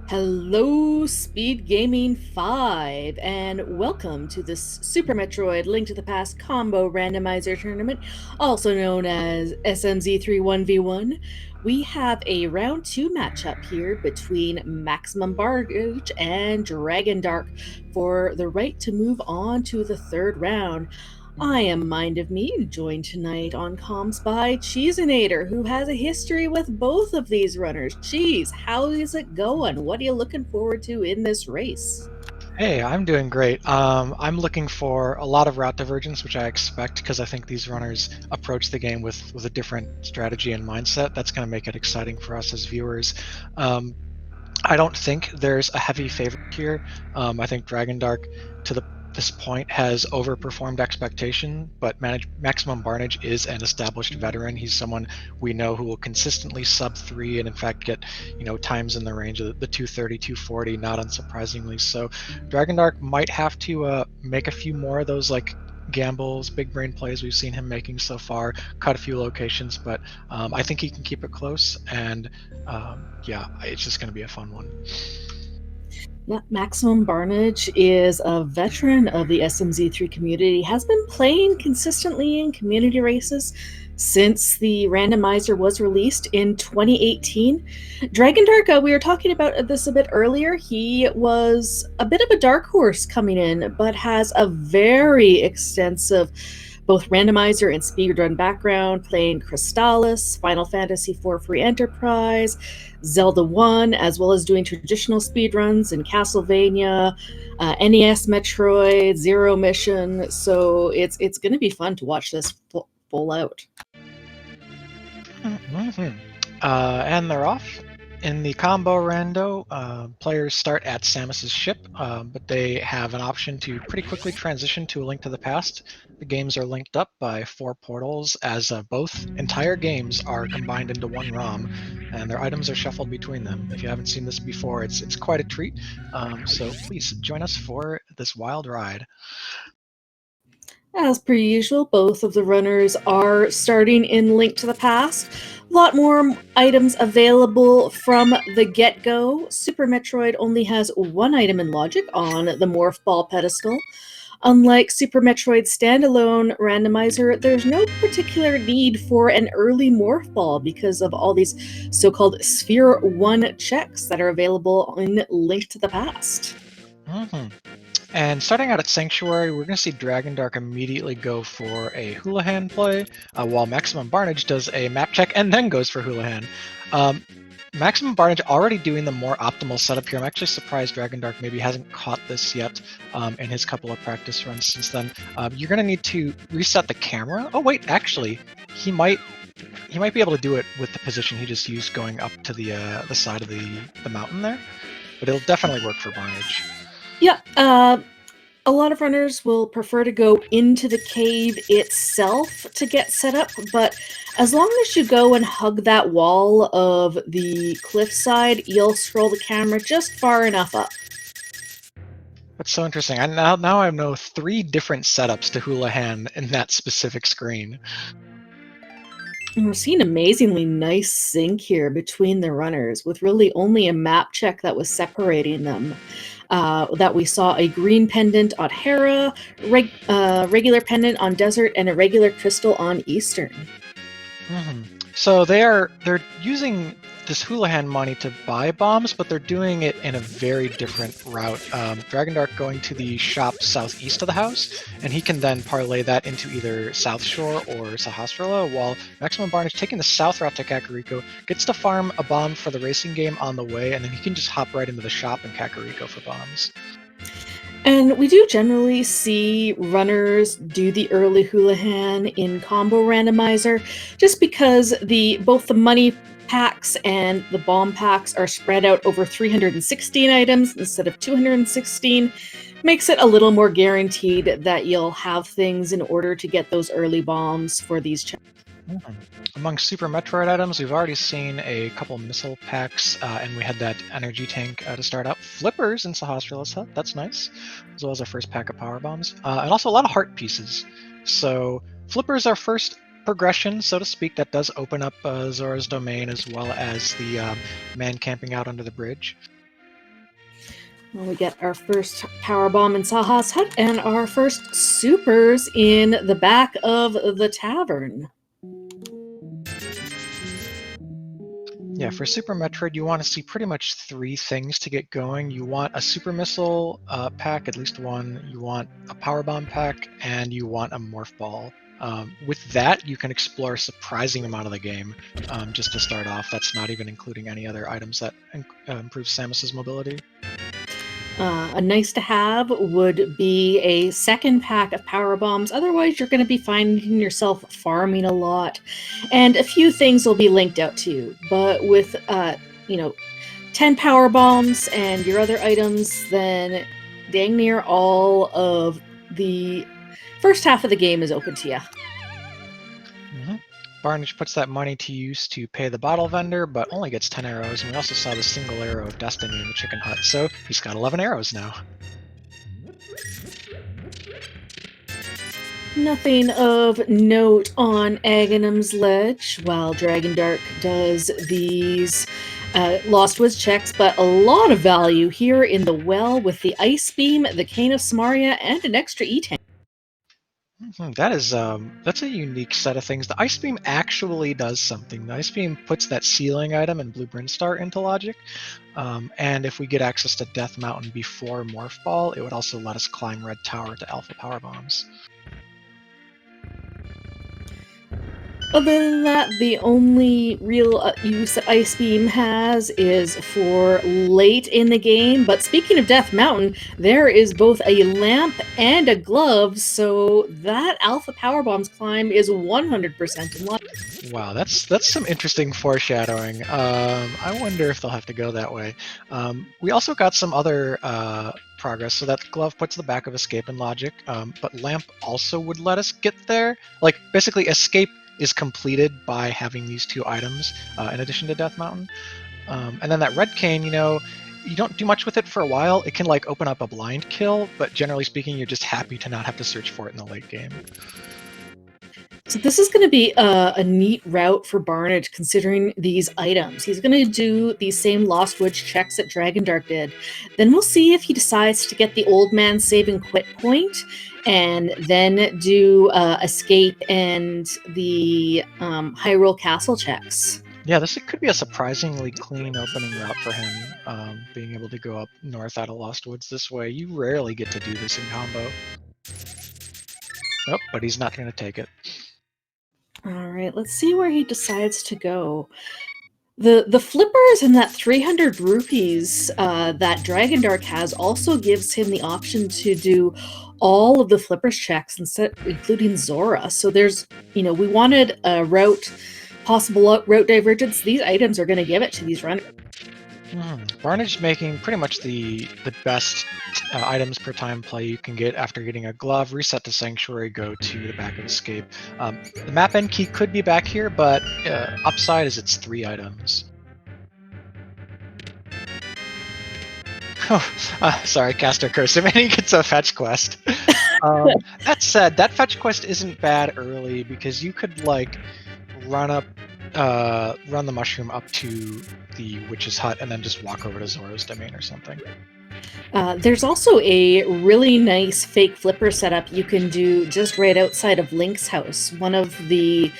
Hello, Speed Gaming 5, and welcome to this Super Metroid Link to the Past Combo Randomizer Tournament, also known as SMZ3 1v1. We have a round 2 matchup here between Maximum Bargage and Dragondarch for the right to move on to the third round. I am Mind of Me, joined tonight on comms by Cheesinator, who has a history with both of these runners. Cheese, how is it going? What are you looking forward to in this race? Hey, I'm doing great. I'm looking for a lot of route divergence, which I expect because I think these runners approach the game with a different strategy and mindset. That's going to make it exciting for us as viewers. Um, I don't think there's a heavy favorite here. I think Dragondarch, to this point, has overperformed expectation, but Maximum Barnage is an established veteran. He's someone we know who will consistently sub 3 and, in fact, get times in the range of the 230, 240, not unsurprisingly. So Dragondarch might have to make a few more of those gambles, big brain plays we've seen him making so far, cut a few locations, but I think he can keep it close and yeah, it's just going to be a fun one. Yeah, Maximum Barnage is a veteran of the SMZ3 community, has been playing consistently in community races since the randomizer was released in 2018. Dragondarch, we were talking about this a bit earlier. He was a bit of a dark horse coming in, but has a very extensive both randomizer and speedrun background, playing Crystallis, Final Fantasy IV Free Enterprise, Zelda 1, as well as doing traditional speedruns in Castlevania, NES Metroid, Zero Mission. So it's going to be fun to watch this full out. Mm-hmm. And they're off. In the combo rando, players start at Samus's ship, but they have an option to pretty quickly transition to A Link to the Past. The games are linked up by 4 portals, as both entire games are combined into one ROM, and their items are shuffled between them. If you haven't seen this before, it's quite a treat. So please join us for this wild ride. As per usual, both of the runners are starting in Link to the Past. A lot more items available from the get-go. Super Metroid only has one item in Logic on the Morph Ball pedestal. Unlike Super Metroid's standalone randomizer, there's no particular need for an early Morph Ball because of all these so-called Sphere 1 checks that are available in Link to the Past. Mm-hmm. And starting out at Sanctuary, we're going to see Dragondarch immediately go for a Houlihan play, while Maximum Barnage does a map check and then goes for Houlihan. Maximum Barnage already doing the more optimal setup here. I'm actually surprised Dragondarch maybe hasn't caught this yet in his couple of practice runs since then. You're going to need to reset the camera. Oh wait, actually, he might be able to do it with the position he just used going up to the side of the mountain there, but it'll definitely work for Barnage. Yeah, a lot of runners will prefer to go into the cave itself to get set up, but as long as you go and hug that wall of the cliffside, you'll scroll the camera just far enough up. That's so interesting. Now I know 3 different setups to Houlihan in that specific screen. And we're seeing amazingly nice sync here between the runners, with really only a map check that was separating them. That we saw a green pendant on Hera, regular pendant on Desert, and a regular crystal on Eastern. Mm-hmm. So they're using this Houlihan money to buy bombs, but they're doing it in a very different route. Dragondarch going to the shop southeast of the house, and he can then parlay that into either South Shore or Sahasrara, while Maximum Barnage taking the south route to Kakariko, gets to farm a bomb for the racing game on the way, and then he can just hop right into the shop in Kakariko for bombs. And we do generally see runners do the early Houlihan in combo randomizer, just because both the money packs and the bomb packs are spread out over 316 items instead of 216. Makes it a little more guaranteed that you'll have things in order to get those early bombs for these challenges. Mm-hmm. Among Super Metroid items, we've already seen a couple missile packs, and we had that energy tank to start out. Flippers in Sahasrara's hut, that's nice, as well as our first pack of power bombs, and also a lot of heart pieces. So Flippers are first progression, so to speak, that does open up Zora's domain as well as the man camping out under the bridge. Well, we get our first power bomb in Saha's hut and our first supers in the back of the tavern. Yeah, for Super Metroid, you want to see pretty much 3 things to get going. You want a Super Missile pack, at least one. You want a Power Bomb pack, and you want a Morph Ball. With that, you can explore a surprising amount of the game just to start off. That's not even including any other items that improve Samus's mobility. A nice to have would be a second pack of power bombs. Otherwise, you're going to be finding yourself farming a lot, and a few things will be linked out to you. But with 10 power bombs and your other items, then dang near all of the first half of the game is open to you. Barnage puts that money to use to pay the bottle vendor, but only gets 10 arrows, and we also saw the single arrow of destiny in the chicken hut, so he's got 11 arrows now. Nothing of note on Aghanim's Ledge, while Dragondarch does these Lost Woods checks, but a lot of value here in the well with the Ice Beam, the Cane of Samaria, and an extra E-Tank. That's a unique set of things. The Ice Beam actually does something. The Ice Beam puts that ceiling item in Blue Brinstar into logic, and if we get access to Death Mountain before Morph Ball, it would also let us climb Red Tower to Alpha Power Bombs. Other than that, the only real use that Ice Beam has is for late in the game. But speaking of Death Mountain, there is both a lamp and a glove, so that Alpha Power Bombs climb is 100% in luck. Wow, that's some interesting foreshadowing. I wonder if they'll have to go that way. We also got some other progress. So that glove puts the back of escape in logic, but lamp also would let us get there. Like basically, escape is completed by having these 2 items in addition to Death Mountain. And then that red cane, you don't do much with it for a while. It can like open up a blind kill, but generally speaking, you're just happy to not have to search for it in the late game. So this is going to be a neat route for Barnage, considering these items. He's going to do these same Lost Woods checks that Dragondarch did. Then we'll see if he decides to get the old man save and quit point, and then do escape and the Hyrule Castle checks. Yeah, this could be a surprisingly clean opening route for him, being able to go up north out of Lost Woods this way. You rarely get to do this in combo. Oh, but he's not going to take it. All right, let's see where he decides to go. The flippers and that 300 rupees that Dragondarch has also gives him the option to do all of the flippers checks, including Zora. So there's, we wanted a possible route divergence. These items are going to give it to these runners. Barnage making pretty much the best items per time play you can get after getting a glove, reset to Sanctuary, go to the back of Escape. The map end key could be back here, but upside is it's 3 items. Sorry, Caster Curse. And he gets a fetch quest. That said, that fetch quest isn't bad early because you could like run the mushroom up to the witch's hut and then just walk over to Zora's domain or something. There's also a really nice fake flipper setup you can do just right outside of Link's house. One of the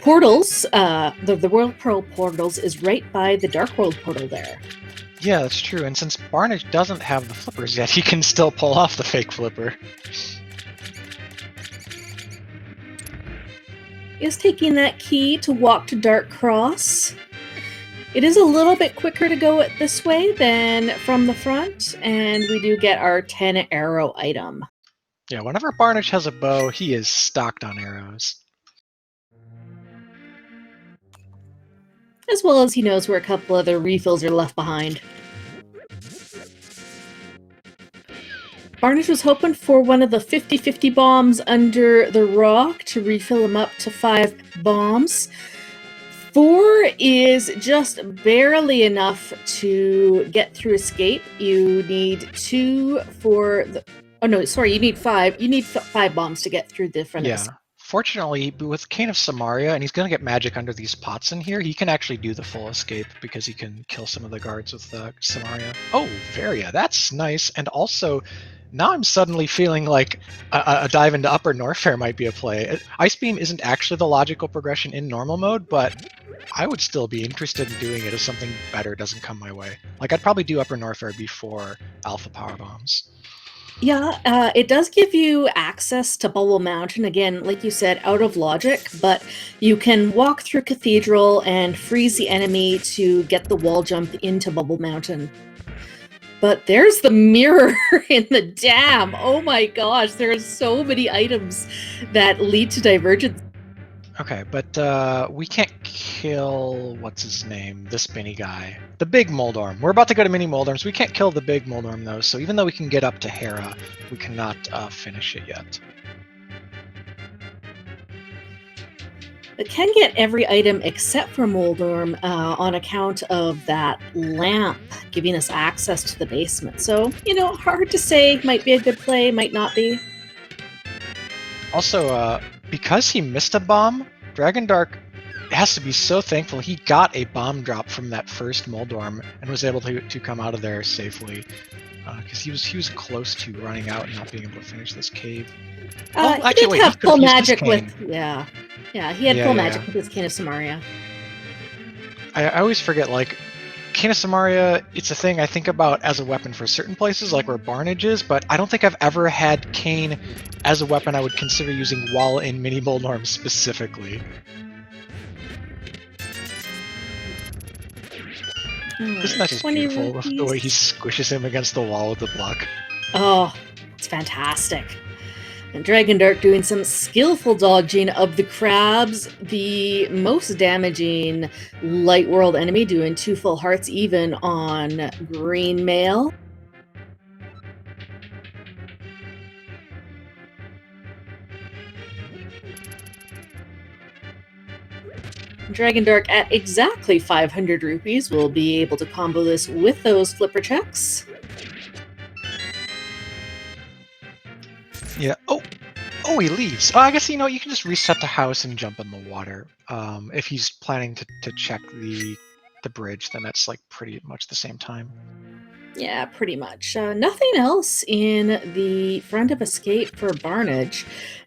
portals, the World Pearl portals, is right by the Dark World portal there. Yeah, that's true. And since Barnage doesn't have the flippers yet, he can still pull off the fake flipper. Is taking that key to walk to Dark Cross. It is a little bit quicker to go it this way than from the front, and we do get our 10 arrow item. Yeah, whenever Barnage has a bow, he is stocked on arrows. As well as he knows where a couple other refills are left behind. Barnage was hoping for one of the 50-50 bombs under the rock to refill him up to 5 bombs. 4 is just barely enough to get through Escape. You need 2 for the... Oh no, sorry, you need 5. You need 5 bombs to get through the front of Escape. Fortunately, with Cane of Samaria, and he's going to get magic under these pots in here, he can actually do the full escape because he can kill some of the guards with Samaria. Oh, Varia, that's nice. And also, now I'm suddenly feeling like a dive into Upper Norfair might be a play. Ice Beam isn't actually the logical progression in normal mode, but I would still be interested in doing it if something better doesn't come my way. Like, I'd probably do Upper Norfair before Alpha Power Bombs. Yeah, it does give you access to Bubble Mountain, again, like you said, out of logic, but you can walk through Cathedral and freeze the enemy to get the wall jump into Bubble Mountain. But there's the mirror in the dam. Oh my gosh, there are so many items that lead to divergence. Okay, but we can't kill what's his name, the spinny guy, the big Moldorm. We're about to go to mini Moldorms. We can't kill the big Moldorm though. So even though we can get up to Hera, we cannot finish it yet. It can get every item except for Moldorm on account of that lamp giving us access to the basement. So, you know, hard to say. Might be a good play, might not be. Also, because he missed a bomb, Dragondarch has to be so thankful he got a bomb drop from that first Moldorm and was able to come out of there safely. Because he was close to running out and not being able to finish this cave. He did have full magic with he had full magic with his Cane of Samaria. I always forget, like, Cane of Samaria, it's a thing I think about as a weapon for certain places, like where Barnage is, but I don't think I've ever had Cane as a weapon I would consider using while in mini Moldorm specifically. Isn't that just beautiful, the way he squishes him against the wall with the block? Oh, it's fantastic. And Dragondarch doing some skillful dodging of the crabs, the most damaging light world enemy, doing 2 full hearts even on green mail. Dragondarch at exactly 500 rupees will be able to combo this with those flipper checks. Yeah. Oh, he leaves. Oh, I guess, you know, you can just reset the house and jump in the water. If he's planning to check the bridge, then that's like pretty much the same time. Yeah, pretty much. Nothing else in the front of escape for Barnage.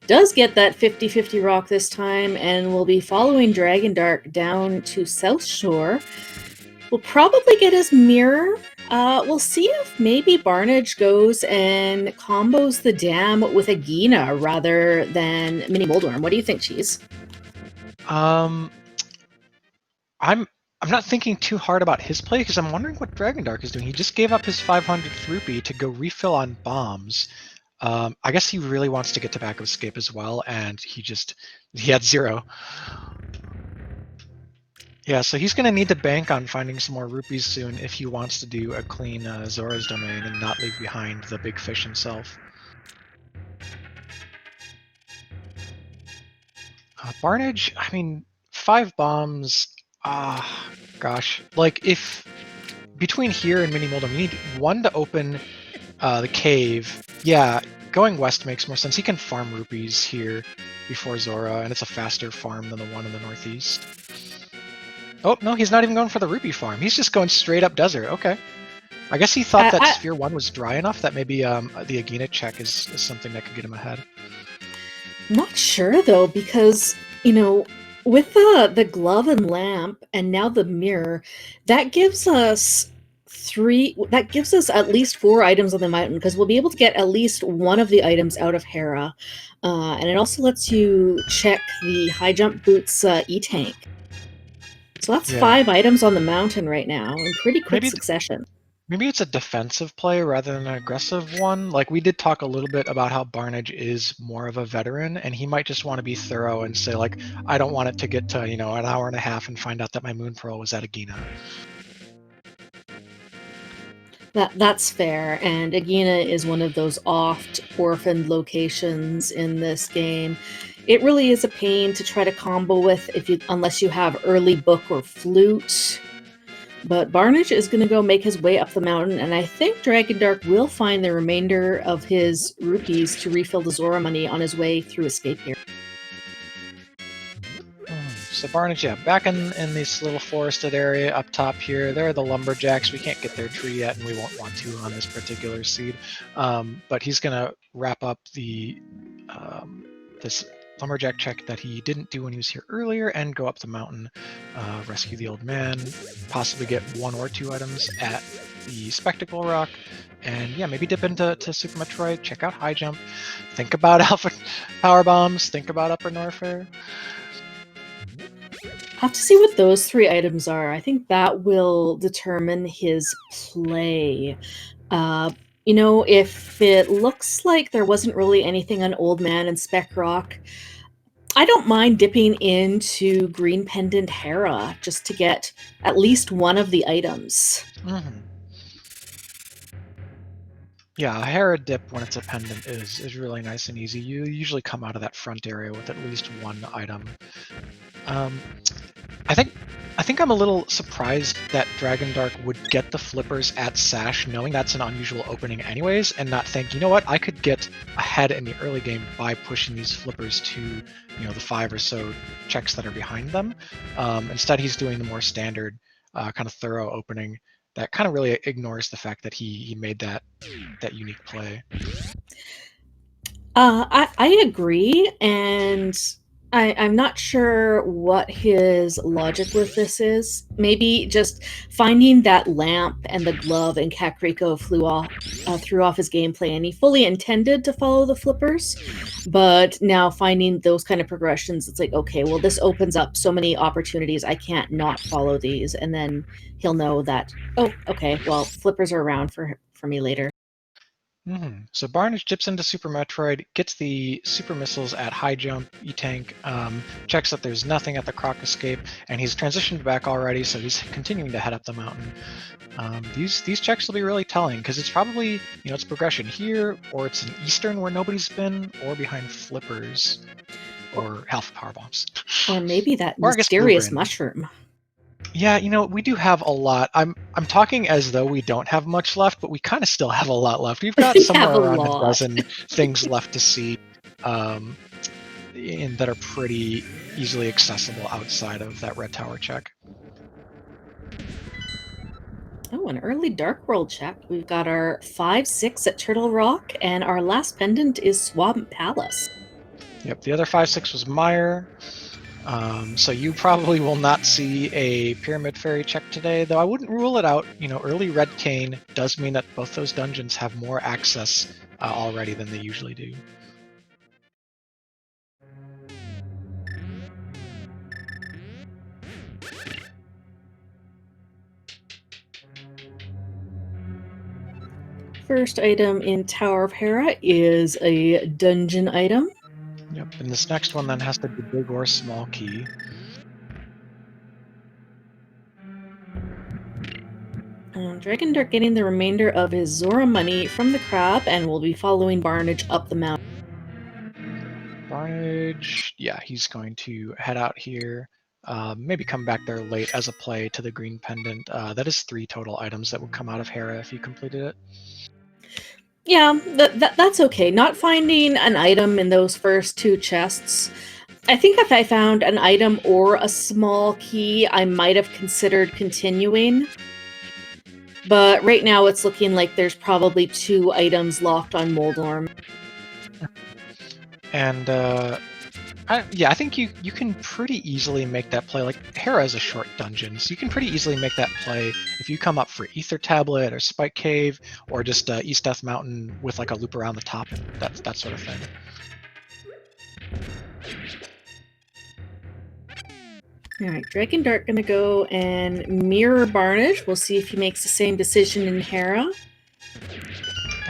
Does get that 50-50 rock this time, and will be following Dragondarch down to South Shore. We'll probably get his mirror. We'll see if maybe Barnage goes and combos the dam with a Gina rather than Mini Moldorm. What do you think, Cheese? I'm not thinking too hard about his play because I'm wondering what Dragondarch is doing. He just gave up his 500th rupee to go refill on bombs. I guess he really wants to get to back of escape as well, and he had 0. Yeah, so he's going to need to bank on finding some more rupees soon if he wants to do a clean Zora's Domain and not leave behind the big fish himself. Barnage, I mean, 5 bombs, gosh. Like, if between here and Mini Moldom, you need 1 to open the cave. Yeah, going west makes more sense. He can farm rupees here before Zora, and it's a faster farm than the one in the northeast. Oh, no, he's not even going for the rupee farm. He's just going straight up desert. Okay. I guess he thought that Sphere 1 was dry enough that maybe the Agena check is something that could get him ahead. Not sure, though, because, you know, with the glove and lamp and now the mirror, that gives us at least 4 items on the mountain, because we'll be able to get at least one of the items out of Hera. And it also lets you check the high jump boots E-tank. So that's 5 items on the mountain right now in pretty quick succession. Maybe it's a defensive play rather than an aggressive one. Like, we did talk a little bit about how Barnage is more of a veteran, and he might just want to be thorough and say, like, I don't want it to get to, you know, an hour and a half and find out that my Moon Pearl was at Agena. That's fair, and Agena is one of those oft orphaned locations in this game. It really is a pain to try to combo with unless you have early book or flute. But Barnage is going to go make his way up the mountain, and I think Dragondarch will find the remainder of his rupees to refill the Zora money on his way through escape here. So Barnage, yeah, back in this little forested area up top here, there are the lumberjacks. We can't get their tree yet, and we won't want to on this particular seed. But he's gonna wrap up the this lumberjack check that he didn't do when he was here earlier, and go up the mountain, rescue the old man, possibly get 1 or 2 items at the spectacle rock, and yeah, maybe dip into Super Metroid, check out high jump, think about alpha power bombs, think about upper Norfair. I'll have to see what those 3 items are. I think that will determine his play. You know, if it looks like there wasn't really anything on Old Man and Spec Rock, I don't mind dipping into Green Pendant Hera just to get at least one of the items. Mm-hmm. Yeah, a Hera dip when it's a pendant is really nice and easy. You usually come out of that front area with at least 1 item. I think I'm a little surprised that Dragondarch would get the flippers at Sash, knowing that's an unusual opening anyways, and not think, you know what, I could get ahead in the early game by pushing these flippers to, you know, the 5 or so checks that are behind them. Instead, he's doing the more standard, kind of thorough opening that kind of really ignores the fact that he made that unique play. I agree, and I'm not sure what his logic with this is. Maybe just finding that lamp and the glove and Kakriko threw off his gameplay, and he fully intended to follow the flippers, but now finding those kind of progressions, it's like, okay, well, this opens up so many opportunities, I can't not follow these, and then he'll know that, oh, okay, well, flippers are around for me later. Mm-hmm. So Barnage dips into Super Metroid, gets the super missiles at high jump, E-Tank, checks that there's nothing at the Croc escape, and he's transitioned back already, so he's continuing to head up the mountain. These checks will be really telling, because it's probably, you know, it's progression here, or it's an Eastern where nobody's been, or behind flippers, or Alpha Power Bombs. Or maybe that Or I guess mysterious Blue Brand. mushroom. Yeah, you know, we do have a lot. I'm talking as though we don't have much left, but we kind of still have a lot left. We've got We somewhere have a around lot. a dozen things left to see, and that are pretty easily accessible outside of that red tower check. Oh, an early Dark World check. We've got our 5-6 at Turtle Rock, and our last pendant is Swamp Palace. Yep, the other 5-6 was Mire. So you probably will not see a Pyramid Fairy check today, though I wouldn't rule it out. You know, early Red Cane does mean that both those dungeons have more access already than they usually do. First item in Tower of Hera is a dungeon item. Yep, and this next one then has to be big or small key. Dragondarch getting the remainder of his Zora money from the crab, and will be following Barnage up the mountain. Barnage, yeah, he's going to head out here. Maybe come back there late as a play to the green pendant. That is 3 total items that would come out of Hera if you completed it. Yeah, that's okay. Not finding an item in those first 2 chests. I think if I found an item or a small key, I might have considered continuing. But right now it's looking like there's probably 2 items locked on Moldorm. And I think you can pretty easily make that play. Like, Hera is a short dungeon, so you can pretty easily make that play if you come up for Ether Tablet or Spike Cave or just East Death Mountain with like a loop around the top, that sort of thing. Alright, Dragondarch gonna go and mirror Barnage. We'll see if he makes the same decision in Hera.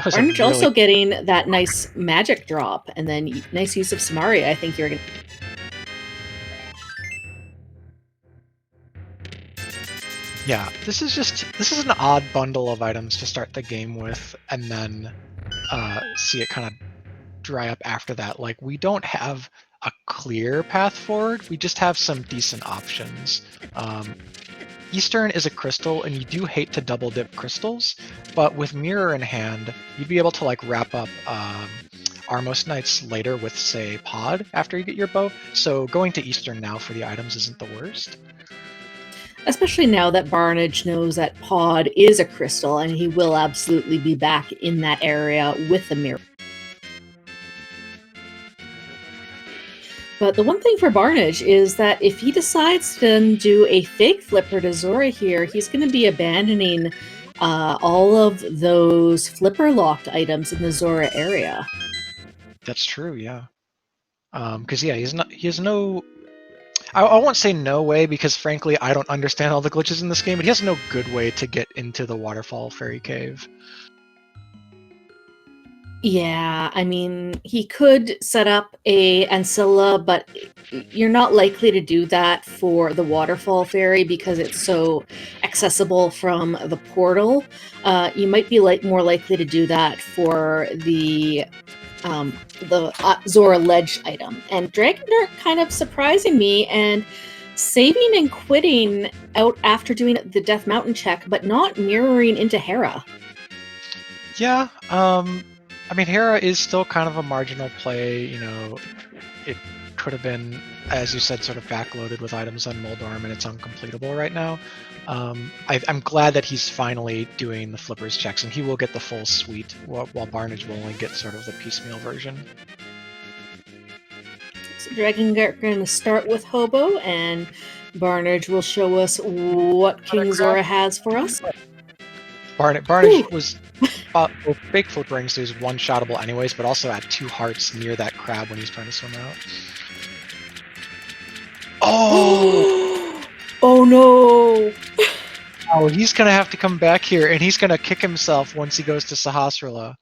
Barnage also getting that nice magic drop, and then nice use of Samari. I think you're gonna... Yeah, this is an odd bundle of items to start the game with, and then see it kind of dry up after that. Like, we don't have a clear path forward, we just have some decent options. Eastern is a crystal, and you do hate to double dip crystals, but with Mirror in hand, you'd be able to like wrap up are most nights later with, say, Pod after you get your bow. So going to Eastern now for the items isn't the worst. Especially now that Barnage knows that Pod is a crystal and he will absolutely be back in that area with the mirror. But the one thing for Barnage is that if he decides to then do a fake flipper to Zora here, he's going to be abandoning all of those flipper locked items in the Zora area. That's true, yeah. Because he has no. I won't say no way because frankly I don't understand all the glitches in this game, but he has no good way to get into the Waterfall Fairy Cave. Yeah, I mean, he could set up a Ancilla, but you're not likely to do that for the Waterfall Fairy because it's so accessible from the portal. You might be more likely to do that for the Zora Ledge item. And Dragondarch kind of surprising me and saving and quitting out after doing the Death Mountain check, but not mirroring into Hera. Yeah, I mean, Hera is still kind of a marginal play. You know, it could have been, as you said, sort of backloaded with items on Moldorm, and it's uncompletable right now. I'm glad that he's finally doing the flippers checks, and he will get the full suite, while Barnage will only get sort of the piecemeal version. So Dragondarch going to start with Hobo, and Barnage will show us what King Zora has for us. Barnage was with big flip rings, so he's one-shottable anyways, but also at 2 hearts near that crab when he's trying to swim out. Oh! Oh no! Oh, he's gonna have to come back here, and he's gonna kick himself once he goes to Sahasrara.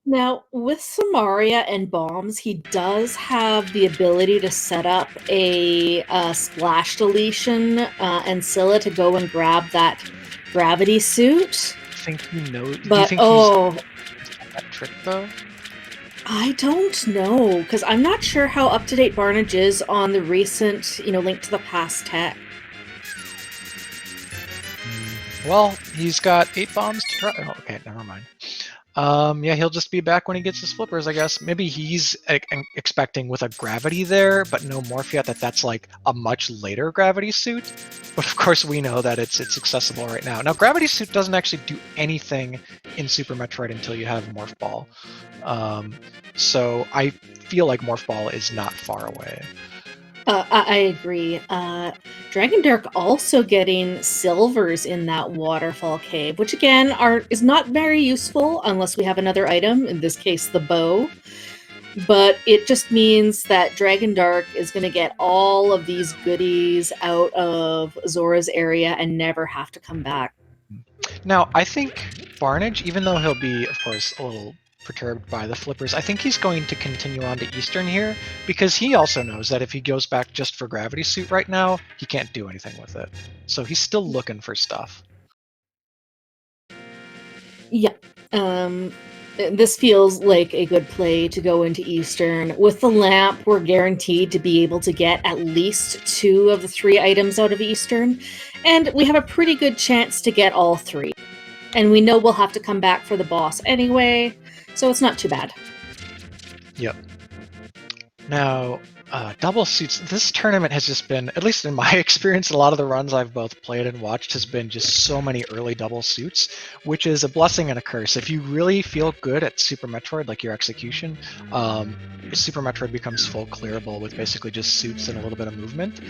Now, with Samaria and bombs, he does have the ability to set up a splash deletion and Scylla to go and grab that gravity suit. I think he knows. But, do you think he's that trick though? I don't know, because I'm not sure how up-to-date Barnage is on the recent, Link to the Past tech. Well, he's got 8 bombs to try. Oh, okay, never mind. Yeah, he'll just be back when he gets his flippers, I guess. Maybe he's expecting with a gravity there, but no Morph that's like a much later gravity suit. But of course we know that it's accessible right now. Now, gravity suit doesn't actually do anything in Super Metroid until you have Morph Ball. So I feel like Morph Ball is not far away. I agree. Dragondarch also getting silvers in that waterfall cave, which again is not very useful unless we have another item, in this case the bow. But it just means that Dragondarch is going to get all of these goodies out of Zora's area and never have to come back. Now, I think Barnage, even though he'll be, of course, a little perturbed by the flippers, I think he's going to continue on to Eastern here, because he also knows that if he goes back just for Gravity Suit right now, he can't do anything with it. So he's still looking for stuff. Yeah. This feels like a good play to go into Eastern. With the lamp, we're guaranteed to be able to get at least 2 of the 3 items out of Eastern, and we have a pretty good chance to get all 3. And we know we'll have to come back for the boss anyway, so it's not too bad. Yep. Now, double suits. This tournament has just been, at least in my experience, a lot of the runs I've both played and watched has been just so many early double suits, which is a blessing and a curse. If you really feel good at Super Metroid, like your execution, Super Metroid becomes full clearable with basically just suits and a little bit of movement.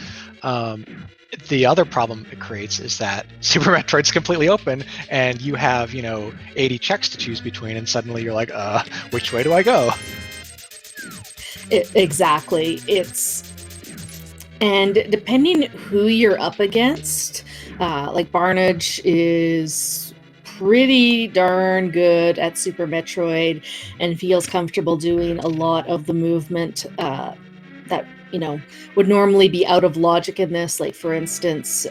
The other problem it creates is that Super Metroid's completely open, and you have 80 checks to choose between, and suddenly you're like, which way do I go? Exactly. And depending who you're up against, like Barnage is pretty darn good at Super Metroid and feels comfortable doing a lot of the movement that would normally be out of logic in this, like for instance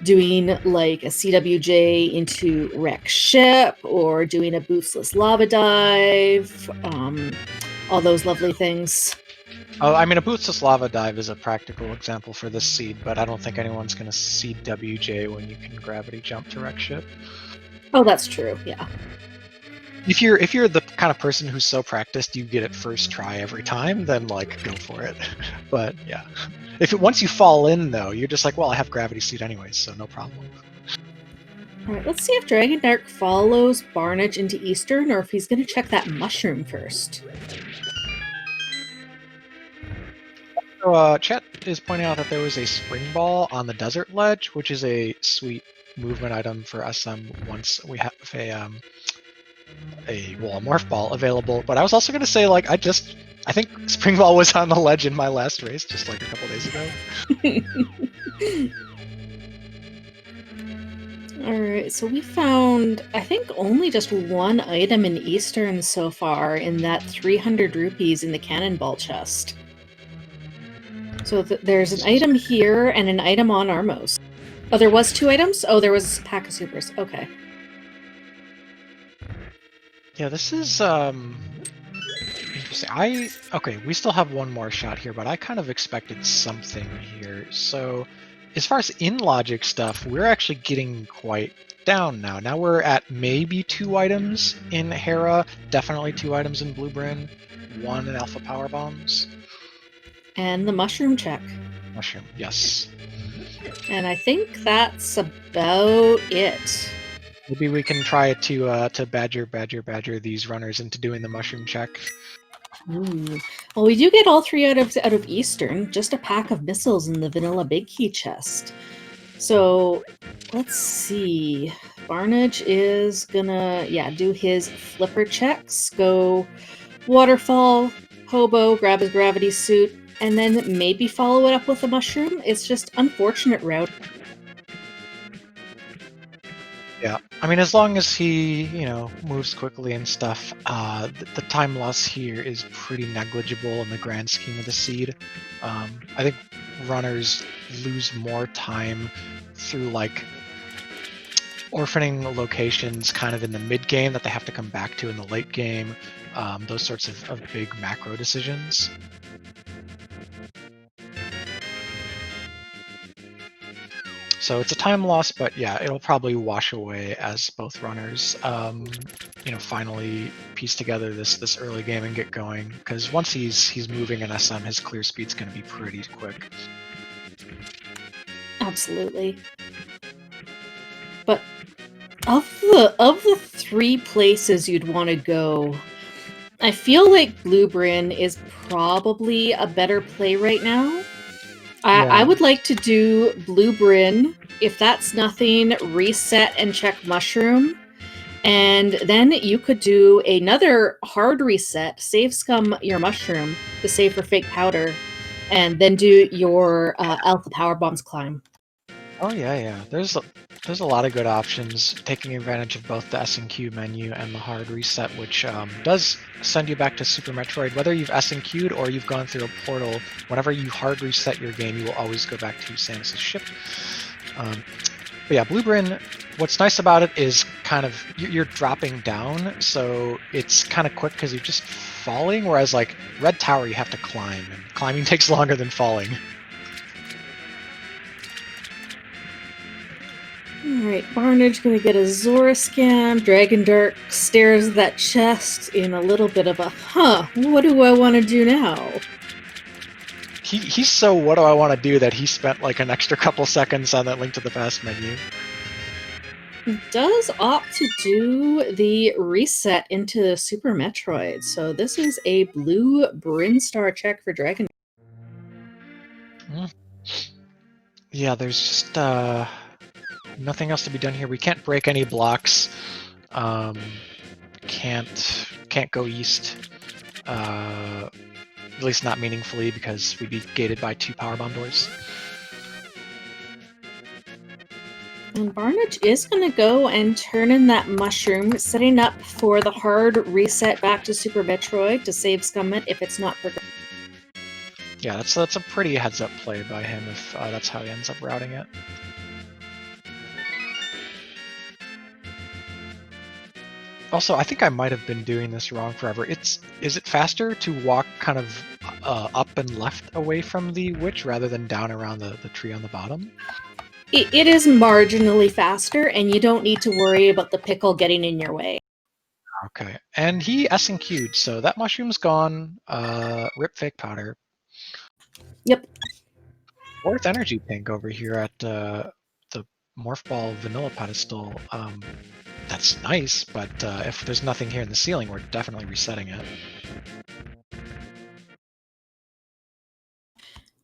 doing like a CWJ into wreck ship or doing a boostless lava dive, all those lovely things. Oh, I mean, a boostless lava dive is a practical example for this seed, but I don't think anyone's going to seed WJ when you can gravity jump to wreck ship. Oh, that's true, yeah. if you're the kind of person who's so practiced you get it first try every time, then like go for it. But yeah, once you fall in though, you're just like, well, I have gravity seed anyways, so no problem. Alright, let's see if Dragondarch follows Barnage into Eastern or if he's going to check that mushroom first. So Chet is pointing out that there was a spring ball on the desert ledge, which is a sweet movement item for SM once we have a morph ball available. But I was also going to say, like, I think spring ball was on the ledge in my last race just like a couple days ago. Alright, so we found, I think, only just one item in Eastern so far in that 300 rupees in the cannonball chest. So there's an item here and an item on Armos. Oh, there was 2 items? Oh, there was a pack of supers. Okay. Yeah, this is interesting. Okay, we still have one more shot here, but I kind of expected something here. So as far as in-logic stuff, we're actually getting quite down now. Now we're at maybe 2 items in Hera, definitely 2 items in Blue Bryn, 1 in Alpha Power Bombs. And the mushroom check. Mushroom, yes. And I think that's about it. Maybe we can try to badger these runners into doing the mushroom check. Ooh. Well, we do get all 3 out of Eastern, just a pack of missiles in the vanilla big key chest. So let's see. Barnage is gonna, do his flipper checks, go waterfall, hobo, grab his gravity suit, and then maybe follow it up with a mushroom. It's just unfortunate route. Yeah, I mean, as long as he, moves quickly and stuff, the time loss here is pretty negligible in the grand scheme of the seed. I think runners lose more time through, like, orphaning locations kind of in the mid-game that they have to come back to in the late game, those sorts of big macro decisions. So it's a time loss, but yeah, it'll probably wash away as both runners, finally piece together this early game and get going. Because once he's moving in SM, his clear speed's going to be pretty quick. Absolutely. But of the 3 places you'd want to go, I feel like Blue Bryn is probably a better play right now. I would like to do Blue Bryn. If that's nothing, reset and check mushroom. And then you could do another hard reset, save scum your mushroom to save for fake powder, and then do your alpha power bombs climb. Oh yeah. There's a lot of good options, taking advantage of both the S&Q menu and the hard reset, which does send you back to Super Metroid. Whether you've S&Q'd or you've gone through a portal, whenever you hard reset your game, you will always go back to Samus's ship. But yeah, Blue Bryn, what's nice about it is kind of you're dropping down, so it's kind of quick because you're just falling, whereas like Red Tower you have to climb, and climbing takes longer than falling. Alright, Barnage gonna get a Zora scan. Dragondarch stares at that chest in a little bit of a, what do I want to do now? He's so what do I want to do that he spent like an extra couple seconds on that Link to the Past menu. Does opt to do the reset into Super Metroid, so this is a blue Bryn Star check for Dragon. Yeah, there's just nothing else to be done here. We can't break any blocks. Can't go east. At least not meaningfully, because we'd be gated by 2 power bomb doors. And Barnage is going to go and turn in that mushroom, setting up for the hard reset back to Super Metroid to save Scummit if it's not progressed. Yeah, that's a pretty heads-up play by him if that's how he ends up routing it. Also, I think I might have been doing this wrong forever. Is it faster to walk kind of up and left away from the witch rather than down around the tree on the bottom? It is marginally faster, and you don't need to worry about the pickle getting in your way. Okay, and he S&Q'd, so that mushroom's gone. Rip fake powder. Yep. Fourth energy pink over here at the Morph Ball vanilla pedestal. That's nice, but if there's nothing here in the ceiling, we're definitely resetting it.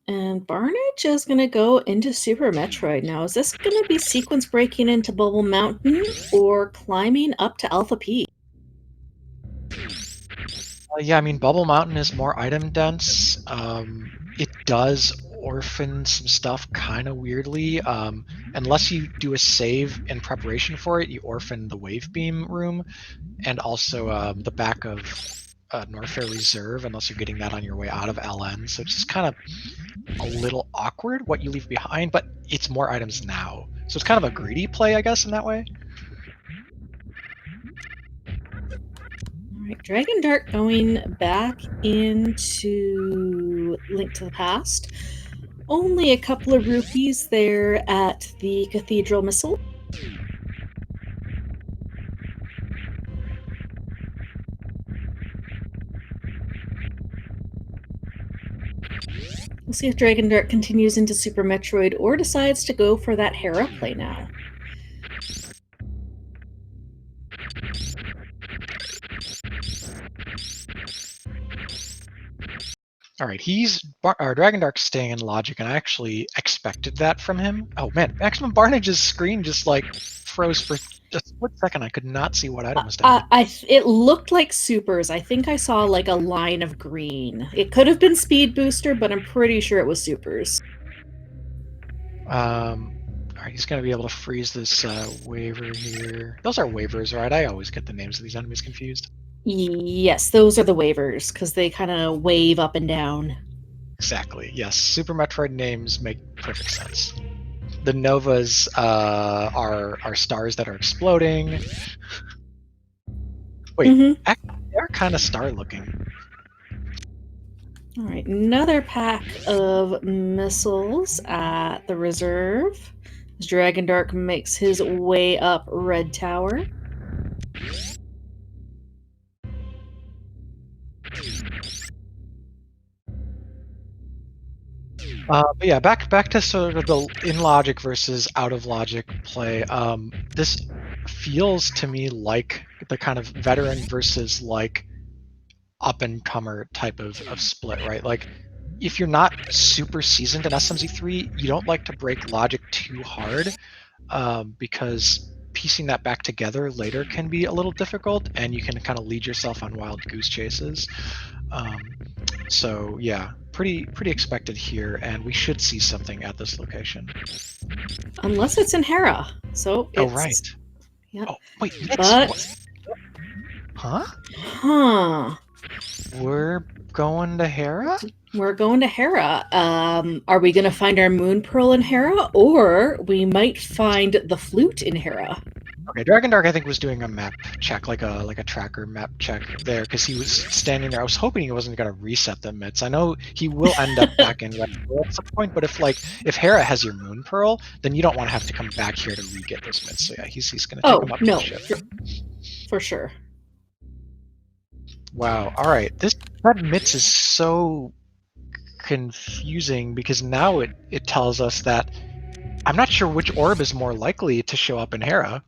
And Barnage is going to go into Super Metroid now. Is this going to be sequence breaking into Bubble Mountain or climbing up to Alpha P? Yeah, I mean, Bubble Mountain is more item dense. It does orphan some stuff kind of weirdly. Unless you do a save in preparation for it, you orphan the Wave Beam room and also the back of Norfair Reserve, unless you're getting that on your way out of LN. So it's just kind of a little awkward what you leave behind, but it's more items now. So it's kind of a greedy play, I guess, in that way. Alright, Dragondarch going back into Link to the Past. Only a couple of rupees there at the Cathedral Missile. We'll see if Dragondarch continues into Super Metroid or decides to go for that Hera play now. All right, Dragondarch staying in logic, and I actually expected that from him. Oh man, Maximum Barnage's screen just like froze for a split second. I could not see what item was down. It looked like supers. I think I saw like a line of green. It could have been Speed Booster, but I'm pretty sure it was supers. All right, he's gonna be able to freeze this waiver here. Those are waivers, right? I always get the names of these enemies confused. Yes, those are the waivers, because they kind of wave up and down. Exactly, yes. Super Metroid names make perfect sense. The Novas are stars that are exploding. Wait, actually, they're kind of star-looking. All right, another pack of missiles at the reserve. As Dragondarch makes his way up Red Tower. But yeah, back to sort of the in logic versus out of logic play. This feels to me like the kind of veteran versus like up and comer type of split, right? Like if you're not super seasoned in SMZ3, you don't like to break logic too hard because piecing that back together later can be a little difficult, and you can kind of lead yourself on wild goose chases. So yeah, pretty expected here, and we should see something at this location. Unless it's in Hera. So it's... Oh right. Yeah. Oh wait, but... Huh? Huh. We're going to Hera? We're going to Hera. Are we going to find our Moon Pearl in Hera, or we might find the flute in Hera? Okay, Dragondarch I think was doing a map check, like a tracker map check there, because he was standing there. I was hoping he wasn't going to reset the mitts. I know he will end up back in Red Pearl at some point, but if Hera has your Moon Pearl, then you don't want to have to come back here to re-get those mitts. So yeah, he's going to take them up to the ship. For sure. Wow. All right. That mitts is so confusing because now it tells us that I'm not sure which orb is more likely to show up in Hera.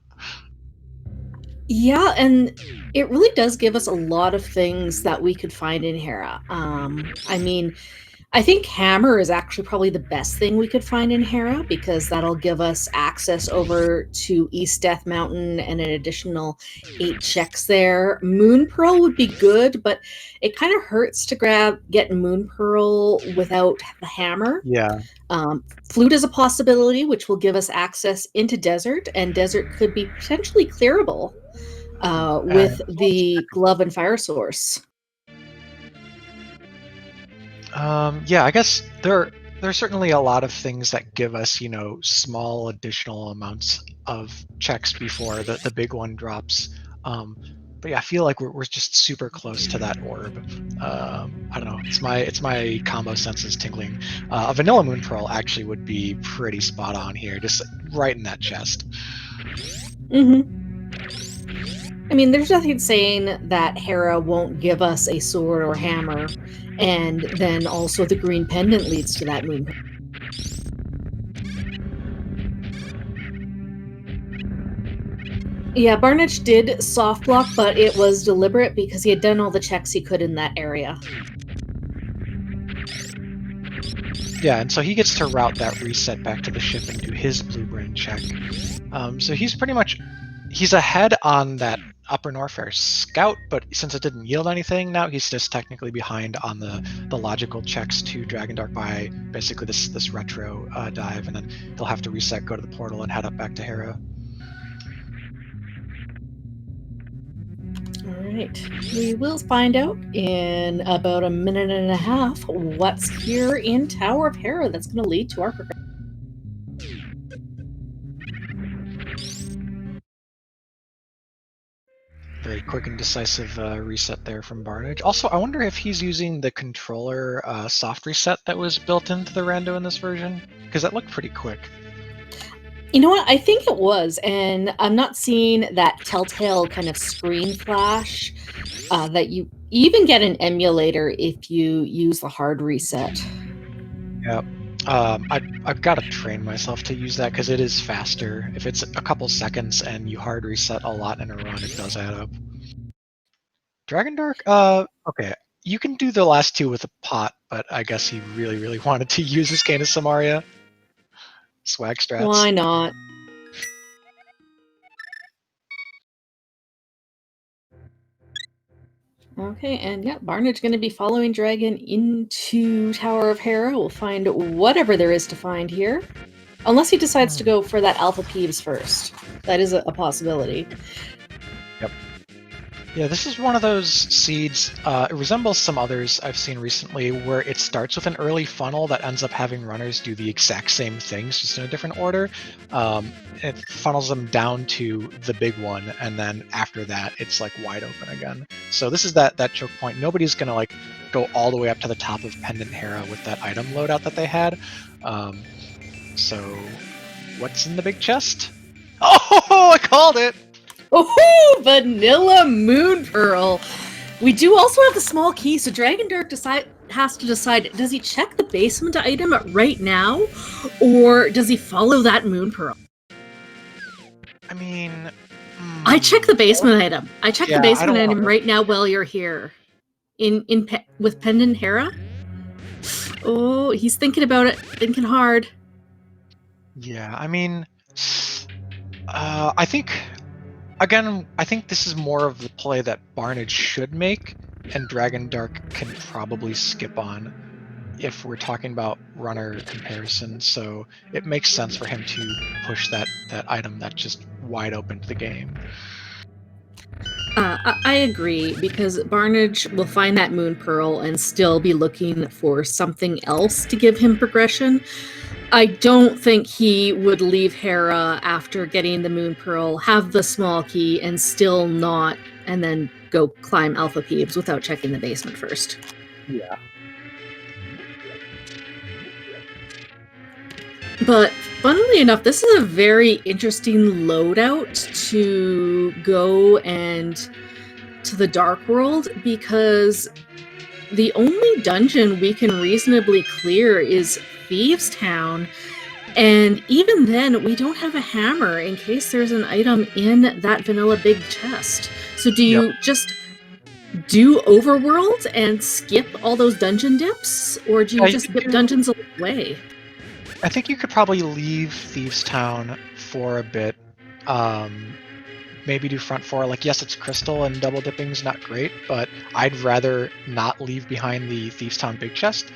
Yeah, and it really does give us a lot of things that we could find in Hera. I mean, I think Hammer is actually probably the best thing we could find in Hera, because that'll give us access over to East Death Mountain and an additional 8 checks there. Moon Pearl would be good, but it kind of hurts to get Moon Pearl without the Hammer. Yeah. Flute is a possibility, which will give us access into Desert, and Desert could be potentially clearable with the Glove and Fire Source. Yeah, I guess there's certainly a lot of things that give us, small additional amounts of checks before the big one drops. But yeah, I feel like we're just super close to that orb. I don't know. It's my combo senses tingling. A vanilla Moon Pearl actually would be pretty spot on here, just right in that chest. Mm-hmm. I mean, there's nothing saying that Hera won't give us a sword or hammer, and then also the green pendant leads to that moon. Yeah, Barnage did soft block, but it was deliberate because he had done all the checks he could in that area. Yeah, and so he gets to route that reset back to the ship and do his blue brain check. So he's pretty much he's ahead on that Upper Norfair scout, but since it didn't yield anything, now he's just technically behind on the logical checks to Dragondarch by basically this retro dive, and then he'll have to reset, go to the portal, and head up back to Hera. Alright, we will find out in about a minute and a half what's here in Tower of Hera that's going to lead to our progression. Very quick and decisive reset there from Barnage. Also, I wonder if he's using the controller soft reset that was built into the rando in this version, because that looked pretty quick. You know what? I think it was, and I'm not seeing that telltale kind of screen flash that you even get an emulator if you use the hard reset. Yep. I've got to train myself to use that because it is faster. If it's a couple seconds and you hard reset a lot in a run, it does add up. Dragondarch, okay. You can do the last two with a pot, but I guess he really, really wanted to use his Canis Samaria. Swag strats. Why not? Okay, and yeah, Barnage going to be following Dragon into Tower of Hera. We'll find whatever there is to find here. Unless he decides to go for that Alpha Peeves first. That is a possibility. Yep. Yeah, this is one of those seeds. It resembles some others I've seen recently where it starts with an early funnel that ends up having runners do the exact same things, just in a different order. It funnels them down to the big one, and then after that, it's like wide open again. So this is that choke point. Nobody's gonna like go all the way up to the top of Pendant Hera with that item loadout that they had. So what's in the big chest? Oh, I called it! Oh, Vanilla Moon Pearl. We do also have the small key, so Dragondarch has to decide, does he check the basement item right now, or does he follow that Moon Pearl? I mean... I check the basement item. I check the basement item wanna... right now while you're here. With Pendant Hera? Oh, he's thinking about it, thinking hard. Yeah, I mean... I think... Again, I think this is more of the play that Barnage should make, and Dragondarch can probably skip on if we're talking about runner comparison. So it makes sense for him to push that item that's just wide open to the game. I agree, because Barnage will find that Moon Pearl and still be looking for something else to give him progression. I don't think he would leave Hera after getting the Moon Pearl, have the small key, and still not, and then go climb Alpha Peeves without checking the basement first. Yeah. But funnily enough, this is a very interesting loadout to go and to the Dark World, because the only dungeon we can reasonably clear is Thieves Town, and even then we don't have a hammer in case there's an item in that vanilla big chest. So do you just do Overworld and skip all those dungeon dips, or do you just skip dungeons away? I think you could probably leave Thieves Town for a bit. Maybe do front four. Like, yes, it's crystal and double dipping's not great, but I'd rather not leave behind the Thieves Town big chest.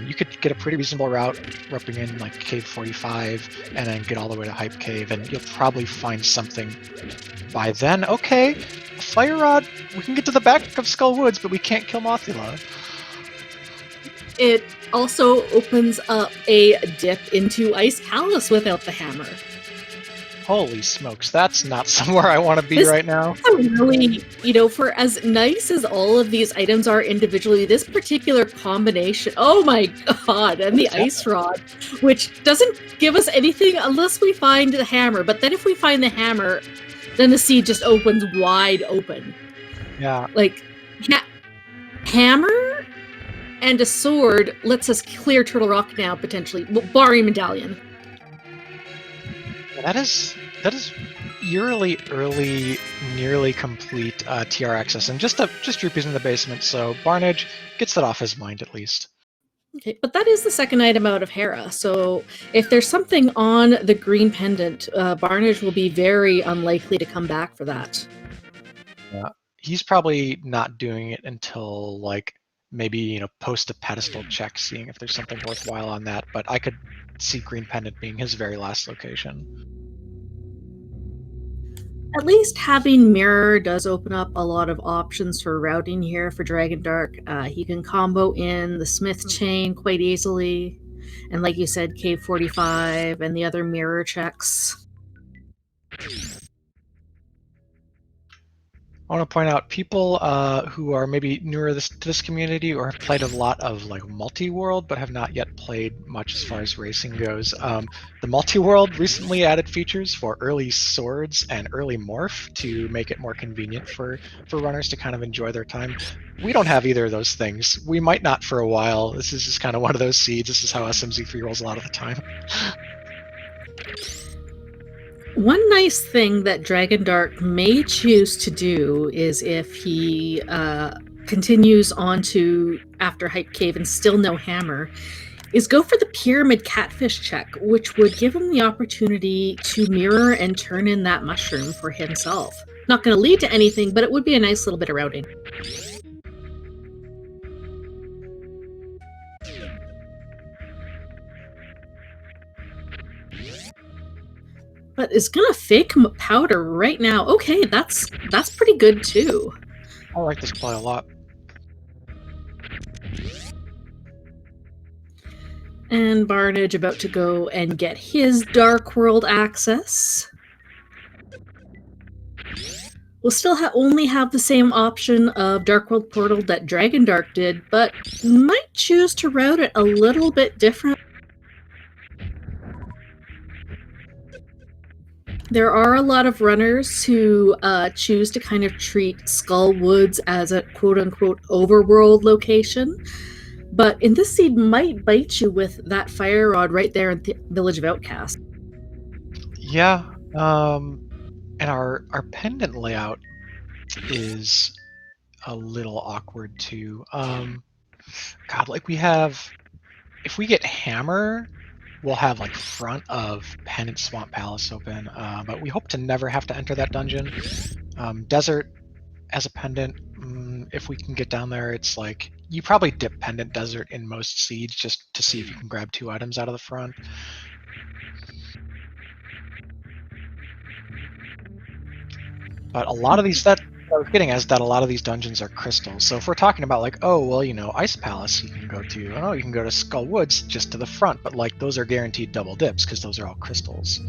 You could get a pretty reasonable route, roping in like Cave 45, and then get all the way to Hype Cave, and you'll probably find something by then. Okay, Fire Rod, we can get to the back of Skull Woods, but we can't kill Mothula. It also opens up a dip into Ice Palace without the hammer. Holy smokes, that's not somewhere I want to be right now. Really, for as nice as all of these items are individually, this particular combination, oh my god, and the Ice Rod, which doesn't give us anything unless we find the hammer. But then if we find the hammer, then the seed just opens wide open. Yeah. Like, hammer and a sword lets us clear Turtle Rock now, potentially, barring Medallion. That is eerily early, nearly complete TR access, and just rupees in the basement, so Barnage gets that off his mind at least. Okay, but that is the second item out of Hera, so if there's something on the green pendant, Barnage will be very unlikely to come back for that. Yeah. He's probably not doing it until, like, maybe, post a pedestal check, seeing if there's something worthwhile on that, but I could see green pendant being his very last location. At least having Mirror does open up a lot of options for routing here for Dragondarch. He can combo in the Smith chain quite easily, and like you said, Cave 45 and the other mirror checks. I want to point out people who are maybe newer to this community or have played a lot of like multi-world but have not yet played much as far as racing goes. The multi-world recently added features for early swords and early morph to make it more convenient for runners to kind of enjoy their time. We don't have either of those things. We might not for a while. This is just kind of one of those seeds. This is how SMZ3 rolls a lot of the time. One nice thing that Dragondarch may choose to do is if he continues on to after Hype Cave and still no hammer, is go for the Pyramid Catfish check, which would give him the opportunity to mirror and turn in that mushroom for himself. Not going to lead to anything, but it would be a nice little bit of routing. But is gonna fake powder right now. Okay, that's pretty good too. I like this play a lot. And Barnage about to go and get his Dark World access. We'll still only have the same option of Dark World Portal that Dragondarch did, but might choose to route it a little bit different. There are a lot of runners who choose to kind of treat Skull Woods as a quote-unquote overworld location, but in this seed might bite you with that fire rod right there in the Village of Outcast. Yeah, and our pendant layout is a little awkward too. God, like we have, if we get hammer, we'll have like front of Pendant Swamp Palace open, but we hope to never have to enter that dungeon. Desert as a pendant, if we can get down there, it's like you probably dip Pendant Desert in most seeds just to see if you can grab 2 items out of the front. But a lot of these, that what I was getting is that a lot of these dungeons are crystals. So if we're talking about like, oh, well, Ice Palace you can go to, oh, you can go to Skull Woods just to the front, but like those are guaranteed double dips because those are all crystals.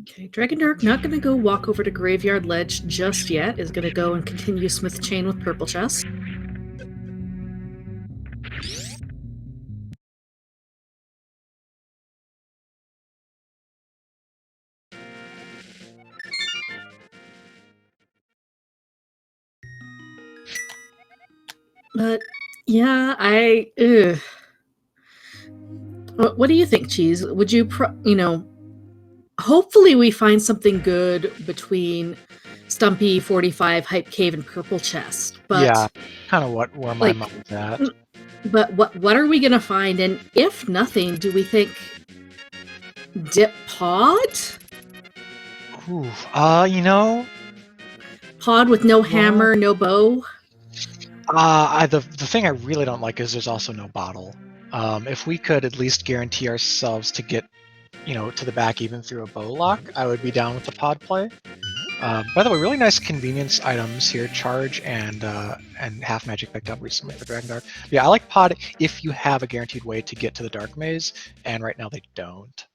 Okay, Dragondarch not going to go walk over to Graveyard Ledge just yet, is going to go and continue Smith Chain with Purple Chest. But yeah, what do you think, Cheese? Would you, hopefully we find something good between Stumpy, 45, Hype Cave, and Purple Chest. But yeah, kind of where my mind's at. But what are we gonna find? And if nothing, do we think Dip Pod? Ooh, Pod with no hammer, no bow? The thing I really don't like is there's also no bottle. If we could at least guarantee ourselves to get, to the back even through a bow lock, I would be down with the pod play. By the way, really nice convenience items here, charge and half magic picked up recently for Dragondarch. Yeah, I like pod if you have a guaranteed way to get to the Dark Maze, and right now they don't.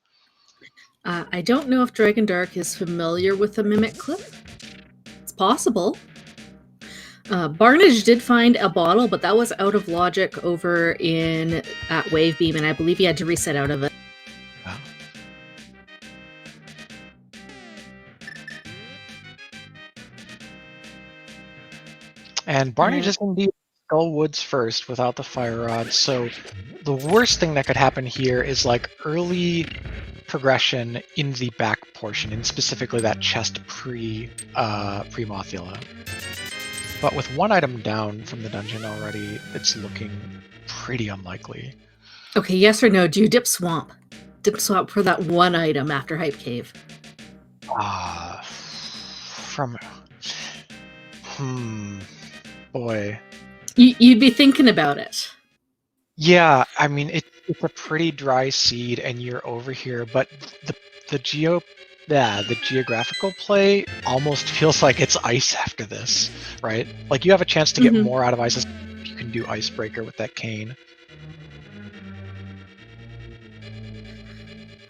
I don't know if Dragondarch is familiar with the Mimic Clip. It's possible. Barnage did find a bottle, but that was out of logic over at Wave Beam, and I believe he had to reset out of it. Wow. And Barnage is indeed Skull Woods first without the fire rod. So the worst thing that could happen here is like early progression in the back portion, and specifically that chest pre-Mothula. But with one item down from the dungeon already, it's looking pretty unlikely. Okay, yes or no? Do you dip swamp? Dip swamp for that one item after Hype Cave. Boy. You'd be thinking about it. Yeah, I mean it's a pretty dry seed, and you're over here, but the geographical play almost feels like it's ice after this, right? Like you have a chance to get more out of ice if you can do Icebreaker with that cane.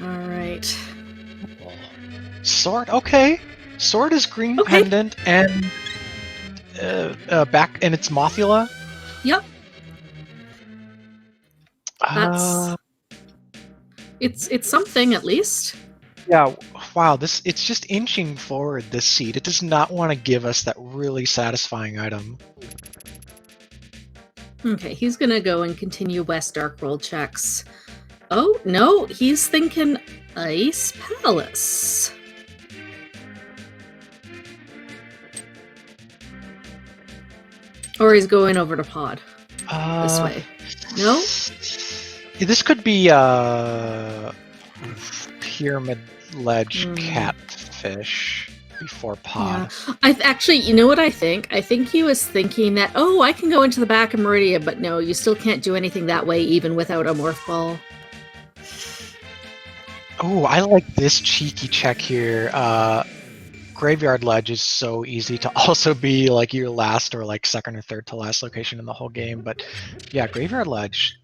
All right. Sword, okay. Sword is green pendant and back, and it's Mothula. Yep. That's it's something at least. Yeah, wow, it's just inching forward, this seed. It does not want to give us that really satisfying item. Okay, he's gonna go and continue West Dark World checks. Oh, no, he's thinking Ice Palace. Or he's going over to Pod. This way. No? This could be Pyramid Ledge Catfish before Pod. Yeah. Actually, you know what I think? I think he was thinking that, oh, I can go into the back of Meridia, but no, you still can't do anything that way even without a Morph Ball. Oh, I like this cheeky check here. Graveyard Ledge is so easy to also be like your last or like second or third to last location in the whole game, but yeah, Graveyard Ledge,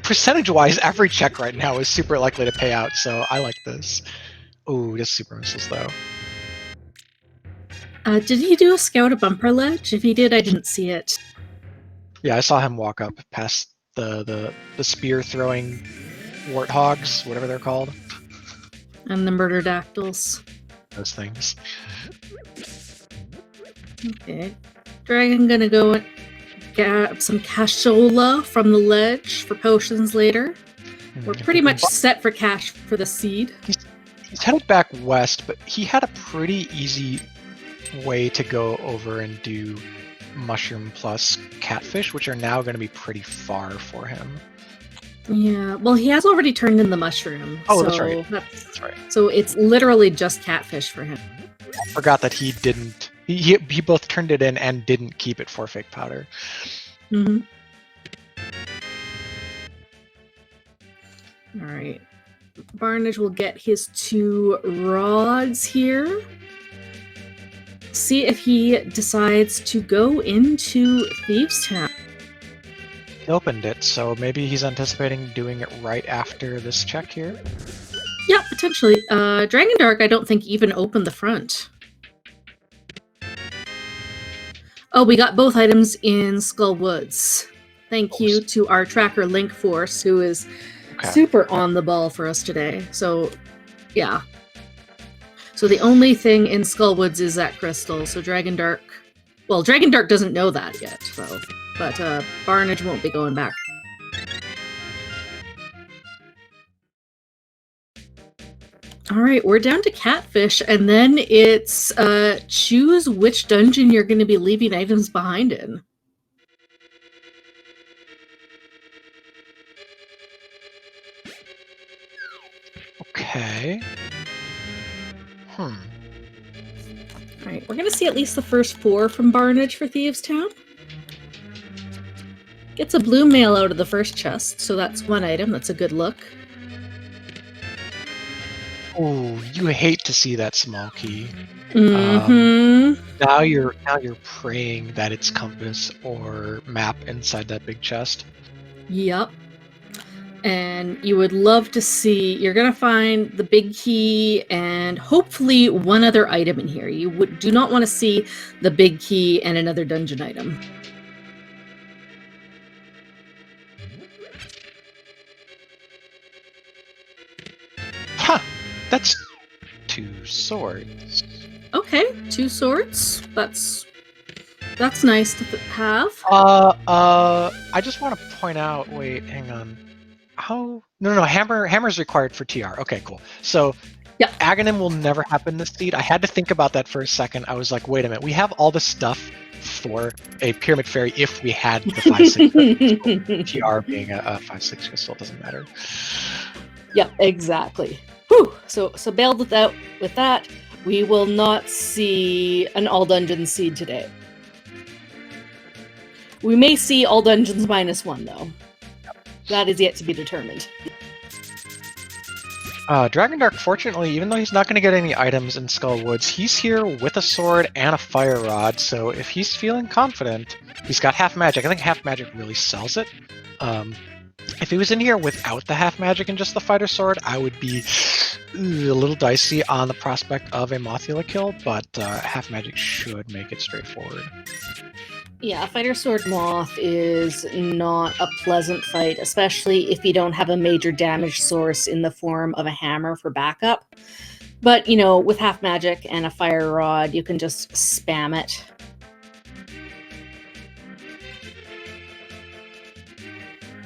percentage-wise, every check right now is super likely to pay out, so I like this. Ooh, just super missiles though. Did he do a scout a bumper ledge? If he did, I didn't see it. Yeah, I saw him walk up past the spear throwing warthogs, whatever they're called. And the murder dactyls. Those things. Okay. Dragon gonna go and get some cashola from the ledge for potions later. We're pretty much set for cash for the seed. He's headed back west, but he had a pretty easy way to go over and do mushroom plus catfish, which are now going to be pretty far for him. Yeah, well, he has already turned in the mushroom. Oh, so that's right. That's right. So it's literally just catfish for him. I forgot that he didn't. He both turned it in and didn't keep it for fake powder. Mm-hmm. All right. Barnage will get his 2 rods here. See if he decides to go into Thieves Town. He opened it, so maybe he's anticipating doing it right after this check here. Yeah, potentially. Dragondarch, I don't think even opened the front. Oh, we got both items in Skull Woods. Thank you to our tracker Link Force, who is super on the ball for us today. So, yeah. So the only thing in Skull Woods is that crystal. So Dragondarch... Well, Dragondarch doesn't know that yet, so... But Barnage won't be going back. All right, we're down to Catfish, and then it's choose which dungeon you're going to be leaving items behind in. Okay. All right, we're going to see at least the first 4 from Barnage for Thieves Town. Gets a blue mail out of the first chest, so that's 1 item. That's a good look. Oh, you hate to see that small key. Mm-hmm. Now you're praying that it's compass or map inside that big chest. Yep. And you would love to see, you're going to find the big key and hopefully 1 other item in here. You do not want to see the big key and another dungeon item. Huh! That's 2 swords. Okay, 2 swords. That's That's nice to have. I just want to point out. Wait, hang on. How? No. Hammer's required for TR. Okay, cool. So, Yep. Aghanim will never happen this seed. I had to think about that for a second. I was like, wait a minute. We have all this stuff for a Pyramid Fairy if we had the 5/6 crystal. TR being a 5/6 crystal doesn't matter. Yep, exactly. Whew. So bailed with that. We will not see an all dungeons seed today. We may see all dungeons -1 though. That is yet to be determined. Dragondarch, fortunately, even though he's not going to get any items in Skull Woods, he's here with a sword and a fire rod, so if he's feeling confident, he's got half magic. I think half magic really sells it. If he was in here without the half magic and just the fighter sword, I would be a little dicey on the prospect of a Mothula kill, but half magic should make it straightforward. Yeah, Fighter Sword Moth is not a pleasant fight, especially if you don't have a major damage source in the form of a hammer for backup. But, you know, with half magic and a fire rod, you can just spam it.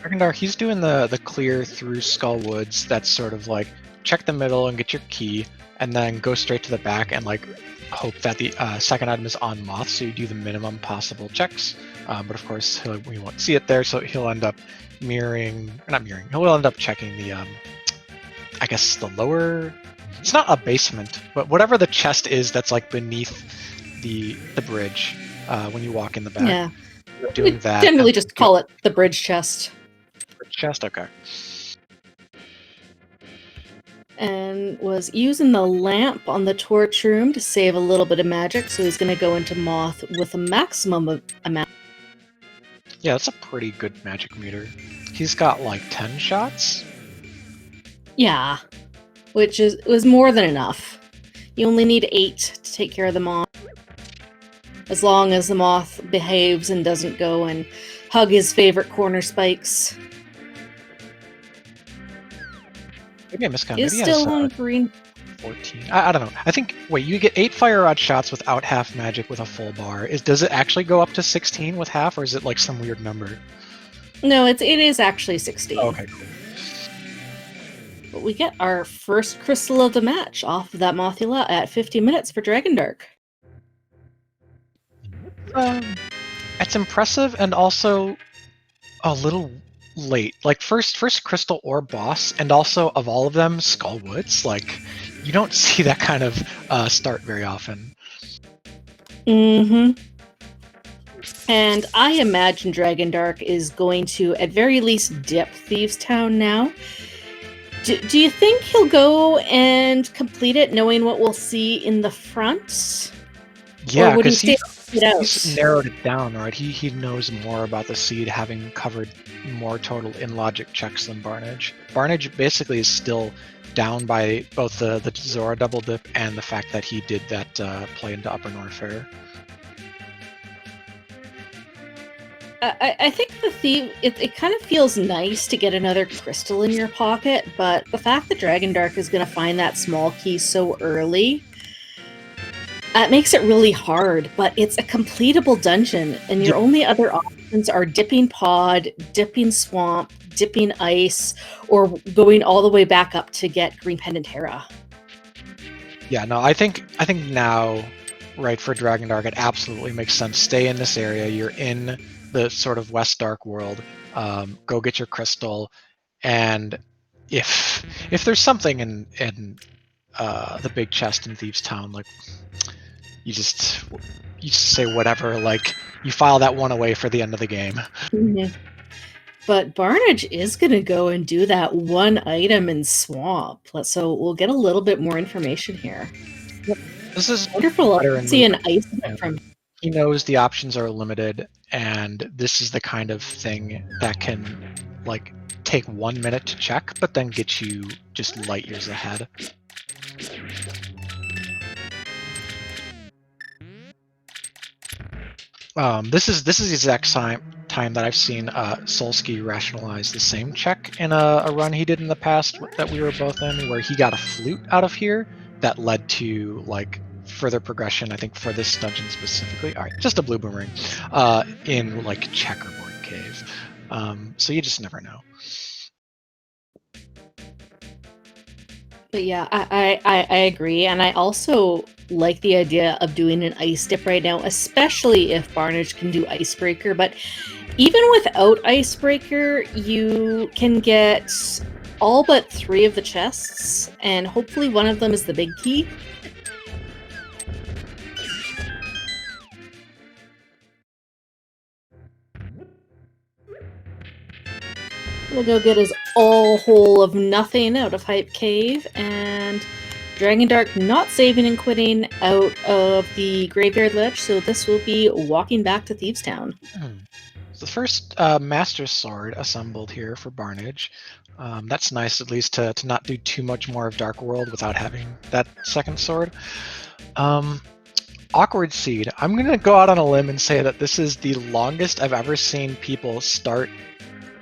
Dragondarch, he's doing the clear through Skull Woods. That's sort of like check the middle and get your key, and then go straight to the back and like hope that the second item is on Moth, so you do the minimum possible checks. But of course, we won't see it there, so he'll end up he'll end up checking the, I guess the lower, it's not a basement, but whatever the chest is that's like beneath the bridge when you walk in the back. Yeah. Doing that. Generally just call it the bridge chest. Bridge chest, okay. And was using the lamp on the torch room to save a little bit of magic, so he's going to go into Moth with a maximum amount. Yeah, that's a pretty good magic meter. He's got like 10 shots? Yeah, which was more than enough. You only need 8 to take care of the Moth. As long as the Moth behaves and doesn't go and hug his favorite corner spikes. Maybe I miscounted. He's still on green. 14. I don't know. I think, wait, you get 8 fire rod shots without half magic with a full bar. Does it actually go up to 16 with half, or is it like some weird number? No, it is actually 16. Oh, okay, cool. But we get our first crystal of the match off of that Mothula at 50 minutes for Dragondarch. It's impressive and also a little late. Like first crystal or boss, and also of all of them, Skull Woods. Like you don't see that kind of start very often. Mm-hmm. And I imagine Dragondarch is going to, at very least, dip Thieves' Town now. Do you think he'll go and complete it, knowing what we'll see in the front? Yeah, because he's narrowed it down, right? He knows more about the seed, having covered more total in logic checks than Barnage. Barnage basically is still down by both the Zora double dip and the fact that he did that play into Upper Norfair. I think the thief, it kind of feels nice to get another crystal in your pocket, but the fact that Dragondarch is going to find that small key so early, it makes it really hard, but it's a completable dungeon, and your only other options are dipping pod, dipping swamp, dipping ice, or going all the way back up to get Green Pendant Terra. Yeah, no, I think now, right, for Dragondarch, it absolutely makes sense. Stay in this area. You're in the sort of West Dark world. Go get your crystal, and if there's something in the big chest in Thieves' Town, like you just say whatever, like you file that one away for the end of the game. Mm-hmm. But Barnage is going to go and do that one item in Swamp, so we'll get a little bit more information here. Yep. This is wonderful. Let's see an ice from. He knows the options are limited, and this is the kind of thing that can like take 1 minute to check, but then get you just light years ahead. This is the exact time that I've seen Solsky rationalize the same check in a run he did in the past that we were both in, where he got a flute out of here that led to like further progression, I think, for this dungeon specifically. All right, just a blue boomerang in like Checkerboard Cave. So you just never know. But yeah, I agree, and I also like the idea of doing an ice dip right now, especially if Barnage can do Icebreaker. But even without Icebreaker, you can get all but 3 of the chests, and hopefully one of them is the big key. We'll go get his all hole of nothing out of Hype Cave, and Dragondarch not saving and quitting out of the Graveyard Lich, so this will be walking back to Thieves Town. So the first Master Sword assembled here for Barnage. That's nice, at least, to not do too much more of Dark World without having that second sword. Awkward Seed. I'm going to go out on a limb and say that this is the longest I've ever seen people start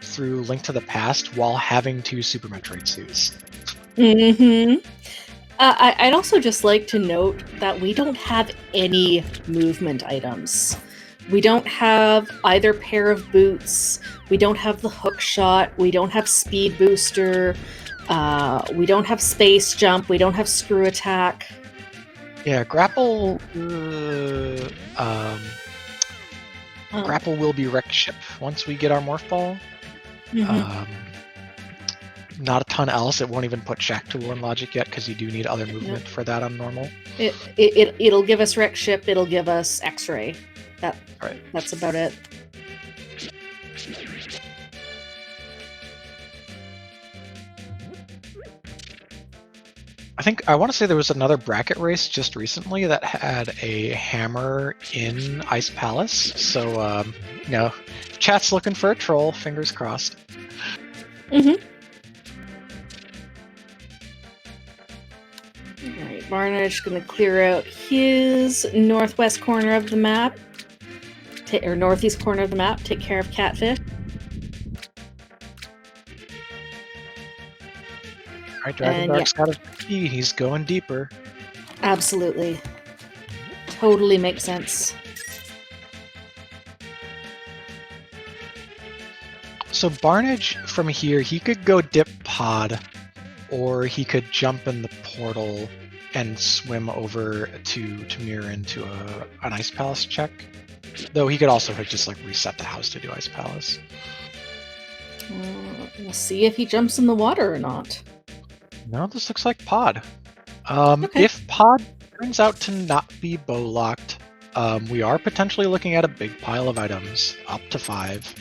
through Link to the Past while having 2 Super Metroid suits. Mm-hmm. I'd also just like to note that we don't have any movement items. We don't have either pair of boots. We don't have the hook shot. We don't have speed booster. We don't have space jump. We don't have screw attack. Yeah, grapple. Grapple will be wreck ship once we get our morph ball. Mm-hmm. Not a ton else. It won't even put Shack Tool in Logic yet because you do need other movement for that on normal. It'll give us wreck ship. It'll give us X-ray. Right. That's about it. I think I want to say there was another bracket race just recently that had a hammer in Ice Palace. So, you know, if chat's looking for a troll, fingers crossed. Mm-hmm. Alright, Barnage gonna clear out his northwest corner of the map. Or northeast corner of the map, take care of Catfish. Alright, Dragondarch's got a key. He's going deeper. Absolutely. Totally makes sense. So Barnage, from here, he could go dip pod, or he could jump in the portal and swim over to mirror into an Ice Palace check. Though he could also just like reset the house to do Ice Palace. We'll see if he jumps in the water or not. No, this looks like pod. Okay. If pod turns out to not be bow locked, we are potentially looking at a big pile of items, up to 5.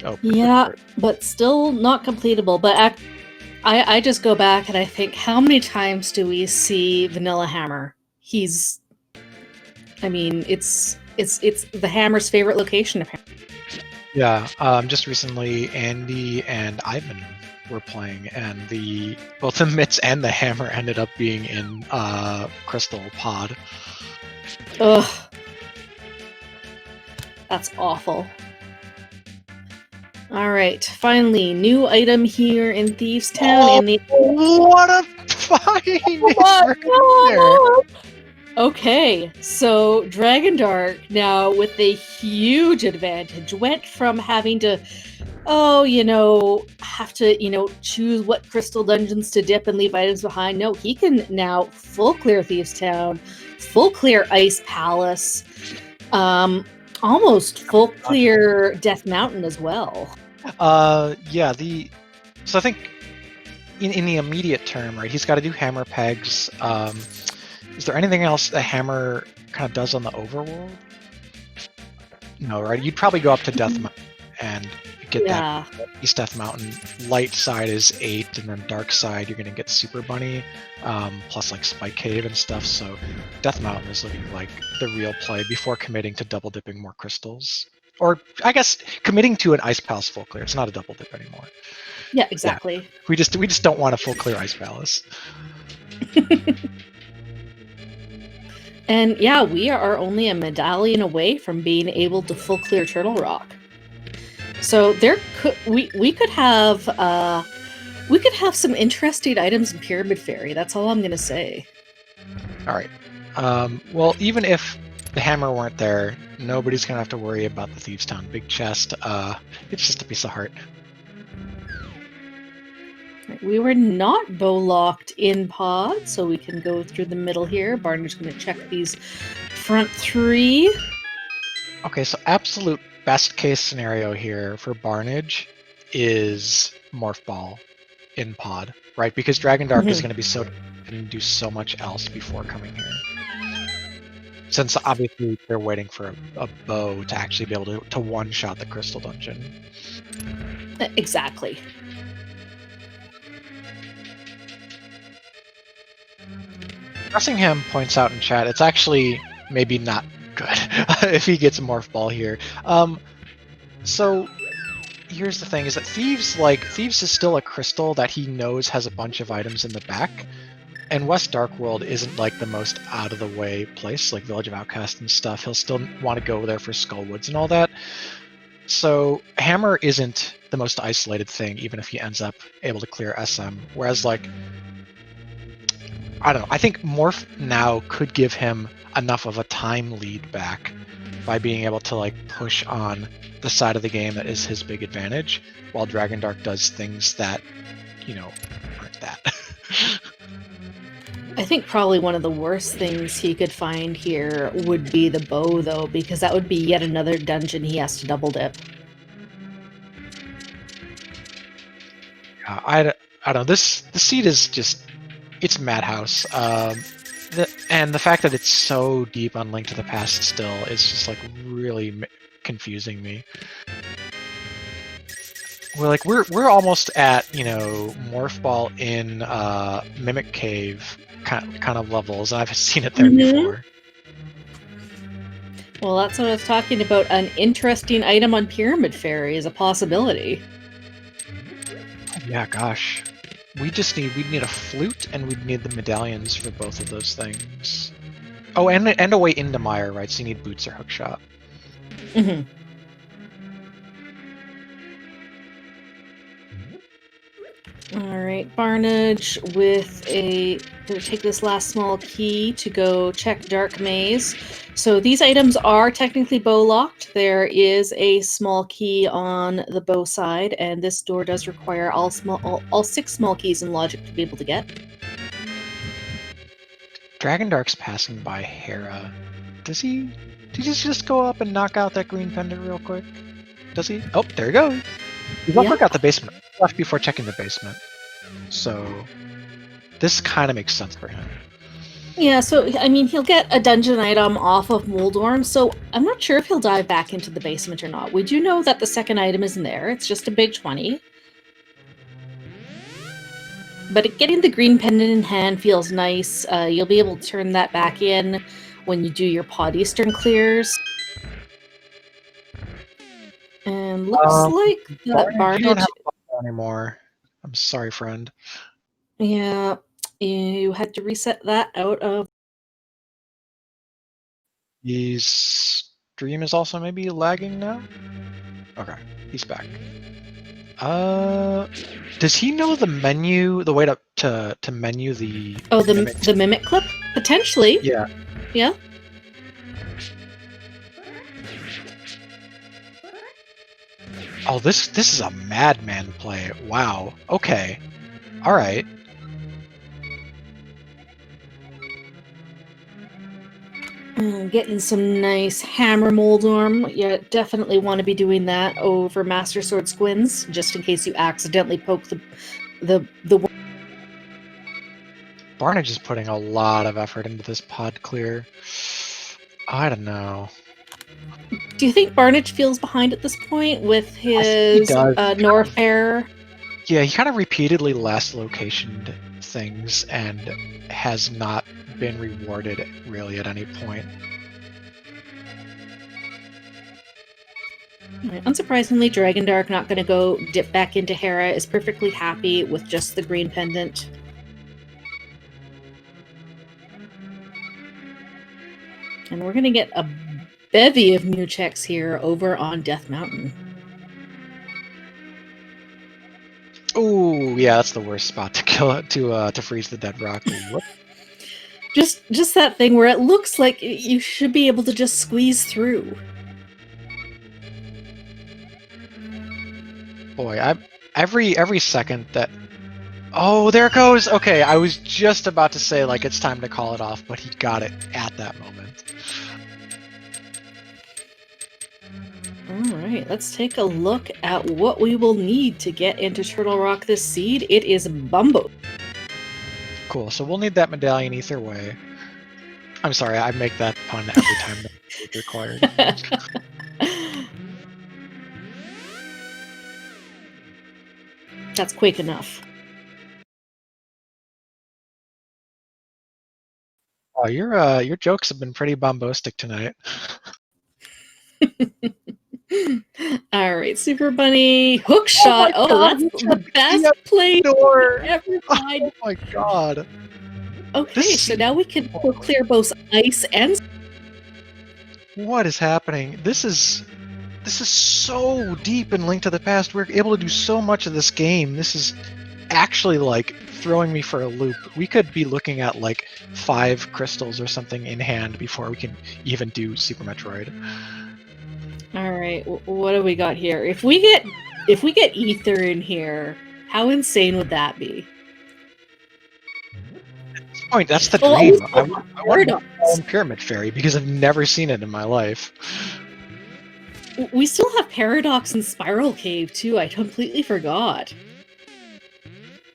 Oh. Yeah, but still not completable. But I just go back and I think, how many times do we see Vanilla Hammer? I mean, it's the Hammer's favorite location, apparently. Yeah, just recently, Andy and Ivan were playing, and both the mitts and the hammer ended up being in Crystal Pod. Ugh. That's awful. Alright, finally, new item here in Thieves Town. What a find! Okay, so Dragondarch now with a huge advantage went from having to, have to, choose what crystal dungeons to dip and leave items behind. No, he can now full clear Thieves Town, full clear Ice Palace, almost full clear Death Mountain as well. Yeah, so I think in the immediate term, right, he's got to do hammer pegs. Is there anything else the hammer kind of does on the overworld? No, right? You'd probably go up to Death Mountain and get that East Death Mountain. Light side is 8, and then dark side you're going to get Super Bunny, plus like Spike Cave and stuff. So Death Mountain is looking like the real play before committing to double dipping more crystals. Or I guess committing to an Ice Palace full clear. It's not a double dip anymore. Yeah, exactly. Yeah. We just don't want a full clear Ice Palace. And yeah, we are only a medallion away from being able to full clear Turtle Rock. So we could have We could have some interesting items in Pyramid Fairy. That's all I'm going to say. All right. Well, even if the hammer weren't there, nobody's gonna have to worry about the Thieves' Town big chest. It's just a piece of heart. We were not bow locked in pod, so we can go through the middle here. Barnard's going to check these front 3. Okay, so absolute best case scenario here for Barnage is Morph Ball in pod, right? Because Dragondarch is going to be so and do so much else before coming here. Since obviously they're waiting for a bow to actually be able to one-shot the Crystal Dungeon. Exactly. Russingham points out in chat, it's actually maybe not good if he gets a Morph Ball here. So here's the thing, is that Thieves is still a crystal that he knows has a bunch of items in the back. And West Darkworld isn't like the most out of the way place, like Village of Outcast and stuff. He'll still want to go there for Skullwoods and all that. So Hammer isn't the most isolated thing, even if he ends up able to clear SM. Whereas like, I don't know, I think Morph now could give him enough of a time lead back by being able to like push on the side of the game that is his big advantage, while Dragondarch does things that, you know, aren't that. I think probably one of the worst things he could find here would be the bow, though, because that would be yet another dungeon he has to double dip. I don't know. The seed is just, it's madhouse. And the fact that it's so deep on Link to the Past still is just like really confusing me. We're almost at, you know, Morph Ball in Mimic Cave kind of levels. I've seen it there before. Well, that's what I was talking about. An interesting item on Pyramid Fairy is a possibility. Yeah, gosh. We'd need a flute, and we'd need the medallions for both of those things. Oh, and a way into Mire, right? So you need boots or hookshot. All right, Barnage with gonna take this last small key to go check Dark Maze. So these items are technically bow locked. There is a small key on the bow side, and this door does require all 6 small keys in logic to be able to get. Dragondarch's passing by Hera. Does he just go up and knock out that green pendant real quick? Does he? Oh, there he goes. He's also got the basement left before checking the basement. So this kind of makes sense for him. Yeah, so, I mean, he'll get a dungeon item off of Moldorm, so I'm not sure if he'll dive back into the basement or not. We do know that the second item isn't there. It's just a big 20. But getting the green pendant in hand feels nice. You'll be able to turn that back in when you do your Pod Eastern clears. And looks like that Barnage... You don't have a anymore. I'm sorry, friend. Yeah, you had to reset that out of... His stream is also maybe lagging now? Okay, he's back. Does he know the menu, the way to menu the... Oh, the mimic clip? Potentially. Yeah. Yeah. Oh, this is a madman play. Wow. Okay. All right. Getting some nice hammer Moldorm. You definitely want to be doing that over Master Sword Squins, just in case you accidentally poke the Barnage is putting a lot of effort into this pod clear. I don't know. Do you think Barnage feels behind at this point with his Norfair? Yeah, he kind of repeatedly last locationed things and has not been rewarded really at any point. Unsurprisingly, Dragondarch not going to go dip back into Hera, is perfectly happy with just the green pendant. And we're going to get a bevy of new checks here over on Death Mountain. Oh, yeah, that's the worst spot to kill it to freeze the dead rock. Whoop. Just that thing where it looks like you should be able to just squeeze through. Boy, every second that. Oh, there it goes. Okay, I was just about to say like it's time to call it off, but he got it at that moment. All right, let's take a look at what we will need to get into Turtle Rock this seed. It is Bumbo. Cool. So we'll need that medallion either way. I'm sorry, I make that pun every time that it's required. That's quick enough. Oh, your jokes have been pretty bombastic tonight. All right, Super Bunny hook shot. Oh, God, that's the best play ever tried. Oh my god. Okay, so now we can clear both ice and. What is happening? This is so deep in Link to the Past. We're able to do so much of this game. This is actually like throwing me for a loop. We could be looking at like 5 crystals or something in hand before we can even do Super Metroid. All right, what do we got here? If we get ether in here, how insane would that be? At this point, that's the dream. I want to call him Pyramid Fairy because I've never seen it in my life. We still have Paradox and Spiral Cave too. I completely forgot.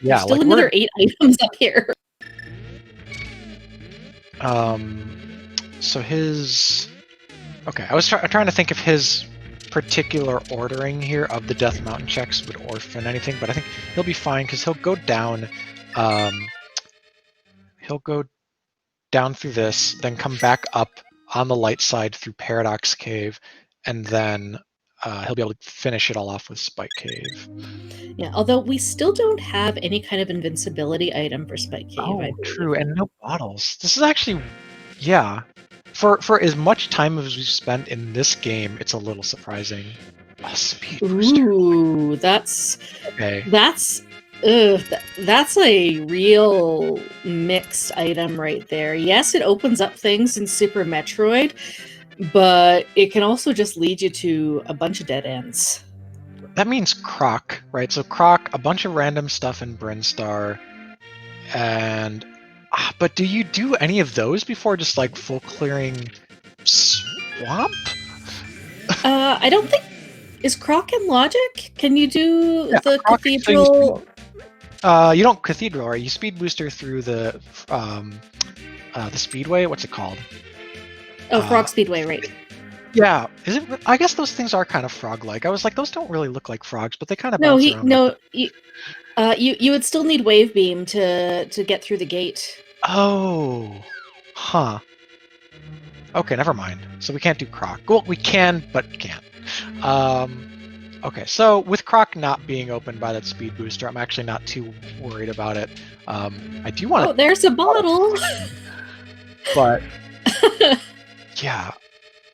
Yeah, there's still another 8 items up here. So his. Okay, I was trying to think if his particular ordering here of the Death Mountain checks would orphan anything, but I think he'll be fine because he'll go down. He'll go down through this, then come back up on the light side through Paradox Cave, and then he'll be able to finish it all off with Spike Cave. Yeah, although we still don't have any kind of invincibility item for Spike Cave. Oh, true, and no bottles. This is actually, yeah. For as much time as we've spent in this game, it's a little surprising. Oh, speed booster. Ooh, that's okay. That's a real mixed item right there. Yes, it opens up things in Super Metroid, but it can also just lead you to a bunch of dead ends. That means Croc, right? So Croc, a bunch of random stuff in Brinstar, and but do you do any of those before just like full clearing Swamp? I don't think is Croc in Logic. Can you do the Croc, Cathedral? So you don't Cathedral, right? You speed booster through the Speedway. What's it called? Oh, Frog Speedway, right? Yeah, is it? I guess those things are kind of frog-like. I was like, those don't really look like frogs, but they kind of you would still need Wave Beam to get through the gate. Oh, huh. Okay, never mind. So we can't do Croc. Well, we can, but can't. Okay, so with Croc not being opened by that speed booster, I'm actually not too worried about it. I do want to. Oh, there's a bottle. But yeah,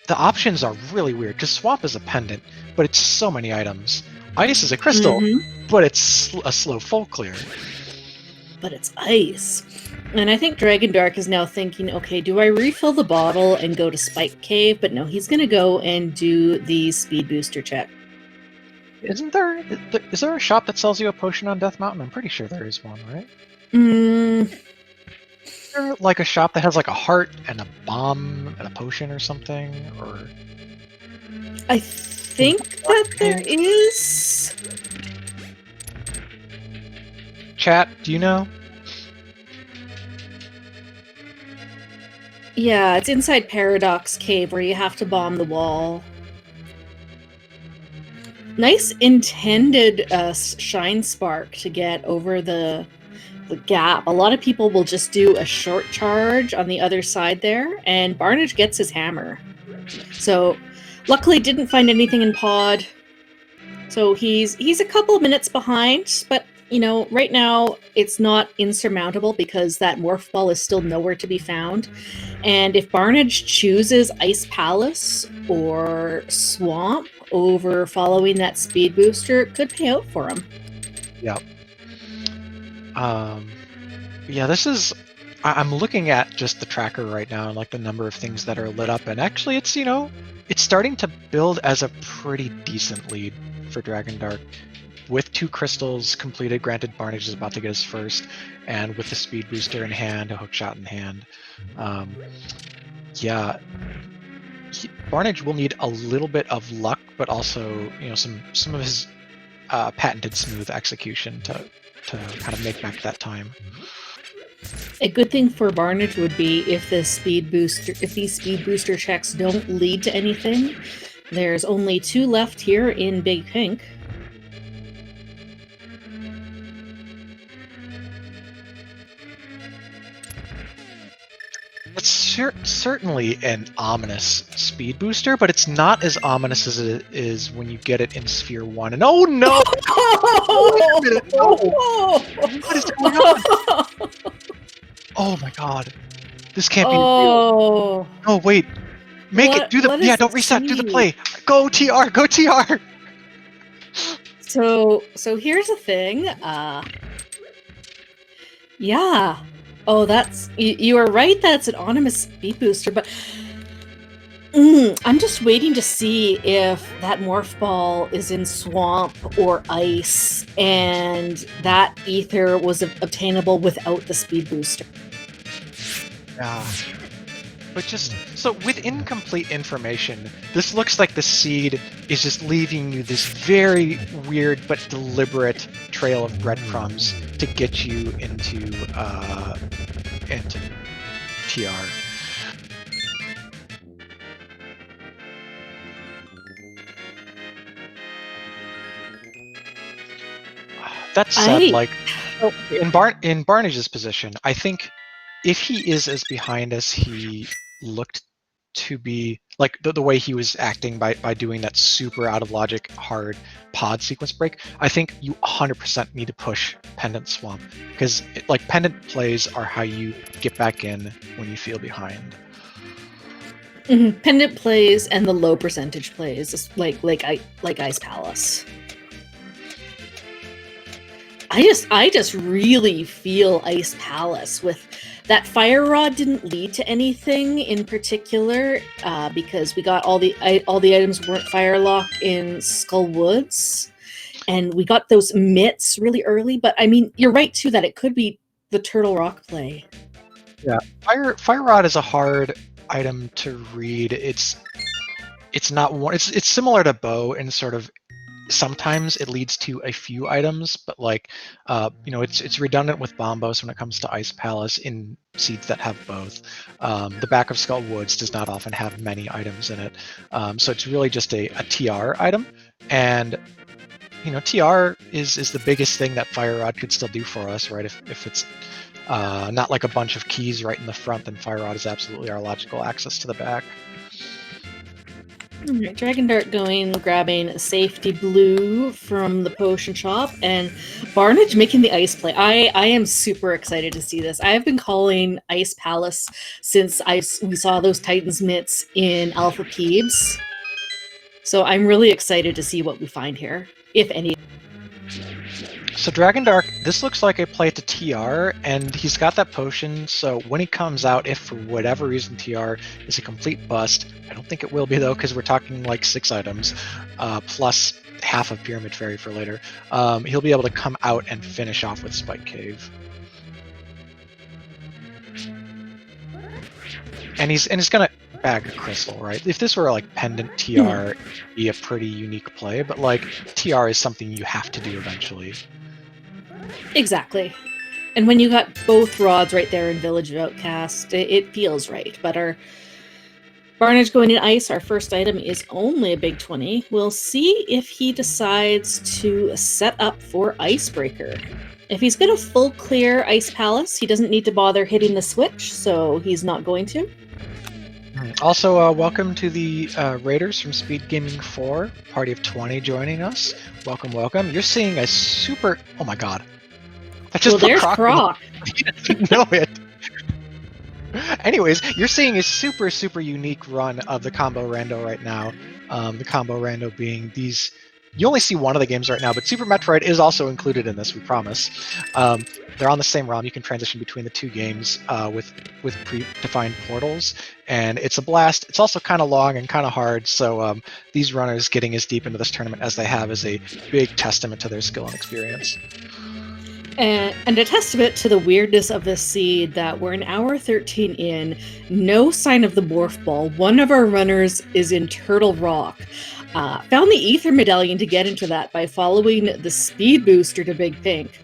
the options are really weird because Swamp is a pendant, but it's so many items. Ice is a crystal, but it's a slow full clear. But it's ice. And I think Dragondarch is now thinking, okay, do I refill the bottle and go to Spike Cave? But no, he's going to go and do the speed booster check. Is there a shop that sells you a potion on Death Mountain? I'm pretty sure there is one, right? Is there like a shop that has like a heart and a bomb and a potion or something? Or I think that there is. Chat, do you know? Yeah, it's inside Paradox Cave where you have to bomb the wall. Nice intended shine spark to get over the gap. A lot of people will just do a short charge on the other side there, and Barnage gets his hammer. So luckily didn't find anything in pod. So he's a couple of minutes behind, but you know, right now it's not insurmountable because that morph ball is still nowhere to be found. And if Barnage chooses Ice Palace or Swamp over following that speed booster, it could pay out for him. Yeah. Yeah, this is. I'm looking at just the tracker right now and like the number of things that are lit up, and actually, it's it's starting to build as a pretty decent lead for Dragondarch. With 2 crystals completed, granted, Barnage is about to get his first, and with the speed booster in hand, a hookshot in hand. Yeah, Barnage will need a little bit of luck, but also some of his patented smooth execution to kind of make back that time. A good thing for Barnage would be if these speed booster checks don't lead to anything. There's only 2 left here in Big Pink. It's certainly an ominous speed booster, but it's not as ominous as it is when you get it in Sphere 1. And oh no! Oh, wait a minute! No! What is going on? Oh my god. This can't be real. Oh wait. Make it do the don't reset, do the play. Go TR, go TR. So here's the thing. Yeah. Oh, that's you are right. That's an ominous speed booster, but I'm just waiting to see if that morph ball is in swamp or ice, and that ether was obtainable without the speed booster. Yeah. But just so with incomplete information, this looks like the seed is just leaving you this very weird but deliberate trail of breadcrumbs to get you into TR. That said, like in Barnage's position, I think if he is as behind as he looked to be, like the way he was acting by doing that super out of logic hard pod sequence break, I think you 100% need to push Pendant Swamp, because like Pendant plays are how you get back in when you feel behind. Mm-hmm. Pendant plays and the low percentage plays, like Ice Palace. I just really feel Ice Palace with that Fire Rod didn't lead to anything in particular because we got all the items weren't fire locked in Skull Woods, and we got those mitts really early. But I mean, you're right too that it could be the Turtle Rock play. Yeah, Fire Rod is a hard item to read. It's not one. It's similar to Bow in sort of. Sometimes it leads to a few items, but like, it's redundant with Bombos when it comes to Ice Palace in seeds that have both. The back of Skull Woods does not often have many items in it, so it's really just a TR item. And TR is the biggest thing that Fire Rod could still do for us, right? If it's not like a bunch of keys right in the front, then Fire Rod is absolutely our logical access to the back. All right, Dragondarch grabbing a safety blue from the potion shop, and Barnage making the ice play. I am super excited to see this. I have been calling Ice Palace since we saw those Titans mitts in Alpha Peebs. So I'm really excited to see what we find here, if any. So Dragondarch, this looks like a play to TR, and he's got that potion, so when he comes out, if for whatever reason TR is a complete bust, I don't think it will be though, because we're talking like 6 items, plus half of Pyramid Fairy for later, he'll be able to come out and finish off with Spike Cave. And he's gonna bag a crystal, right? If this were like Pendant TR, it'd be a pretty unique play, but like TR is something you have to do eventually. Exactly. And when you got both rods right there in Village of Outcast, it feels right. But our Barnage going in ice, our first item is only a big 20. We'll see if he decides to set up for Icebreaker. If he's going to full clear Ice Palace, he doesn't need to bother hitting the switch, so he's not going to. Also, welcome to the Raiders from SpeedGaming 4, party of 20 joining us. Welcome, welcome. You're seeing a super... Oh my god. I just there's Croc. He didn't know it. Anyways, you're seeing a super unique run of the combo rando right now. The combo rando being these You only see one of the games right now, but Super Metroid is also included in this, we promise. They're on the same ROM. You can transition between the two games with predefined portals, and it's a blast. It's also kind of long and kind of hard, so these runners getting as deep into this tournament as they have is a big testament to their skill and experience. And a testament to the weirdness of this seed that we're an hour 13 in, no sign of the morph ball. One of our runners is in Turtle Rock. Found the ether medallion to get into that by following the speed booster to Big Pink.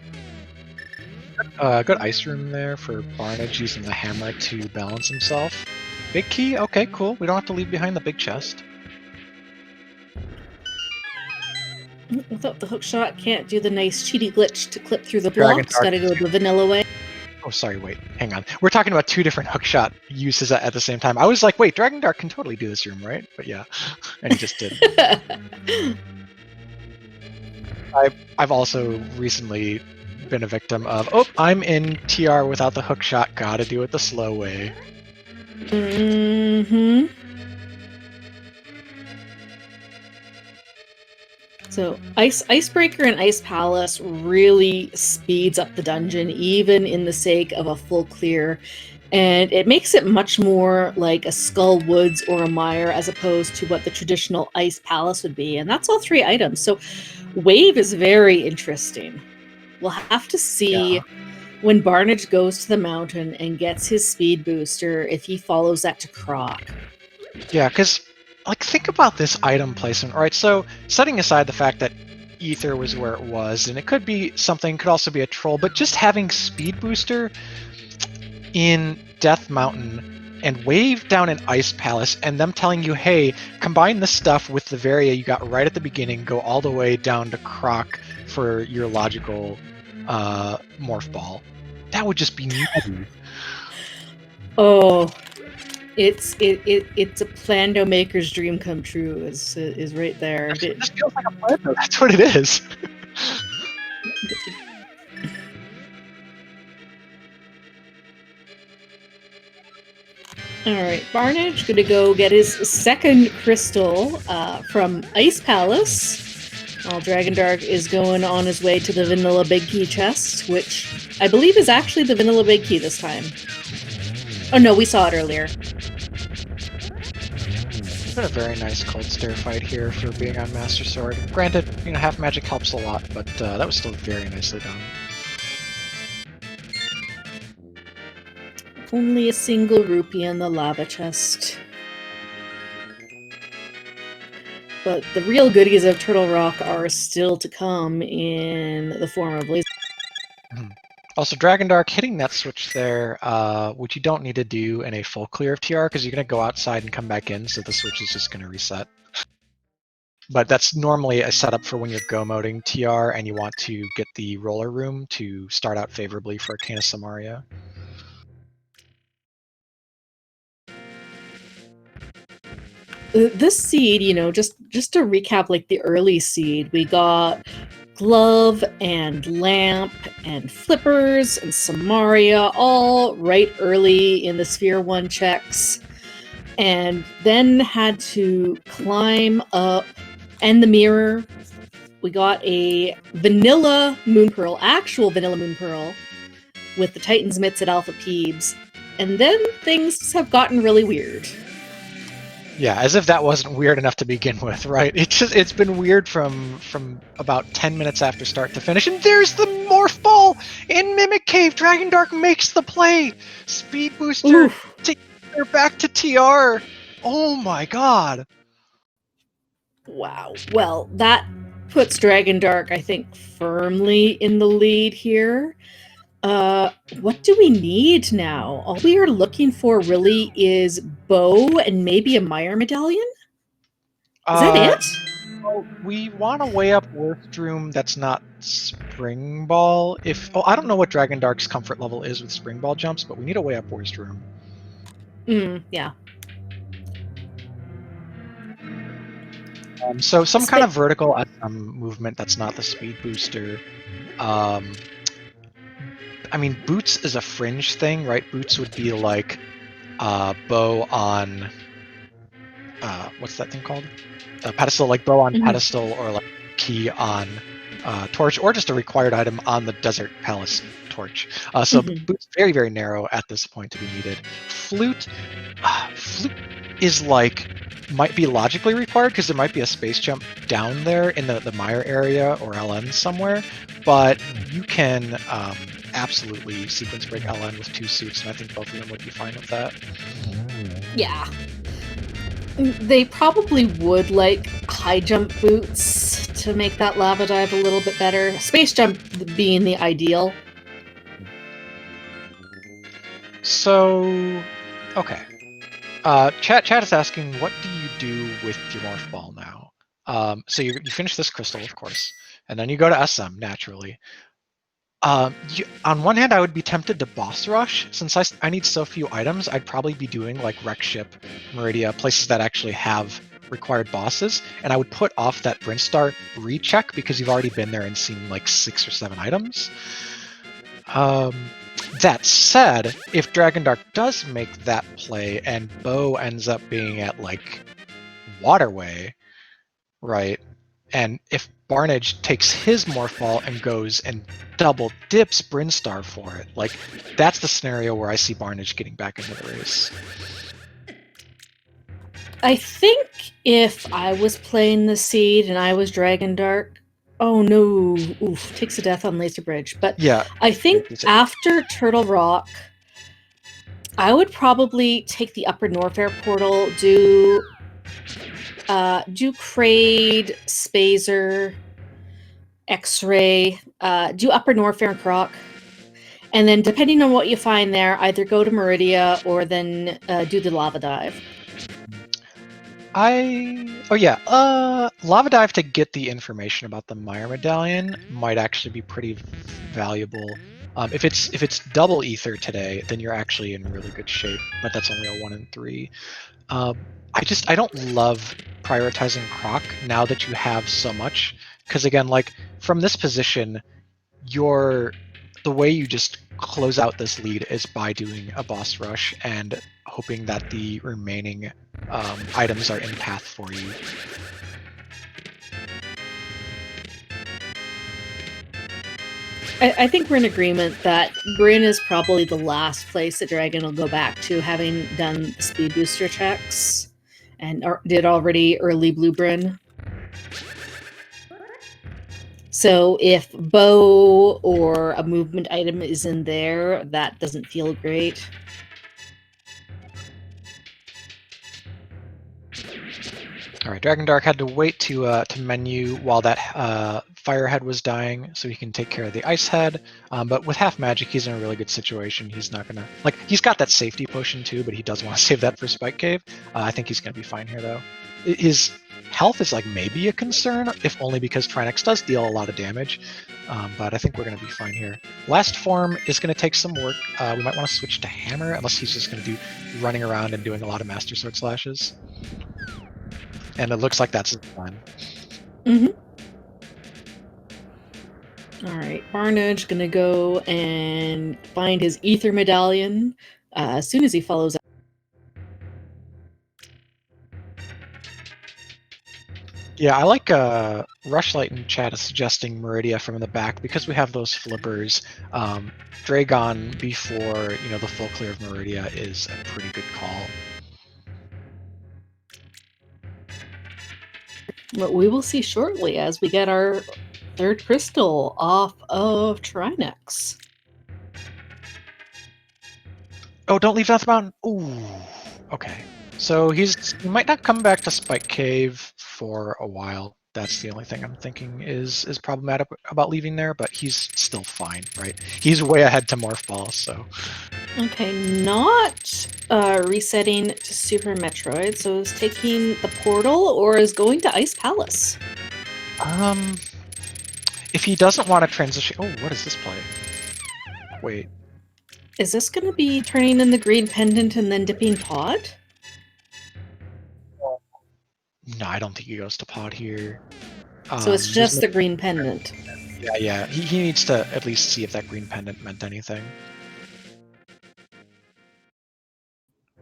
Good ice room there for Barnage using the hammer to balance himself. Big key, okay, cool. We don't have to leave behind the big chest. Without the hook shot, can't do the nice cheaty glitch to clip through the blocks. Gotta go the vanilla way. Oh, sorry, wait, hang on. We're talking about two different hookshot uses at the same time. I was like, wait, Dragondarch can totally do this room, right? But yeah, and he just did. I've also recently been a victim of, oh, I'm in TR without the hookshot, gotta do it the slow way. Mm-hmm. So Icebreaker and Ice Palace really speeds up the dungeon, even in the sake of a full clear. And it makes it much more like a Skull Woods or a Mire as opposed to what the traditional Ice Palace would be. And that's all 3 items. So Wave is very interesting. We'll have to see when Barnage goes to the mountain and gets his speed booster if he follows that to Croc. Yeah, because like, think about this item placement. All right, so setting aside the fact that Ether was where it was, and it could be something, could also be a troll, but just having Speed Booster in Death Mountain and Wave down in Ice Palace, and them telling you, hey, combine this stuff with the Varia you got right at the beginning, go all the way down to Croc for your logical Morph Ball. That would just be nutty. Oh, it's a Plando maker's dream come true. Is right there. It just feels like a Plando. That's what it is. All right, Barnage gonna go get his second crystal from Ice Palace. While Dragondarch is going on his way to the Vanilla Big Key chest, which I believe is actually the Vanilla Big Key this time. Oh no, we saw it earlier. It's been a very nice cold stare fight here for being on Master Sword. Granted, half magic helps a lot, but that was still very nicely done. Only a single rupee in the lava chest. But the real goodies of Turtle Rock are still to come in the form of laser. Also, Dragondarch hitting that switch there, which you don't need to do in a full clear of TR, because you're going to go outside and come back in, so the switch is just going to reset. But that's normally a setup for when you're go-moding TR and you want to get the roller room to start out favorably for Arcana Samaria. This seed, just to recap, like the early seed, we got Glove and Lamp and Flippers and Samaria all right early in the Sphere 1 checks, and then had to climb up. And the mirror, we got a vanilla Moon Pearl, actual vanilla Moon Pearl, with the Titan's Mitts at Alpha Peebs, and then things have gotten really weird. Yeah, as if that wasn't weird enough to begin with, right? It's been weird from about 10 minutes after start to finish, and there's the Morph Ball in Mimic Cave. Dragondarch makes the play. Speed Booster back to TR. Oh my god. Wow. Well, that puts Dragondarch, I think, firmly in the lead here. What do we need now? All we are looking for really is Bow and maybe a Mire medallion? Is that it? Well, we want a way up worst room that's not Spring Ball. I don't know what Dragondarch's comfort level is with Spring Ball jumps, but we need a way up worst room. Yeah. So some kind of vertical movement that's not the speed booster. I mean, boots is a fringe thing, right? Boots would be like bow on what's that thing called? A pedestal, like bow on pedestal, or like key on Torch, or just a required item on the Desert Palace Torch. So the boot's very, very narrow at this point to be needed. Flute is like, might be logically required because there might be a space jump down there in the Mire area or LN somewhere, but you can absolutely sequence break LN with 2 suits, and I think both of them would be fine with that. Yeah. They probably would like high jump boots to make that lava dive a little bit better. Space jump being the ideal. So, okay. Chat is asking, what do you do with your morph ball now? So you finish this crystal, of course, and then you go to SM naturally. On one hand, I would be tempted to boss rush. Since I need so few items, I'd probably be doing like Wreck Ship, Meridia, places that actually have required bosses, and I would put off that Brinstar recheck because you've already been there and seen like 6 or 7 items. That said, if Dragondarch does make that play and Bo ends up being at like Waterway, right, and if Barnage takes his morph ball and goes and double dips Brinstar for it, like that's the scenario where I see Barnage getting back into the race. I think if I was playing the Seed and I was Dragondarch, oh no, oof, takes a death on Laser Bridge. But Yeah, I think after Turtle Rock, I would probably take the Upper Norfair portal, do Kraid, Spazer, X-Ray, do Upper Norfair and Croc. And then depending on what you find there, either go to Meridia or then do the Lava Dive. Lava Dive to get the information about the Mire Medallion might actually be pretty valuable. If it's double ether today, then you're actually in really good shape, but that's only a 1 in 3. I don't love prioritizing Croc now that you have so much, because again, like from this position, the way you just close out this lead is by doing a boss rush and hoping that the remaining items are in path for you. I think we're in agreement that Bryn is probably the last place that Dragon will go back to, having done speed booster checks and did already early Blue Bryn. So if bow or a movement item is in there, that doesn't feel great. All right, Dragondarch had to wait to menu while that Firehead was dying, so he can take care of the Ice Head. But with half magic, he's in a really good situation. He's not gonna he's got that safety potion too, but he does want to save that for Spike Cave. I think he's gonna be fine here though. His health is like maybe a concern, if only because Trinex does deal a lot of damage. But I think we're gonna be fine here. Last form is gonna take some work. We might want to switch to Hammer, unless he's just gonna do running around and doing a lot of Master Sword slashes. And it looks like that's the plan. Mm-hmm. All right, Barnage gonna go and find his Ether Medallion as soon as he follows up. Yeah, I like Rushlight in chat is suggesting Meridia from the back because we have those flippers. Dragon before the full clear of Meridia is a pretty good call. What we will see shortly as we get our third crystal off of Trinex. Oh, don't leave Death Mountain. Ooh, okay. So he might not come back to Spike Cave for a while. That's the only thing I'm thinking is problematic about leaving there, but he's still fine, right? He's way ahead to Morph Ball, so. Okay, not resetting to Super Metroid, so is taking the portal or is going to Ice Palace? If he doesn't want to transition... Oh, what is this play? Wait. Is this going to be turning in the green pendant and then dipping pod? No, I don't think he goes to pod here. So it's just the green pendant. Yeah. He needs to at least see if that green pendant meant anything.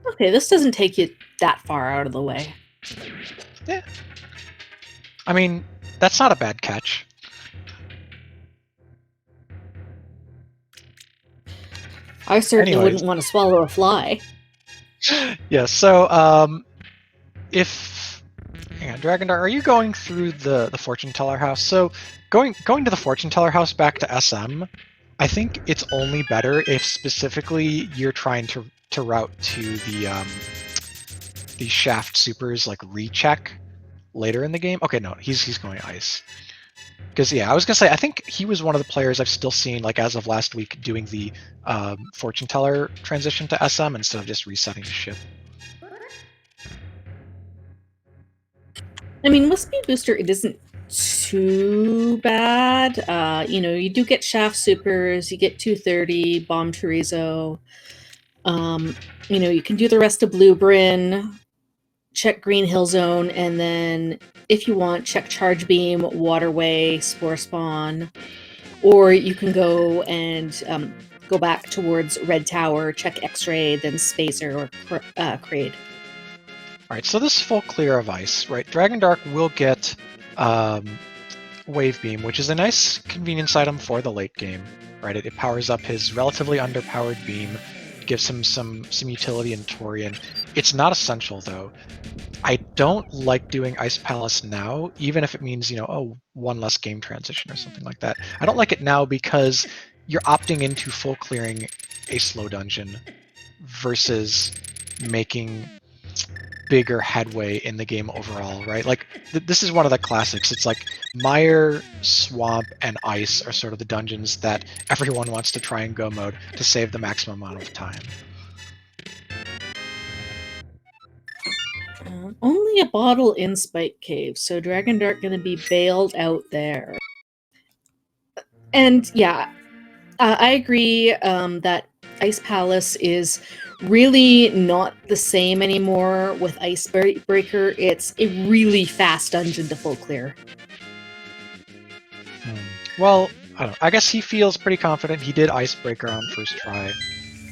Okay, this doesn't take you that far out of the way. Yeah. I mean, That's not a bad catch. I certainly Anyways. wouldn't want to swallow a fly. Yeah, so if hang on, Dragondarch, are you going through the fortune teller house? So going to the fortune teller house back to SM, I think it's only better if specifically you're trying to route to the shaft supers like recheck later in the game. Okay, no, he's going ice. Because yeah, I was gonna say I think he was one of the players I've still seen like as of last week doing the fortune teller transition to SM instead of just resetting the ship. I mean, with Speed Booster, it isn't too bad. You do get Shaft Supers, you get 230, Bomb Chorizo. You can do the rest of Blue Bryn, check Green Hill Zone, and then if you want, check Charge Beam, Waterway, Spore Spawn. Or you can go and go back towards Red Tower, check X-Ray, then Spacer or Kraid. All right, so this full clear of ice, right? Dragondarch will get Wave Beam, which is a nice convenience item for the late game, right? It powers up his relatively underpowered beam, gives him some utility in Torian. It's not essential though. I don't like doing Ice Palace now, even if it means, one less game transition or something like that. I don't like it now because you're opting into full clearing a slow dungeon versus making bigger headway in the game overall, right? Like, this is one of the classics. It's like Mire, Swamp, and Ice are sort of the dungeons that everyone wants to try and go mode to save the maximum amount of time. Only a bottle in Spike Cave, so Dragondarch going to be bailed out there. And yeah, I agree that Ice Palace is really not the same anymore with Icebreaker. It's a really fast dungeon to full clear. Well, I don't know. I guess he feels pretty confident. He did Icebreaker on first try.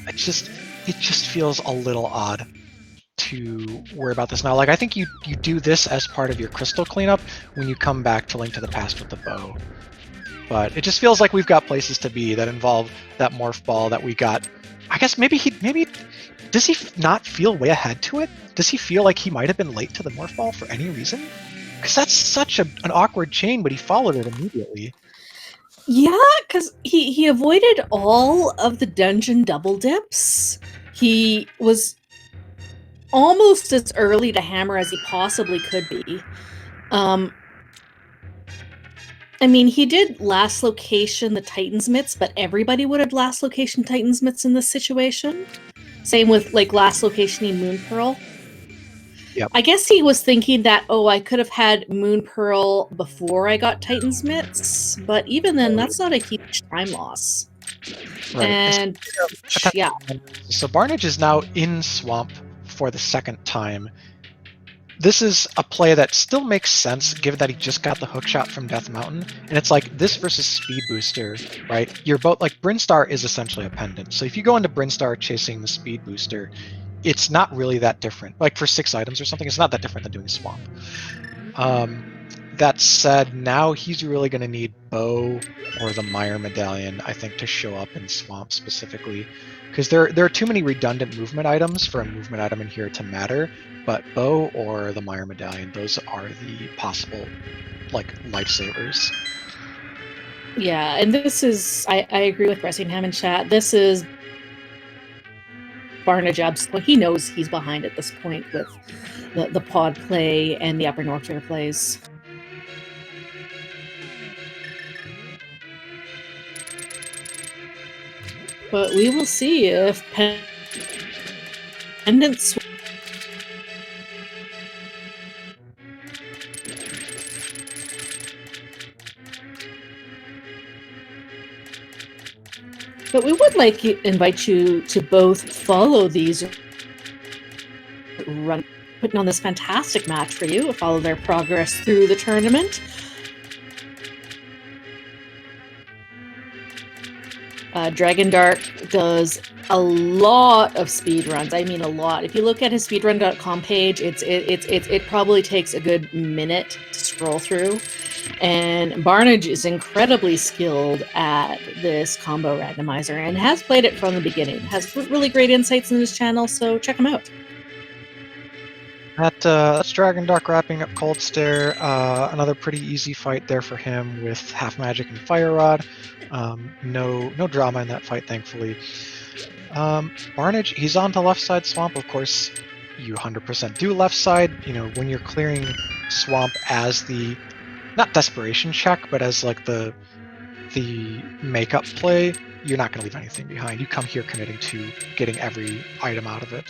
It just feels a little odd to worry about this now. Like, I think you do this as part of your crystal cleanup when you come back to Link to the Past with the bow. But it just feels like we've got places to be that involve that morph ball that we got. I guess maybe does he not feel way ahead to it? Does he feel like he might have been late to the morph ball for any reason? Because that's such an awkward chain, but he followed it immediately. Yeah, because he avoided all of the dungeon double dips. He was almost as early to hammer as he possibly could be. I mean, he did last location the Titan's Mitts, but everybody would have last location Titan's Mitts in this situation. Same with like last location Moon Pearl. Yep. I guess he was thinking that, I could have had Moon Pearl before I got Titan's Mitts, but even then, that's not a huge time loss. Right. And yeah. So Barnage is now in Swamp for the second time. This is a play that still makes sense given that he just got the hookshot from Death Mountain. And it's like this versus Speed Booster, right? You're both like Brinstar is essentially a pendant. So if you go into Brinstar chasing the Speed Booster, it's not really that different. Like for 6 items or something, it's not that different than doing Swamp. That said, now he's really going to need Bow or the Mire Medallion, I think, to show up in Swamp specifically. Because there are too many redundant movement items for a movement item in here to matter, but Bow or the Mire Medallion, those are the possible, like, lifesavers. Yeah, and this is, I agree with Bressingham in chat, this is Barnage absolutely. He knows he's behind at this point with the pod play and the Upper Northfair plays. But we will see if Pendants. But we would like to invite you to both follow these putting on this fantastic match for you, follow their progress through the tournament. Dragondarch does a lot of speedruns. I mean, a lot. If you look at his speedrun.com page, it probably takes a good minute to scroll through. And Barnage is incredibly skilled at this combo randomizer and has played it from the beginning. Has really great insights in his channel, so check him out. That's Dragondarch wrapping up Cold Stare. Another pretty easy fight there for him with half magic and fire rod. No drama in that fight, thankfully. Barnage, he's on to left side swamp. Of course, you 100% do left side. You know, when you're clearing swamp as the not desperation check, but as like the makeup play, you're not going to leave anything behind. You come here committing to getting every item out of it.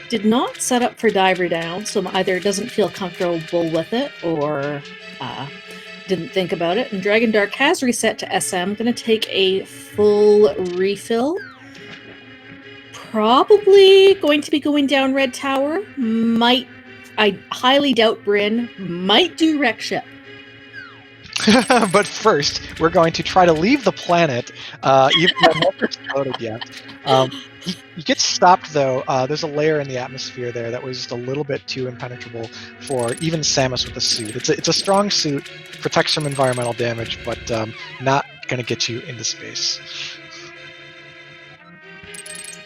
Did not set up for Diver Down, so either doesn't feel comfortable with it or didn't think about it. And Dragondarch has reset to SM. Going to take a full refill. Probably going to be going down Red Tower. I highly doubt Bryn. Might do Wreck Ship. But first, we're going to try to leave the planet, even though it's loaded yet. You get stopped, though. There's a layer in the atmosphere there that was just a little bit too impenetrable for even Samus with a suit. It's a strong suit, protects from environmental damage, but not going to get you into space.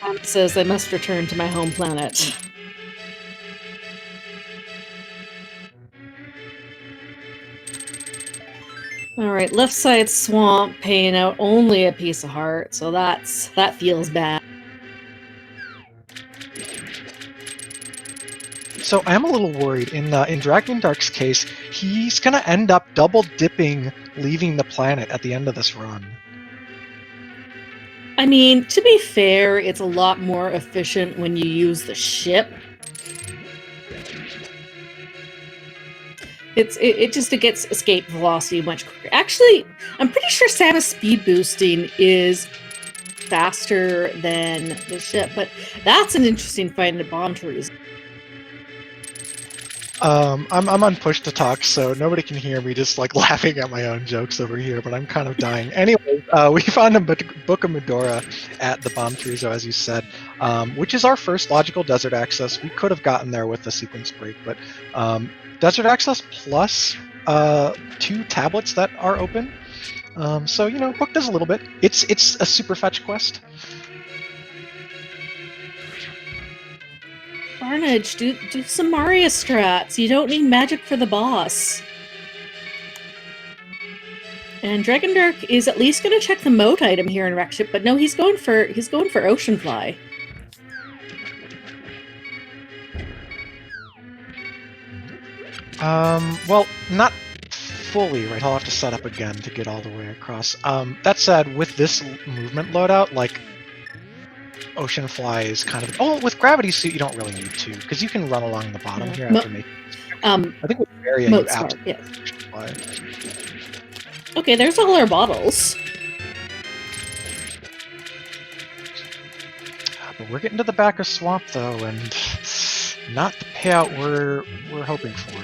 It says I must return to my home planet. All right, left side swamp paying out only a piece of heart, so that feels bad. So I am a little worried. In Dragondarch's case, he's going to end up double dipping, leaving the planet at the end of this run. I mean, to be fair, it's a lot more efficient when you use the ship. It gets escape velocity much quicker. Actually, I'm pretty sure Samus speed boosting is faster than the ship, but that's an interesting fight in a bomb trees. I'm on push to talk, so nobody can hear me just like laughing at my own jokes over here, but I'm kind of dying. Anyway, we found a Book of Medora at the Bomb Chorizo, as you said, which is our first logical desert access. We could have gotten there with the sequence break, but desert access plus 2 tablets that are open. So, you know, Book does a little bit. It's a super fetch quest. Barnage, do some Mario strats. You don't need magic for the boss. And Dragondarch is at least going to check the moat item here in Wreck Ship, but no, he's going for Ocean Fly. Well, not fully, right? I'll have to set up again to get all the way across. That said, with this movement loadout, like Ocean Fly is kind of... Oh, with Gravity Suit, you don't really need to, because you can run along the bottom here after making... I think with Varia, you absolutely need Ocean Fly. Okay, there's all our bottles. But we're getting to the back of Swamp, though, and not the payout we're hoping for.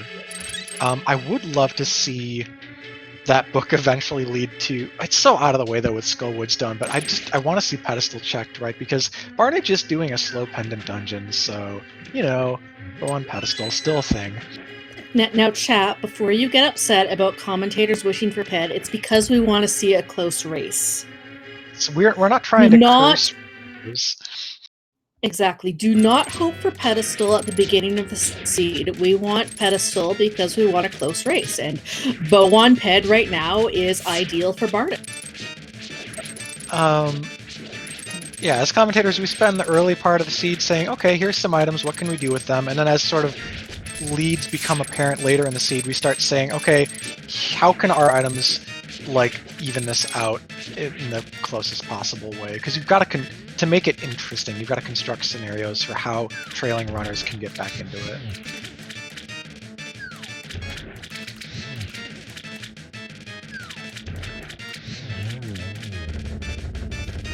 I would love to see that book eventually lead to... It's so out of the way, though, with Skullwood Stone, but I want to see Pedestal checked, right? Because Barnage is doing a slow pendant dungeon, so, you know, go on Pedestal, still a thing. Now, chat, before you get upset about commentators wishing for Ped, it's because we want to see a close race. So we're not trying to curse. Exactly. Do not hope for Pedestal at the beginning of the seed. We want Pedestal because we want a close race. And Bow on Ped right now is ideal for Barnage. Yeah, as commentators, we spend the early part of the seed saying, okay, here's some items, what can we do with them? And then as sort of leads become apparent later in the seed, we start saying, okay, how can our items like even this out in the closest possible way? Because you've got to make it interesting, you've got to construct scenarios for how trailing runners can get back into it.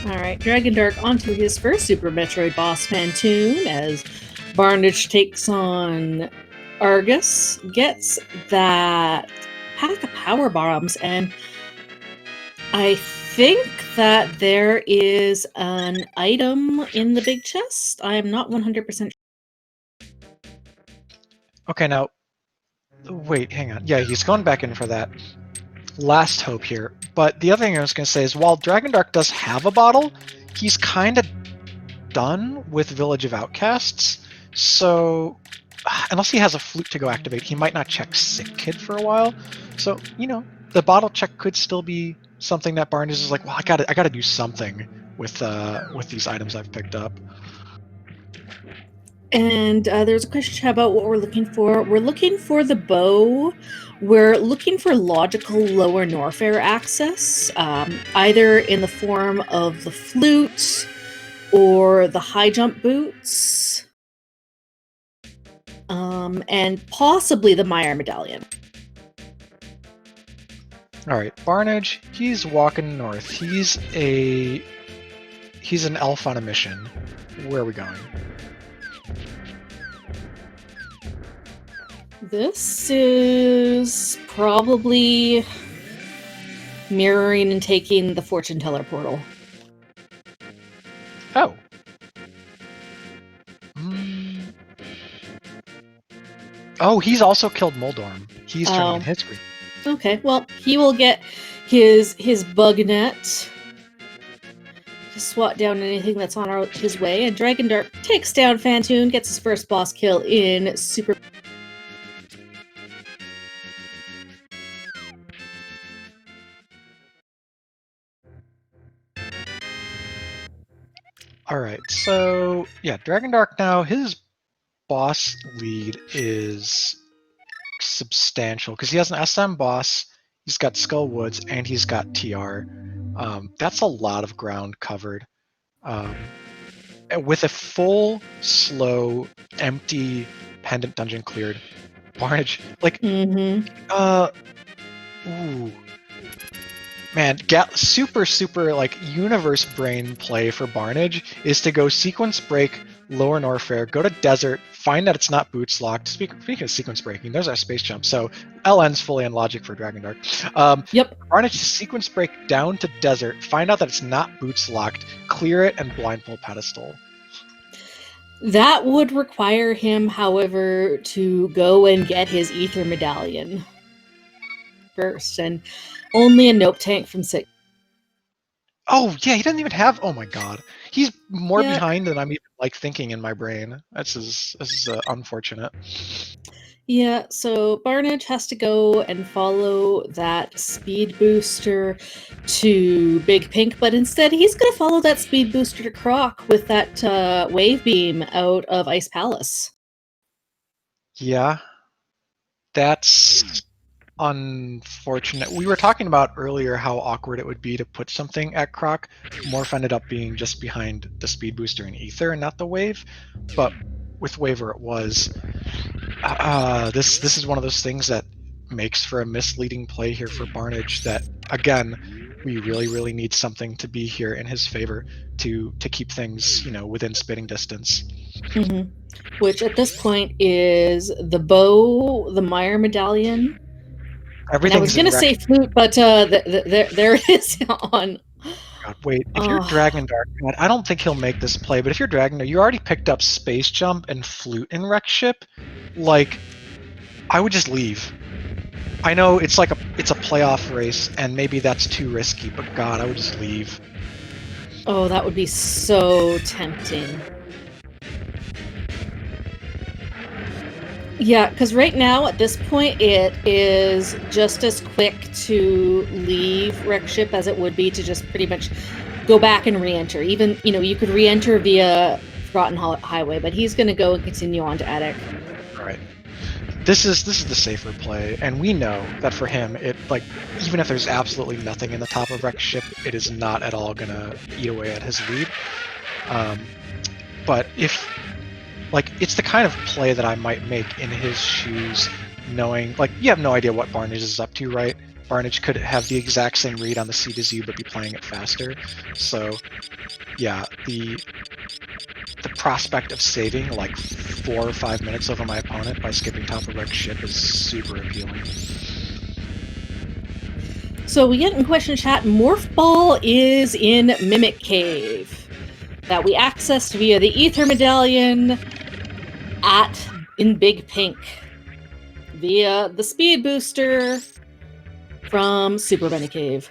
Alright, Dragondarch onto his first Super Metroid boss Pantoon as Barnage takes on Argus, gets that pack of power bombs, and I think that there is an item in the big chest. I am not 100% Okay, now, wait, hang on. Yeah, he's going back in for that last hope here. But the other thing I was going to say is, while Dragondarch does have a bottle, he's kind of done with Village of Outcasts. So, unless he has a flute to go activate, he might not check Sick Kid for a while. So, the bottle check could still be something that Barnes is like, well, I gotta do something with these items I've picked up. And there's a question about what we're looking for. We're looking for the bow. We're looking for logical lower Norfair access, either in the form of the flute or the high jump boots, and possibly the Meyer medallion. All right, Barnage, he's walking north. He's an elf on a mission. Where are we going? This is probably mirroring and taking the fortune teller portal. Oh. Oh, he's also killed Moldorm. He's turning in his screen. Okay, well, he will get his bug net to swat down anything that's on his way, and Dragondarch takes down Fantoon, gets his first boss kill in super. Alright, so yeah, Dragondarch now, his boss lead is substantial because he has an SM boss, he's got Skull Woods, and he's got TR. That's a lot of ground covered. With a full, slow, empty pendant dungeon cleared, Barnage, ooh. Man, super like universe brain play for Barnage is to go sequence break Lower Norfair, go to desert, find that it's not boots locked. Speaking of sequence breaking, there's our space jump. So LN's fully in logic for Dragondarch. Yep. Barnage to sequence break down to desert, find out that it's not boots locked, clear it, and blind pull pedestal. That would require him, however, to go and get his ether medallion first, and only a nope tank from Sick. Oh yeah, he doesn't even have. Oh my god, he's more behind than I'm even thinking in my brain. This is unfortunate. Yeah, so Barnage has to go and follow that speed booster to Big Pink, but instead he's going to follow that speed booster to Croc with that wave beam out of Ice Palace. Yeah, that's unfortunate. We were talking about earlier how awkward it would be to put something at Croc. Morph ended up being just behind the speed booster and ether and not the wave, but with Waver it was. This is one of those things that makes for a misleading play here for Barnage that, again, we really need something to be here in his favor to keep things, within spitting distance. Mm-hmm. Which at this point is the bow, the Meyer medallion. I was going to say flute, but there it is on. God, wait, if you're Dragondarch, I don't think he'll make this play, but if you're Dragondarch, you already picked up Space Jump and Flute in Wreck Ship. I would just leave. I know it's a playoff race, and maybe that's too risky, but God, I would just leave. Oh, that would be so tempting. Yeah, because right now, at this point, it is just as quick to leave Wreck Ship as it would be to just pretty much go back and re-enter. Even, you could re-enter via Forgotten Highway, but he's going to go and continue on to Attic. Right. This is the safer play, and we know that for him, even if there's absolutely nothing in the top of Wreck Ship, it is not at all going to eat away at his lead. But if... it's the kind of play that I might make in his shoes, knowing, you have no idea what Barnage is up to, right? Barnage could have the exact same read on the C to Z, but be playing it faster. So, yeah, the prospect of saving 4 or 5 minutes over my opponent by skipping top of Wreck Ship is super appealing. So we get in question chat, Morph Ball is in Mimic Cave that we accessed via the Ether Medallion in Big Pink via the Speed Booster from Super Bunny Cave.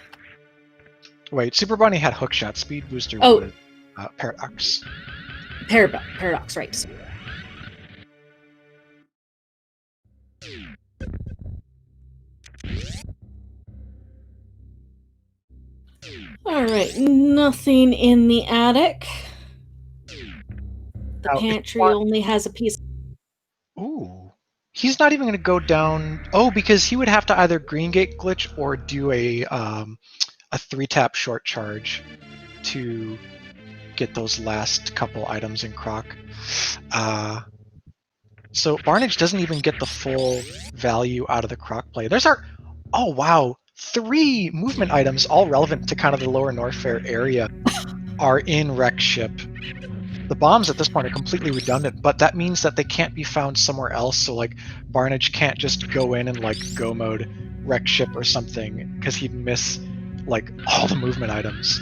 Wait, Super Bunny had hookshot. Speed Booster Oh. was Paradox. Paradox, right. Alright, nothing in the attic. The Now, pantry only has a piece. Ooh. He's not even going to go down. Oh, because he would have to either green gate glitch or do a 3-tap short charge to get those last couple items in Croc. So Barnage doesn't even get the full value out of the Croc play. There's our, oh wow, 3 movement items, all relevant to kind of the lower Norfair area, are in Wreck Ship. The bombs at this point are completely redundant, but that means that they can't be found somewhere else. So like Barnage can't just go in and like go mode Wreck Ship or something because he'd miss like all the movement items.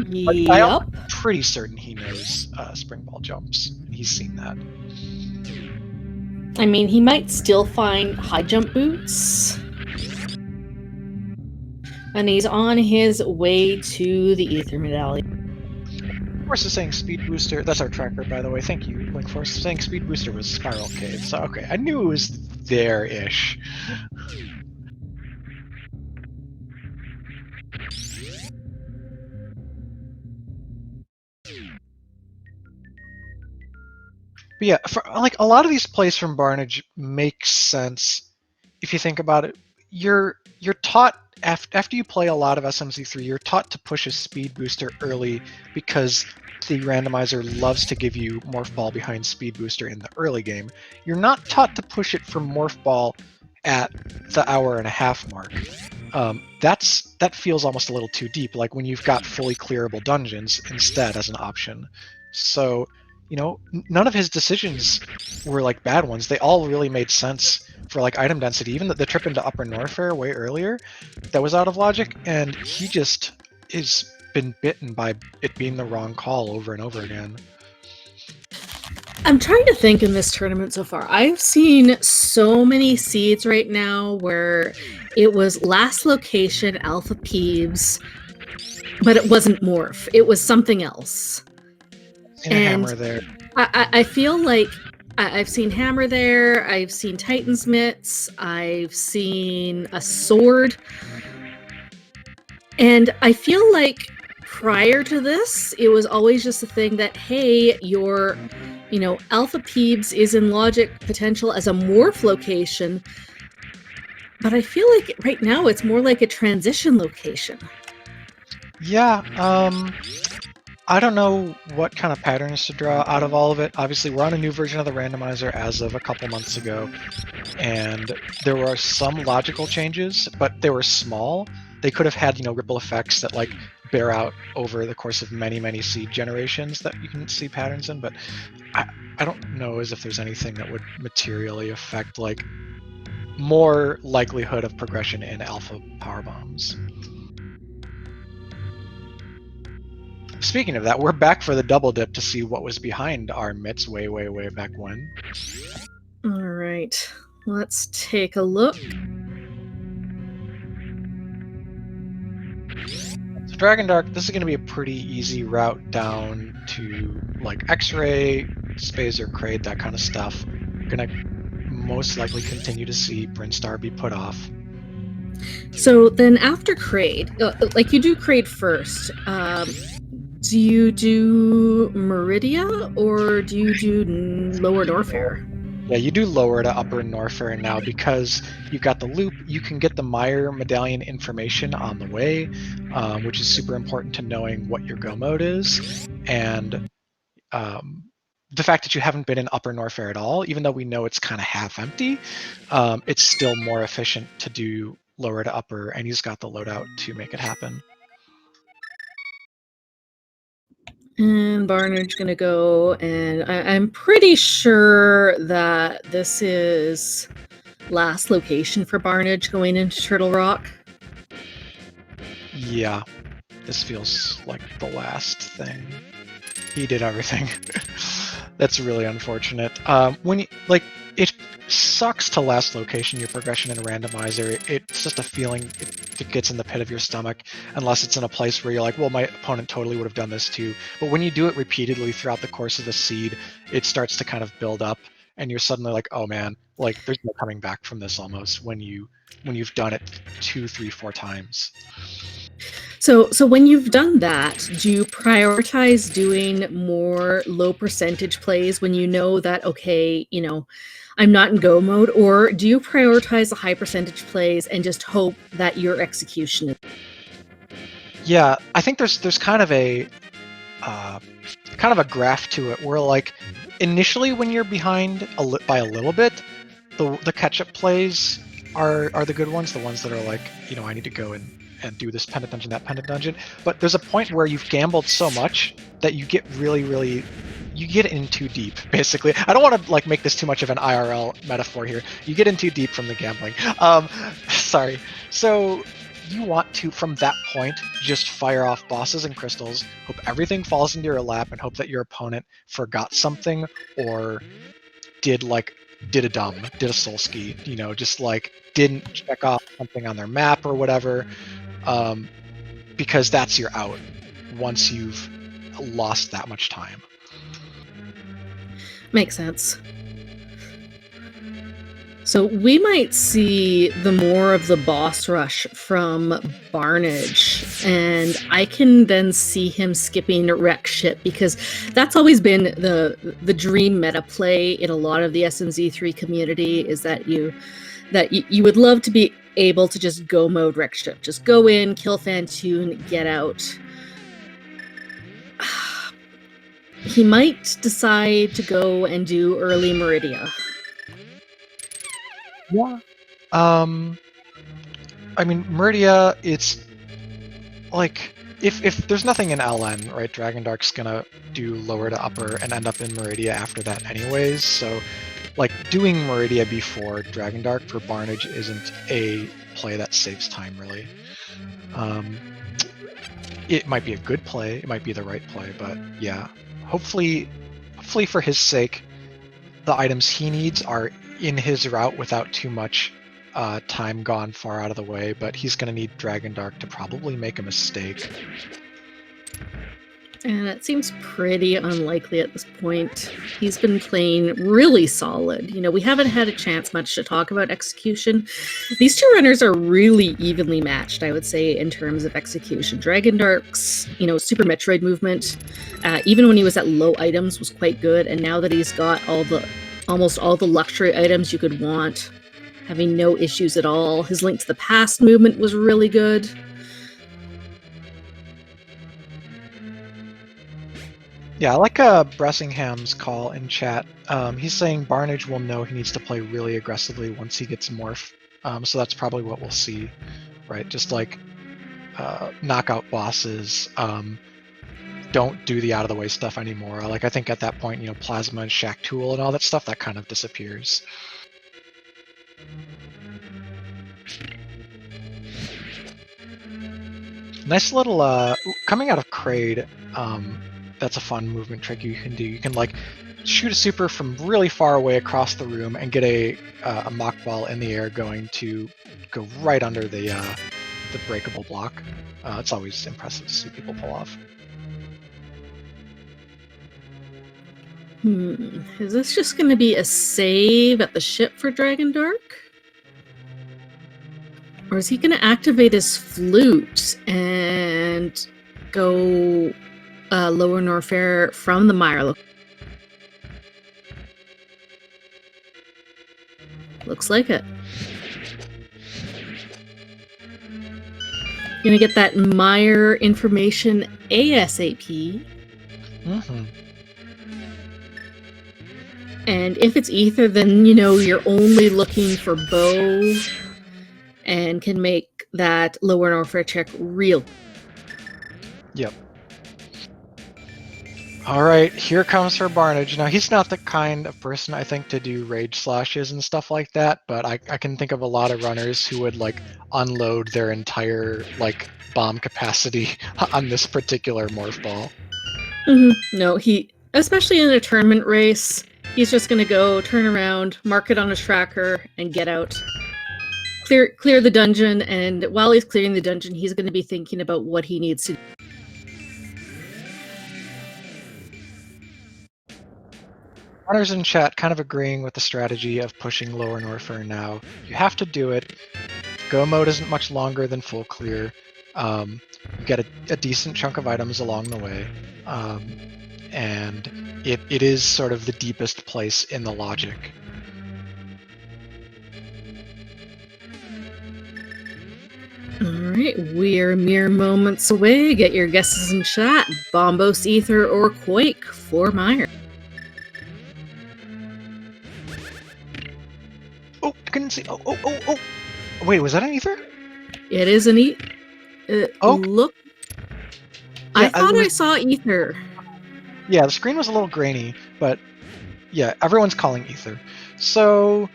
Yep. I'm pretty certain he knows spring ball jumps. He's seen that. I mean, he might still find high jump boots. And he's on his way to the Ether Medallion. Force is saying Speed Booster. That's our tracker, by the way. Thank you, Link Force. Saying Speed Booster was Spiral Cave. So, okay. I knew it was there-ish. But yeah, for, like a lot of these plays from Barnage make sense if you think about it. You're taught after you play a lot of SMZ3, you're taught to push a speed booster early because the randomizer loves to give you Morph Ball behind speed booster in the early game. You're not taught to push it for Morph Ball at the hour-and-a-half mark. That feels almost a little too deep, like when you've got fully clearable dungeons instead as an option. So, you know, none of his decisions were like bad ones. They all really made sense for like item density. Even the trip into Upper Norfair way earlier, that was out of logic, and he just is been bitten by it being the wrong call over and over again. I'm trying to think in this tournament so far. I've seen so many seeds right now where it was last location Alpha Peeves, but it wasn't Morph. It was something else. And a hammer there. I feel like I've seen hammer there. I've seen Titan's mitts. I've seen a sword. And I feel like prior to this, it was always just a thing that, hey, your, Alpha Peebs is in logic potential as a morph location. But I feel like right now it's more like a transition location. Yeah, I don't know what kind of patterns to draw out of all of it. Obviously, we're on a new version of the randomizer as of a couple months ago, and there were some logical changes, but they were small. They could have had, ripple effects that like bear out over the course of many, many seed generations that you can see patterns in, but I don't know as if there's anything that would materially affect like more likelihood of progression in alpha power bombs. Speaking of that, we're back for the double dip to see what was behind our mitts way, way, way back when. All right, let's take a look. So Dragondarch, this is going to be a pretty easy route down to like X-Ray, Spazer, Kraid, that kind of stuff. We're going to most likely continue to see Brinstar be put off. So then after Kraid, like you do Kraid first, do you do Meridia or do you do Lower Norfair? Yeah, you do Lower to Upper Norfair now because you've got the loop. You can get the Meyer medallion information on the way, which is super important to knowing what your go mode is. And the fact that you haven't been in Upper Norfair at all, even though we know it's kind of half empty, it's still more efficient to do Lower to Upper, and he's got the loadout to make it happen. And Barnard's gonna go, and I'm pretty sure that this is last location for Barnage going into Turtle Rock. Yeah, this feels like the last thing. He did everything. That's really unfortunate. When you, like, it sucks to last location your progression in a randomizer. It's just a feeling it gets in the pit of your stomach, unless it's in a place where you're like, well, my opponent totally would have done this too. But when you do it repeatedly throughout the course of the seed, it starts to kind of build up, and you're suddenly like, oh man, like there's no coming back from this almost when you've done it 2, 3, 4 times. So when you've done that, do you prioritize doing more low percentage plays when you know that, okay, I'm not in go mode, or do you prioritize the high percentage plays and just hope that your execution is? Yeah, I think there's kind of a graph to it where like initially when you're behind by a little bit, the catch-up plays are the good ones, the ones that are like, I need to go and do this pendant dungeon, that pendant dungeon. But there's a point where you've gambled so much that you get really you get in too deep, basically. I don't want to like make this too much of an IRL metaphor here. You get in too deep from the gambling. Sorry. So you want to, from that point, just fire off bosses and crystals, hope everything falls into your lap, and hope that your opponent forgot something or did a soul ski, just like didn't check off something on their map or whatever, because that's your out once you've lost that much time. Makes sense. So we might see the more of the boss rush from Barnage, and I can then see him skipping Wreck Ship, because that's always been the dream meta play in a lot of the SMZ3 community, is that you would love to be able to just go mode Wreck Ship, just go in, kill Fantoon, get out. He might decide to go and do early Meridia. Yeah. I mean, Meridia, it's like if there's nothing in LN, right? Dragondarch's gonna do lower to upper and end up in Meridia after that anyways. So, like doing Meridia before Dragondarch for Barnage isn't a play that saves time really. It might be a good play, it might be the right play, but yeah, hopefully for his sake, the items he needs are in his route without too much time gone far out of the way, but he's going to need Dragondarch to probably make a mistake. And it seems pretty unlikely at this point. He's been playing really solid. We haven't had a chance much to talk about execution. These two runners are really evenly matched, I would say, in terms of execution. Dragondarch's, Super Metroid movement, even when he was at low items, was quite good. And now that he's got almost all the luxury items you could want, having no issues at all. His Link to the Past movement was really good. Yeah, I like Bressingham's call in chat. He's saying Barnage will know he needs to play really aggressively once he gets Morph. So that's probably what we'll see, right? Just like knockout bosses, don't do the out of the way stuff anymore. Like I think at that point, Plasma and Shack Tool and all that stuff, that kind of disappears. Nice little coming out of Kraid. That's a fun movement trick you can do. You can like shoot a super from really far away across the room and get a mock ball in the air going to go right under the breakable block. It's always impressive to see people pull off. Is this just going to be a save at the ship for Dragondarch? Or is he going to activate his flute and go Lower Norfair from the Mire? Looks like it. Gonna get that Mire information ASAP. Mm-hmm. And if it's Ether, then you're only looking for Bow and can make that Lower Norfair check real. Yep. All right, here comes her Barnage. Now, he's not the kind of person, I think, to do rage slashes and stuff like that, but I can think of a lot of runners who would, like, unload their entire, like, bomb capacity on this particular morph ball. No, especially in a tournament race, he's just going to go, turn around, mark it on his tracker, and get out. Clear the dungeon, and while he's clearing the dungeon, he's going to be thinking about what he needs to do. Runners in chat kind of agreeing with the strategy of pushing lower Norfair now. You have to do it. Go mode isn't much longer than full clear. You get a decent chunk of items along the way. And it is sort of the deepest place in the logic. Alright, we're mere moments away. Get your guesses in chat. Bombos, Ether, or Quake for Meyer. Oh, I couldn't see. Oh. Wait, was that an Ether? It is an Ether. Look. Yeah, I thought I saw Ether. Yeah, the screen was a little grainy, but yeah, everyone's calling Ether. So,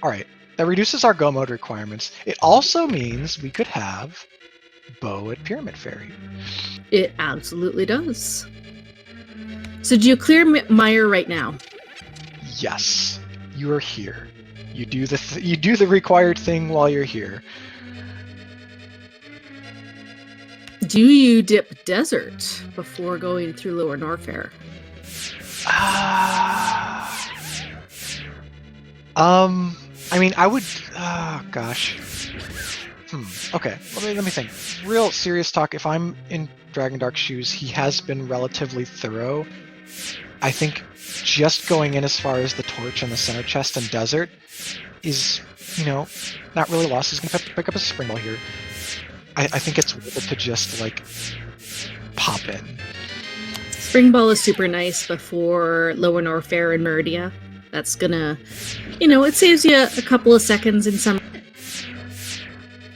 alright, that reduces our Go mode requirements. It also means we could have Bow at Pyramid Fairy. It absolutely does. So do you clear Meyer right now? Yes, you are here. You do the required thing while you're here. Do you dip Desert before going through Lower Norfair? I mean, I would. Gosh. Okay, let me think. Real serious talk. If I'm in Dragondarch's shoes, he has been relatively thorough. I think just going in as far as the torch and the center chest and desert is, not really lost. He's gonna pick up a spring ball here. I think it's worth it to just, like, pop in. Spring ball is super nice before Lower Norfair and Meridia. That's gonna, it saves you a couple of seconds in some.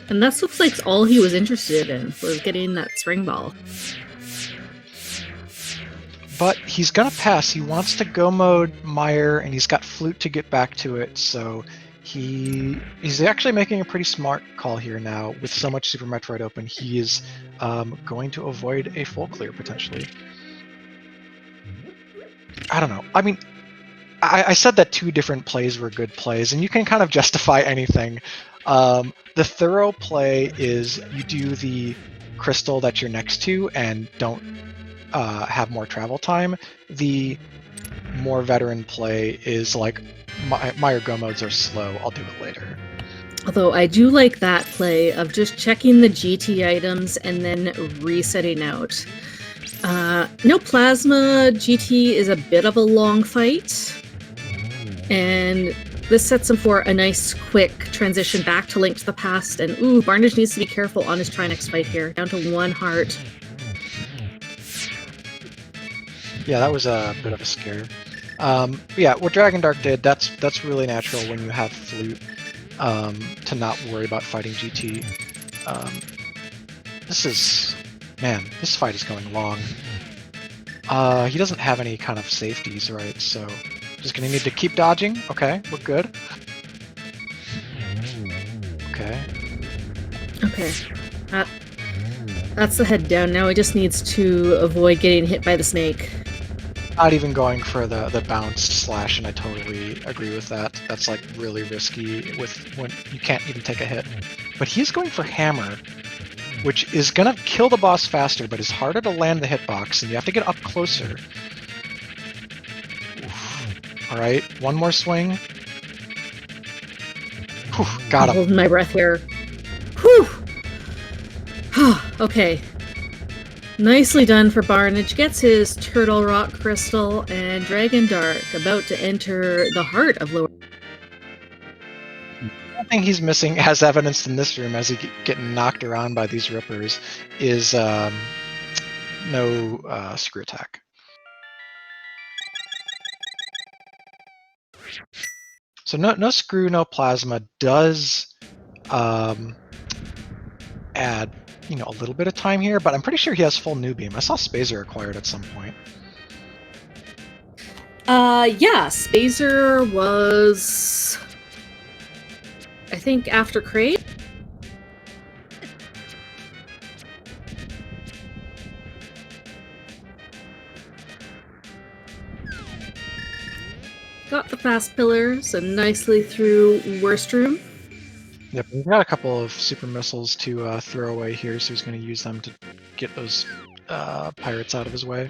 And that looks like all he was interested in was getting that spring ball. But he's gonna pass. He wants to go mode Meyer, and he's got Flute to get back to it, so he's actually making a pretty smart call here now. With so much Super Metroid open, he is going to avoid a full clear, potentially. I don't know. I mean, I said that 2 different plays were good plays, and you can kind of justify anything. The thorough play is you do the crystal that you're next to and don't have more travel time. The more veteran play is like, Meyer Go modes are slow, I'll do it later. Although I do like that play of just checking the GT items and then resetting out. No plasma GT is a bit of a long fight, and this sets him for a nice quick transition back to Link to the Past. And Barnage needs to be careful on his Trinex fight here, down to 1 heart. Yeah, that was a bit of a scare. Yeah, what Dragondarch did, that's really natural when you have Flute, to not worry about fighting GT. This fight is going long. He doesn't have any kind of safeties, right? So just gonna need to keep dodging. Okay, we're good. Okay. Okay. That's the head down. Now he just needs to avoid getting hit by the snake. Not even going for the bounce slash, and I totally agree with that. That's like really risky when you can't even take a hit. But he's going for hammer, which is gonna kill the boss faster, but is harder to land the hitbox, and you have to get up closer. All right, one more swing. Whew, got him. I'm holding my breath here. Whew. Okay. Nicely done for Barnage. Gets his Turtle Rock Crystal, and Dragondarch about to enter the heart of Lower. One thing he's missing, as evidenced in this room, as he getting knocked around by these rippers, is no screw attack. So no screw, no plasma does add a little bit of time here, but I'm pretty sure he has full new beam. I saw Spazer acquired at some point. Yeah, Spazer was, I think, after Crave. Got the fast pillars and nicely through Worst Room. Yep, we've got a couple of super missiles to throw away here, so he's going to use them to get those pirates out of his way.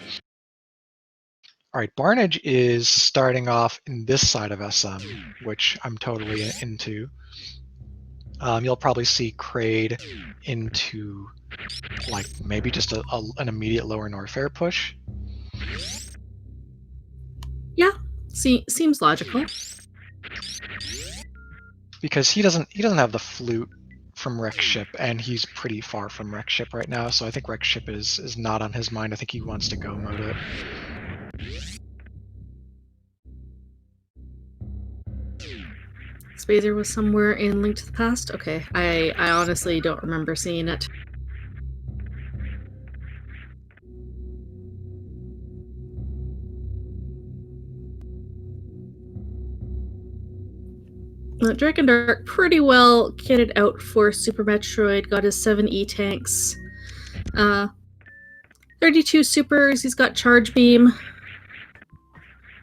All right, Barnage is starting off in this side of SM, which I'm totally into. You'll probably see Kraid into, like, maybe just an immediate lower Norfair push. Yeah, seems logical. Because he doesn't have the flute from Wreck Ship, and he's pretty far from Wreck Ship right now, so I think Wreck Ship is not on his mind. I think he wants to go mode it. Spazer was somewhere in Link to the Past? Okay, I honestly don't remember seeing it. Dragondarch pretty well kitted out for Super Metroid, got his 7 E-tanks. 32 supers, he's got Charge Beam.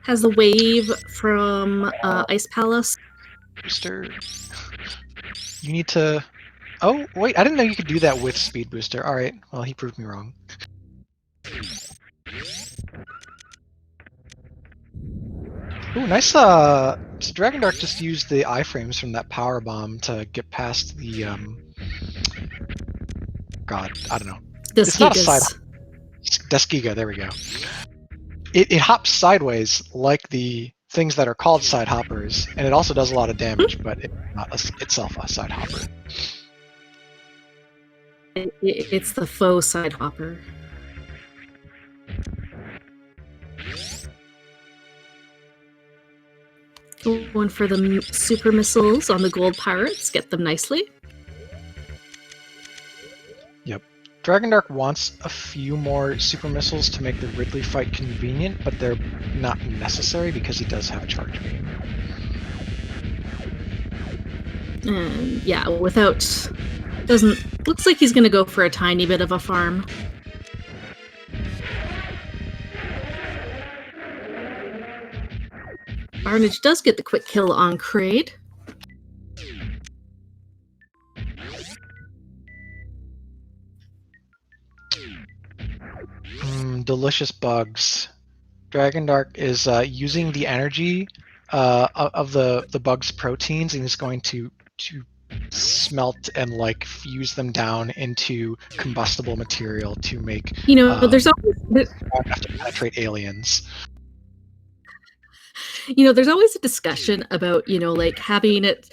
Has the wave from Ice Palace. Booster. You need to... Oh, wait, I didn't know you could do that with Speed Booster. Alright, well, he proved me wrong. Ooh, nice, so Dragondarch just used the iframes from that power bomb to get past the, God, I don't know. It's not a side hop. Deskiga, there we go. It hops sideways like the things that are called side hoppers, and it also does a lot of damage, but it's not itself a side hopper. It's the faux side hopper. Going for the super missiles on the gold pirates, get them nicely. Yep. Dragondarch wants a few more super missiles to make the Ridley fight convenient, but they're not necessary because he does have Charge Beam. And yeah, without... Looks like he's gonna go for a tiny bit of a farm. Barnage does get the quick kill on Kraid. Delicious bugs. Dragondarch is using the energy of the bug's proteins, and is going to smelt and like fuse them down into combustible material to make there's always enough to penetrate aliens. There's always a discussion about like having it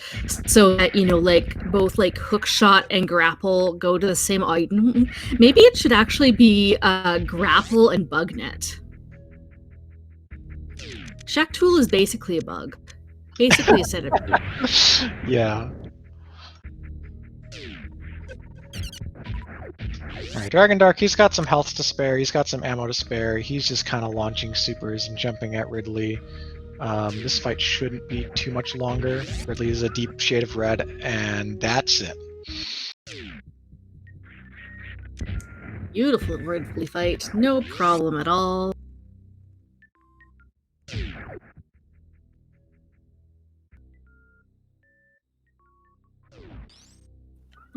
so that like both like hook shot and grapple go to the same item. Maybe it should actually be grapple and bug net. Shack Tool is basically a bug, basically a set of Yeah. Alright, Dragondarch, he's got some health to spare, he's got some ammo to spare, he's just kind of launching supers and jumping at Ridley. This fight shouldn't be too much longer. Ridley is a deep shade of red, and that's it. Beautiful Ridley fight, no problem at all.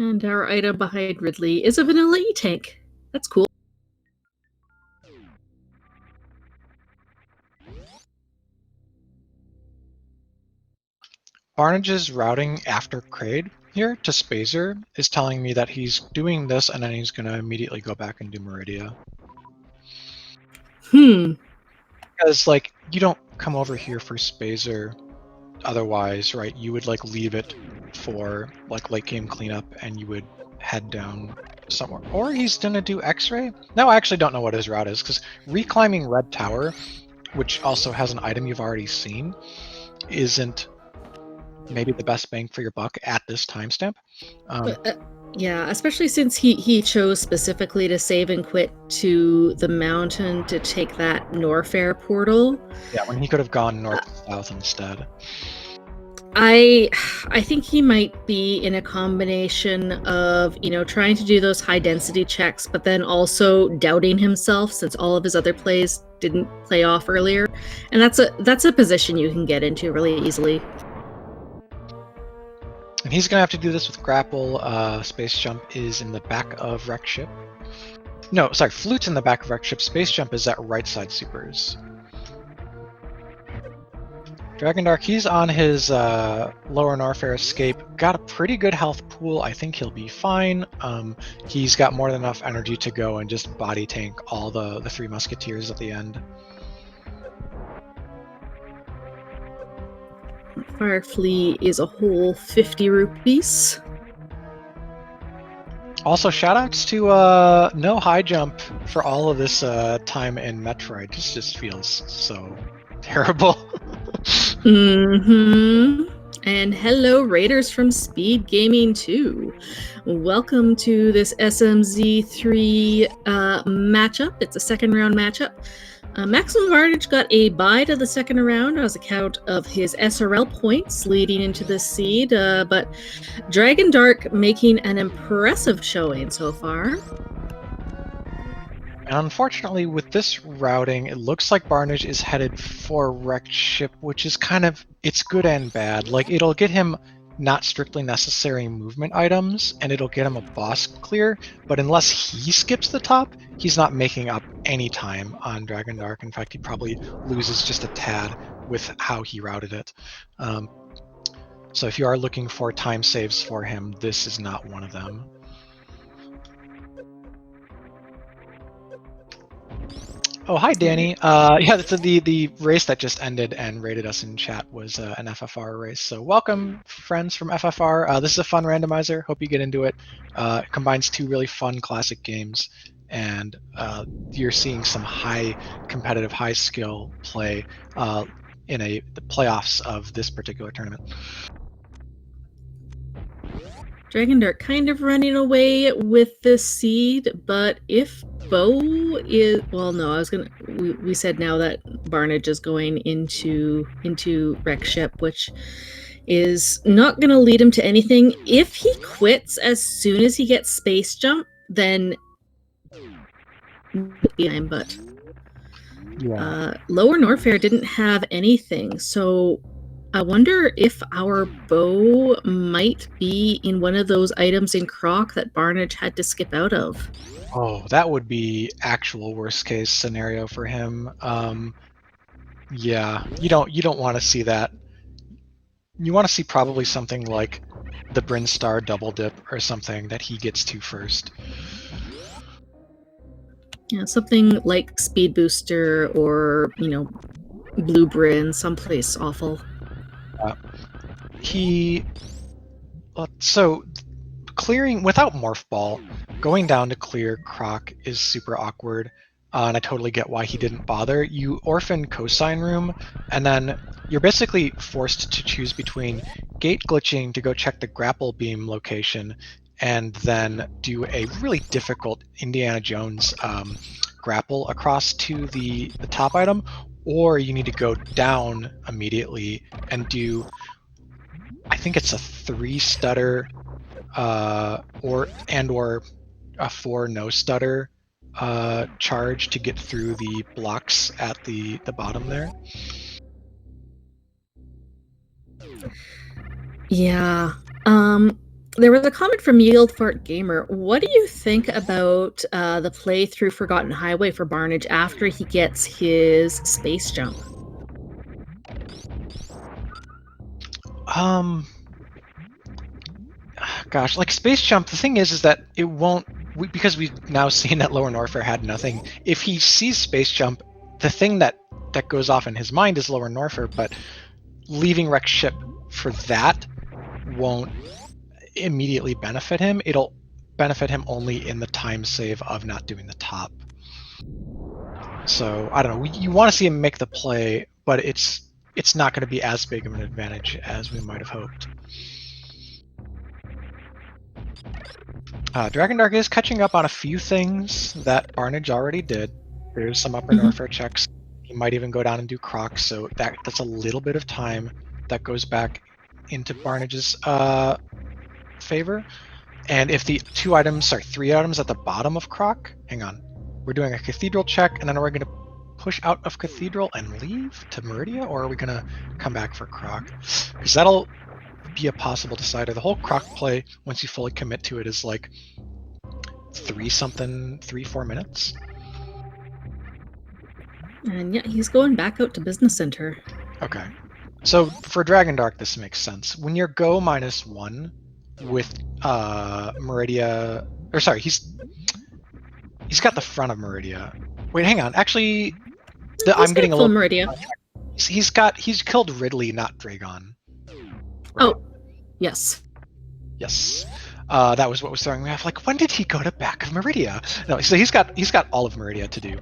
And our item behind Ridley is a vanilla E-tank. That's cool. Barnage's routing after Kraid here to Spazer is telling me that he's doing this and then he's going to immediately go back and do Meridia. Because, like, you don't come over here for Spazer otherwise, right? You would, like, leave it for, like, late game cleanup and you would head down somewhere. Or he's going to do X-Ray? No, I actually don't know what his route is, because reclimbing Red Tower, which also has an item you've already seen, isn't maybe the best bang for your buck at this timestamp. Yeah, especially since he chose specifically to save and quit to the mountain to take that Norfair portal. Yeah, when he could have gone Uh, north-south instead. I I think he might be in a combination of, trying to do those high density checks, but then also doubting himself since all of his other plays didn't play off earlier. And that's a position you can get into really easily. And he's gonna have to do this with grapple. Space jump is in the back of wreck ship. No, sorry, flute's in the back of wreck ship. Space jump is at right side supers. Dragondarch, he's on his lower Norfair escape. Got a pretty good health pool. I think he'll be fine. He's got more than enough energy to go and just body tank all the three musketeers at the end. Firefly is a whole 50 rupees. Also, shoutouts to no high jump for all of this time in Metroid. This just feels so terrible. And hello, Raiders from SpeedGaming 2. Welcome to this SMZ3 matchup. It's a second round matchup. Maximum Varnage got a bye to the second round as account of his SRL points leading into this seed, but Dragondarch making an impressive showing so far. And unfortunately, with this routing, it looks like Barnage is headed for wrecked ship, which is kind of, it's good and bad. Like, it'll get him not strictly necessary movement items, and it'll get him a boss clear, but unless he skips the top, he's not making up any time on Dragondarch. In fact, he probably loses just a tad with how he routed it. So if you are looking for time saves for him, this is not one of them. Oh, hi, Danny. Yeah, the race that just ended and rated us in chat was an FFR race. So welcome, friends from FFR. This is a fun randomizer. Hope you get into it. It combines two really fun classic games, and you're seeing some high competitive, high skill play in the playoffs of this particular tournament. Dragondarch kind of running away with this seed, but if Bo is, well, no, we said now that Barnage is going into wreck ship, which is not gonna lead him to anything. If he quits as soon as he gets space jump, then behind, but lower Norfair didn't have anything, so I wonder if our bow might be in one of those items in Croc that Barnage had to skip out of. Oh, that would be actual worst case scenario for him. Yeah, you don't want to see that. You want to see probably something like the Brinstar double dip or something that he gets to first. Yeah, something like Speed Booster or, Blue Bryn, someplace awful. So clearing without Morph Ball, going down to clear Croc is super awkward, and I totally get why he didn't bother. You orphan Cosine Room, and then you're basically forced to choose between gate glitching to go check the grapple beam location, and then do a really difficult Indiana Jones grapple across to the top item, or you need to go down immediately and do, I think it's a 3 stutter or a 4 no stutter charge to get through the blocks at the bottom there. Yeah. There was a comment from Yieldfart Gamer. What do you think about the play through Forgotten Highway for Barnage after he gets his space jump? Gosh, like space jump, the thing is that it won't, because we've now seen that lower Norfair had nothing. If he sees space jump, the thing that goes off in his mind is lower Norfair, but leaving wreck ship for that won't immediately benefit him. It'll benefit him only in the time save of not doing the top. So I don't know. You want to see him make the play, but it's not going to be as big of an advantage as we might have hoped. Dragondarch is catching up on a few things that Barnage already did. There's some upper Norfair checks. He might even go down and do Crocs, so that's a little bit of time that goes back into Barnage's favor. And if the 3 items at the bottom of Croc, hang on, we're doing a Cathedral check, and then we're going to push out of Cathedral and leave to Meridia, or are we going to come back for Croc? Because that'll be a possible decider. The whole Croc play, once you fully commit to it, is like 3-4 minutes. And yeah, he's going back out to Business Center. Okay. So for Dragondarch, this makes sense. When you're go -1 with Meridia, or sorry, he's got the front of Meridia. Wait, hang on. Actually, I'm getting a little. Meridia. He's killed Ridley, not Dragon. Right? Oh, yes. Yes. That was what was throwing me off. Like, when did he go to back of Meridia? No, so he's got all of Meridia to do.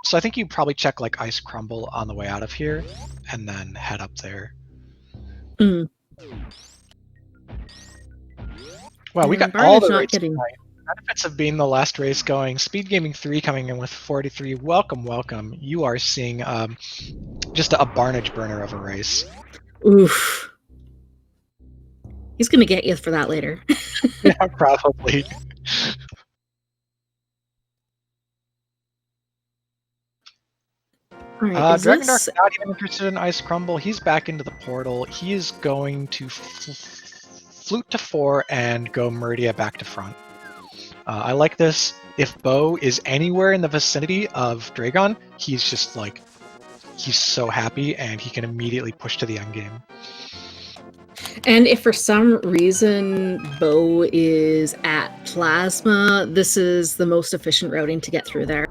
So I think you probably check like Ice Crumble on the way out of here, and then head up there. Mm. Well, we got all the rates tonight. Benefits of being the last race going. SpeedGaming 3 coming in with 43. Welcome, welcome. You are seeing just a Barnage burner of a race. Oof. He's gonna get you for that later. Yeah, probably. Right, Dragondarch not even interested in Ice Crumble. He's back into the portal. He is going to flute to 4 and go Meridia back to front. I like this. If Bo is anywhere in the vicinity of Dragon, he's just like, he's so happy and he can immediately push to the end game. And if for some reason Bo is at Plasma, this is the most efficient routing to get through there.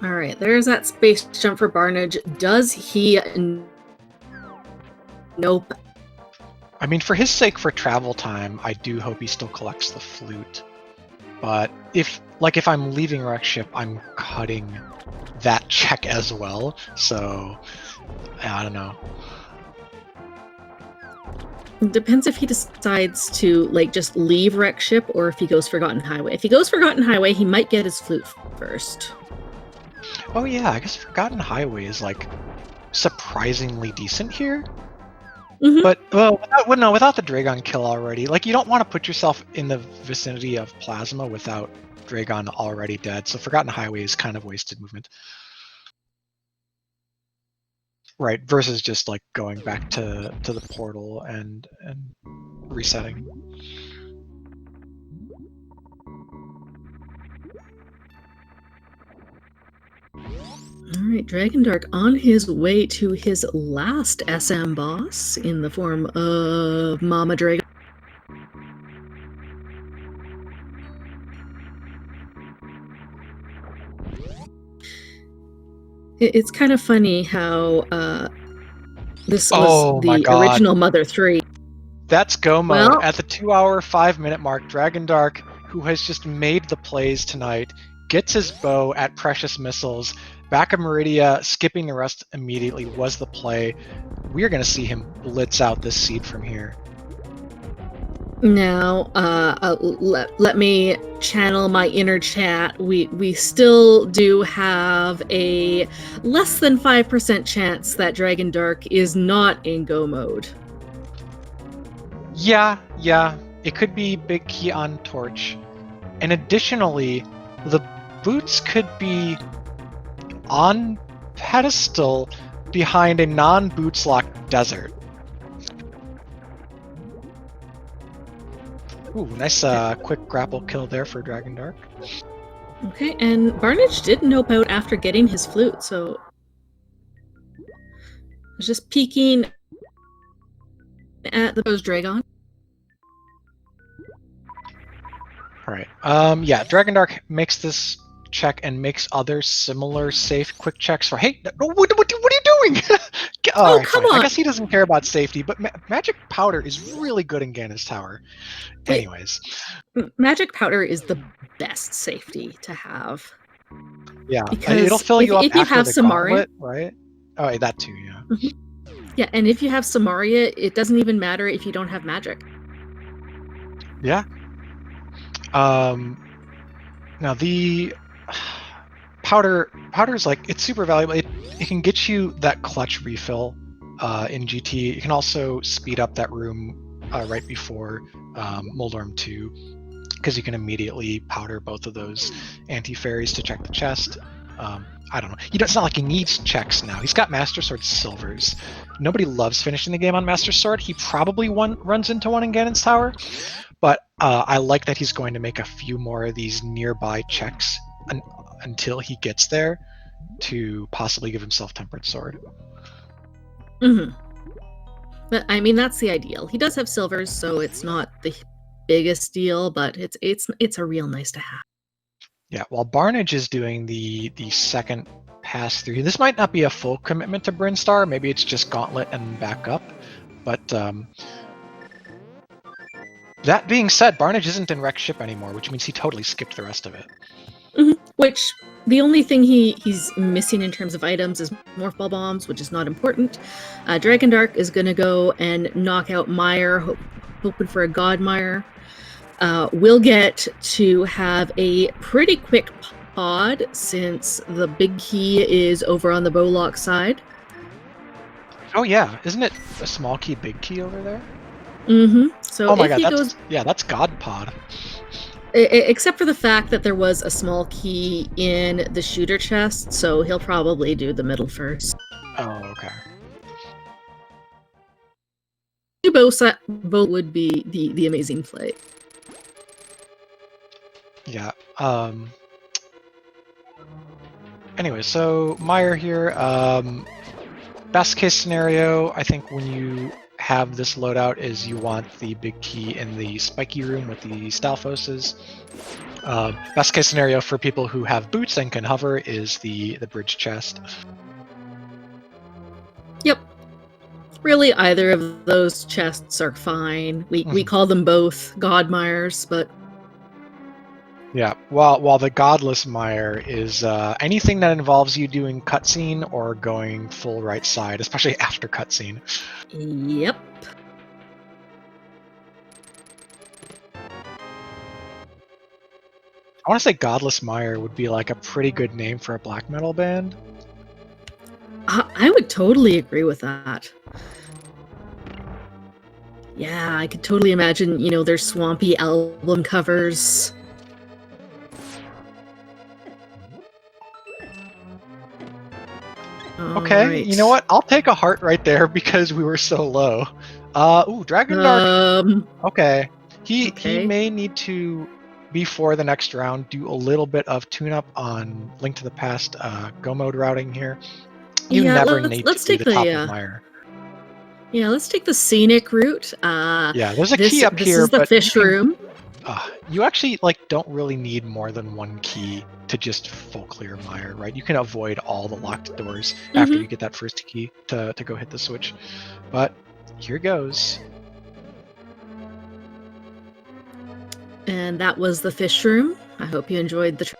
All right, there's that space jump for Barnage. Does he? Nope. I mean, for his sake, for travel time, I do hope he still collects the flute. But if I'm leaving Wreck Ship, I'm cutting that check as well. So, I don't know. It depends if he decides to just leave Wreck Ship or if he goes Forgotten Highway. If he goes Forgotten Highway, he might get his flute first. Oh yeah, I guess Forgotten Highway is surprisingly decent here. Mm-hmm. But without the Dragon kill already, you don't want to put yourself in the vicinity of Plasma without Dragon already dead. So Forgotten Highway is kind of wasted movement, right? Versus just going back to the portal and resetting. All right, Dragondarch on his way to his last SM boss in the form of Mama Dragon. It's kind of funny how this was the original Mother 3. That's Gomo at the 2-hour 5-minute mark. Dragondarch, who has just made the plays tonight, gets his bow at Precious Missiles. Back of Meridia, skipping the rest immediately was the play. We're going to see him blitz out this seed from here. Now, let me channel my inner chat. We still do have a less than 5% chance that Dragondarch is not in go mode. Yeah. It could be Big Key on Torch. And additionally, the boots could be on pedestal behind a non-boots locked desert. Ooh, nice quick grapple kill there for Dragondarch. Okay, and Barnage did nope out after getting his flute, so I was just peeking at the Dragon. Alright. Yeah, Dragondarch makes this check and makes other similar safe quick checks for what are you doing? Oh, come on. I guess he doesn't care about safety, but magic powder is really good in Ganon's tower. Anyways, magic powder is the best safety to have. Yeah, it'll fill you up if you after have the Samari, gauntlet, right? Oh, that too, yeah. Yeah, and if you have Samaria, it doesn't even matter if you don't have magic. Yeah. Now the powder's like, it's super valuable. It can get you that clutch refill in GT. It can also speed up that room right before Moldorm 2, because you can immediately powder both of those anti-fairies to check the chest. I don't know. It's not like he needs checks now. He's got Master Sword Silvers. Nobody loves finishing the game on Master Sword. He probably runs into one in Ganon's Tower, but I like that he's going to make a few more of these nearby checks until he gets there to possibly give himself Tempered Sword. But I mean, that's the ideal. He does have silvers, so it's not the biggest deal, but it's a real nice to have. Yeah, while Barnage is doing the second pass through, this might not be a full commitment to Brinstar. Maybe it's just Gauntlet and back up. But that being said, Barnage isn't in Wrecked Ship anymore, which means he totally skipped the rest of it. Which, the only thing he's missing in terms of items is Morph Ball Bombs, which is not important. Dragondarch is going to go and knock out Mire, hoping for a Godmire. We'll get to have a pretty quick pod since the big key is over on the Bowlock side. Oh yeah, isn't it a small key, big key over there? So oh my if god, that's God Pod. Except for the fact that there was a small key in the shooter chest, so he'll probably do the middle first. Oh, okay. Both would be the amazing play. Yeah. Anyway, so Mire here. Best case scenario, I think when you have this loadout, is you want the big key in the spiky room with the Stalfoses. Best case scenario for people who have boots and can hover is the bridge chest. Yep. Really, either of those chests are fine. We call them both Godmires, but yeah. While the Godless Mire is anything that involves you doing cutscene or going full right side, especially after cutscene. Yep. I want to say Godless Mire would be like a pretty good name for a black metal band. I would totally agree with that. Yeah, I could totally imagine, their swampy album covers. Okay, right. You know what? I'll take a heart right there because we were so low. Dragondarch. Okay. He may need to, before the next round, do a little bit of tune-up on Link to the Past Go mode routing here. You never need to do the top of Mire. Yeah, let's take the scenic route. Yeah, there's a key up here. This is the fish room. You actually don't really need more than one key to just full clear Mire, right? You can avoid all the locked doors after you get that first key to go hit the switch. But here goes. And that was the fish room. I hope you enjoyed the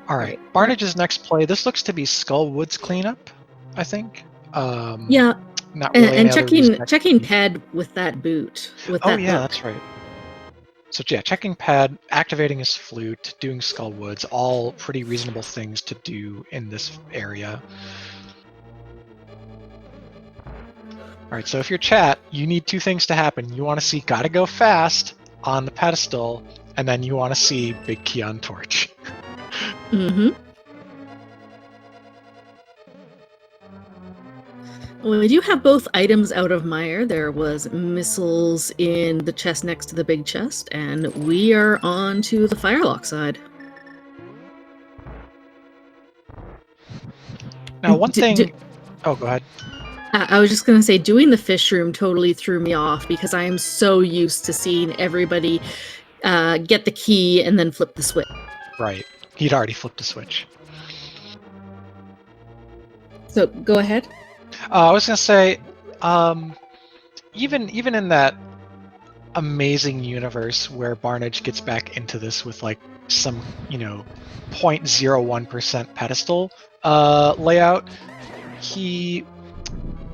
All right, Barnage's next play. This looks to be Skullwood's cleanup, I think. Yeah, not really and checking pad with that boot. That's right. So yeah, checking pad, activating his flute, doing Skullwoods, all pretty reasonable things to do in this area. All right, so if you're chat, you need two things to happen. You want to see "Gotta Go Fast" on the pedestal, and then you want to see Big Key on Torch. Well, we do have both items out of Mire. There was missiles in the chest next to the big chest, and we are on to the Firelock side. Now, one thing... Oh, go ahead. I was just going to say, doing the fish room totally threw me off because I am so used to seeing everybody get the key and then flip the switch. Right. He'd already flipped the switch. So, go ahead. I was going to say, even in that amazing universe where Barnage gets back into this with like some 0.01% pedestal layout,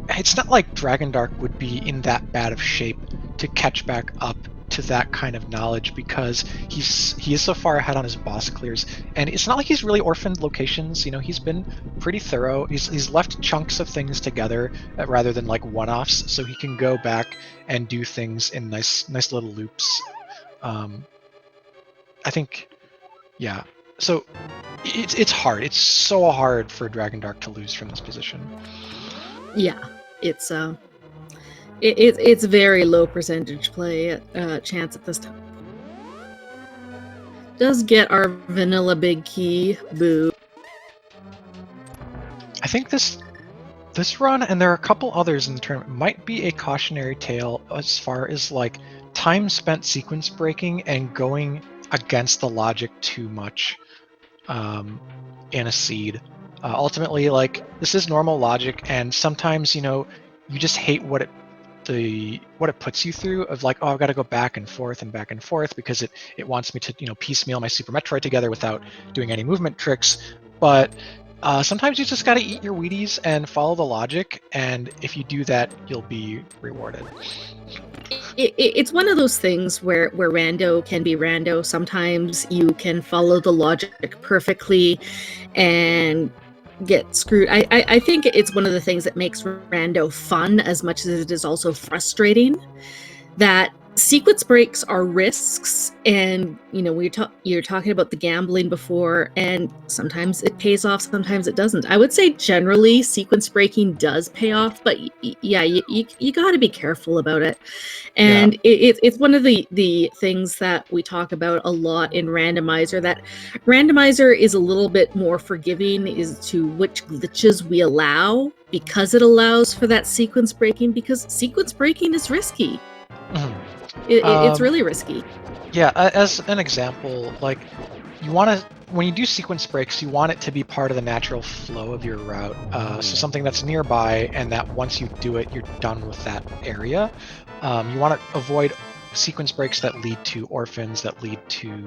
it's not like Dragondarch would be in that bad of shape to catch back up to that kind of knowledge, because he is so far ahead on his boss clears, and it's not like he's really orphaned locations. He's been pretty thorough. He's left chunks of things together rather than like one-offs, so he can go back and do things in nice little loops. I think, yeah. So it's hard. It's so hard for Dragondarch to lose from this position. Yeah, it's very low percentage play chance at this time. Does get our vanilla big key, boo. I think this run, and there are a couple others in the tournament, might be a cautionary tale as far as like time spent sequence breaking and going against the logic too much in a seed. Ultimately, like, this is normal logic, and sometimes you just hate what it puts you through, of like, oh, I've got to go back and forth because it wants me to piecemeal my Super Metroid together without doing any movement tricks. But sometimes you just got to eat your Wheaties and follow the logic, and if you do that, you'll be rewarded. It's one of those things where rando can be rando. Sometimes you can follow the logic perfectly and get screwed. I think it's one of the things that makes rando fun as much as it is also frustrating, that sequence breaks are risks, and you're talking about the gambling before, and sometimes it pays off, sometimes it doesn't. I would say generally sequence breaking does pay off, but yeah, you got to be careful about it. And it's one of the things that we talk about a lot in Randomizer, that Randomizer is a little bit more forgiving as to which glitches we allow, because it allows for that sequence breaking, because sequence breaking is risky. Mm-hmm. It's really risky. Yeah, as an example, like, when you do sequence breaks, you want it to be part of the natural flow of your route. So something that's nearby, and that once you do it, you're done with that area. You want to avoid sequence breaks that lead to orphans, that lead to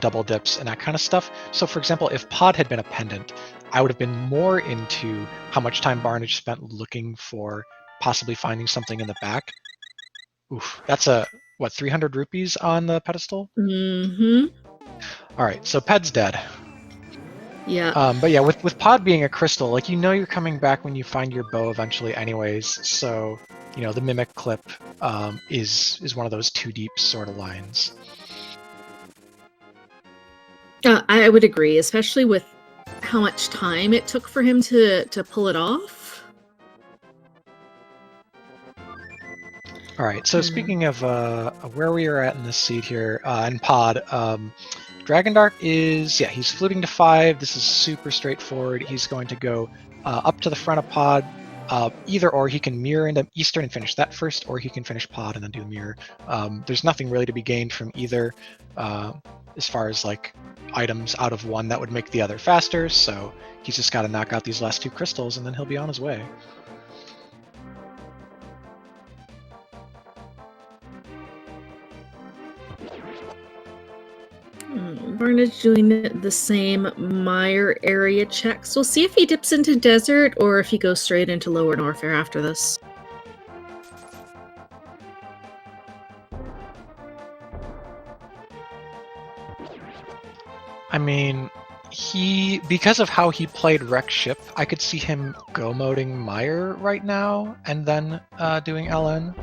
double dips, and that kind of stuff. So, for example, if Pod had been a pendant, I would have been more into how much time Barnage spent looking for possibly finding something in the back. Oof, that's 300 rupees on the pedestal? Mm-hmm. All right, so Ped's dead. Yeah. But yeah, with Pod being a crystal, like, you're coming back when you find your bow eventually anyways, so, the Mimic clip is one of those too deep sort of lines. I would agree, especially with how much time it took for him to pull it off. All right, so speaking of where we are at in this seed here, in Pod, Dragondarch he's fluting to 5. This is super straightforward. He's going to go up to the front of Pod. Either or, he can mirror into Eastern and finish that first, or he can finish Pod and then do the mirror. There's nothing really to be gained from either, as far as like items out of one that would make the other faster, so he's just got to knock out these last 2 crystals and then he'll be on his way. Barnage doing the same Mire area checks. We'll see if he dips into Desert or if he goes straight into Lower Norfair after this. I mean, because of how he played Wreck Ship, I could see him go moding Mire right now and then doing LN.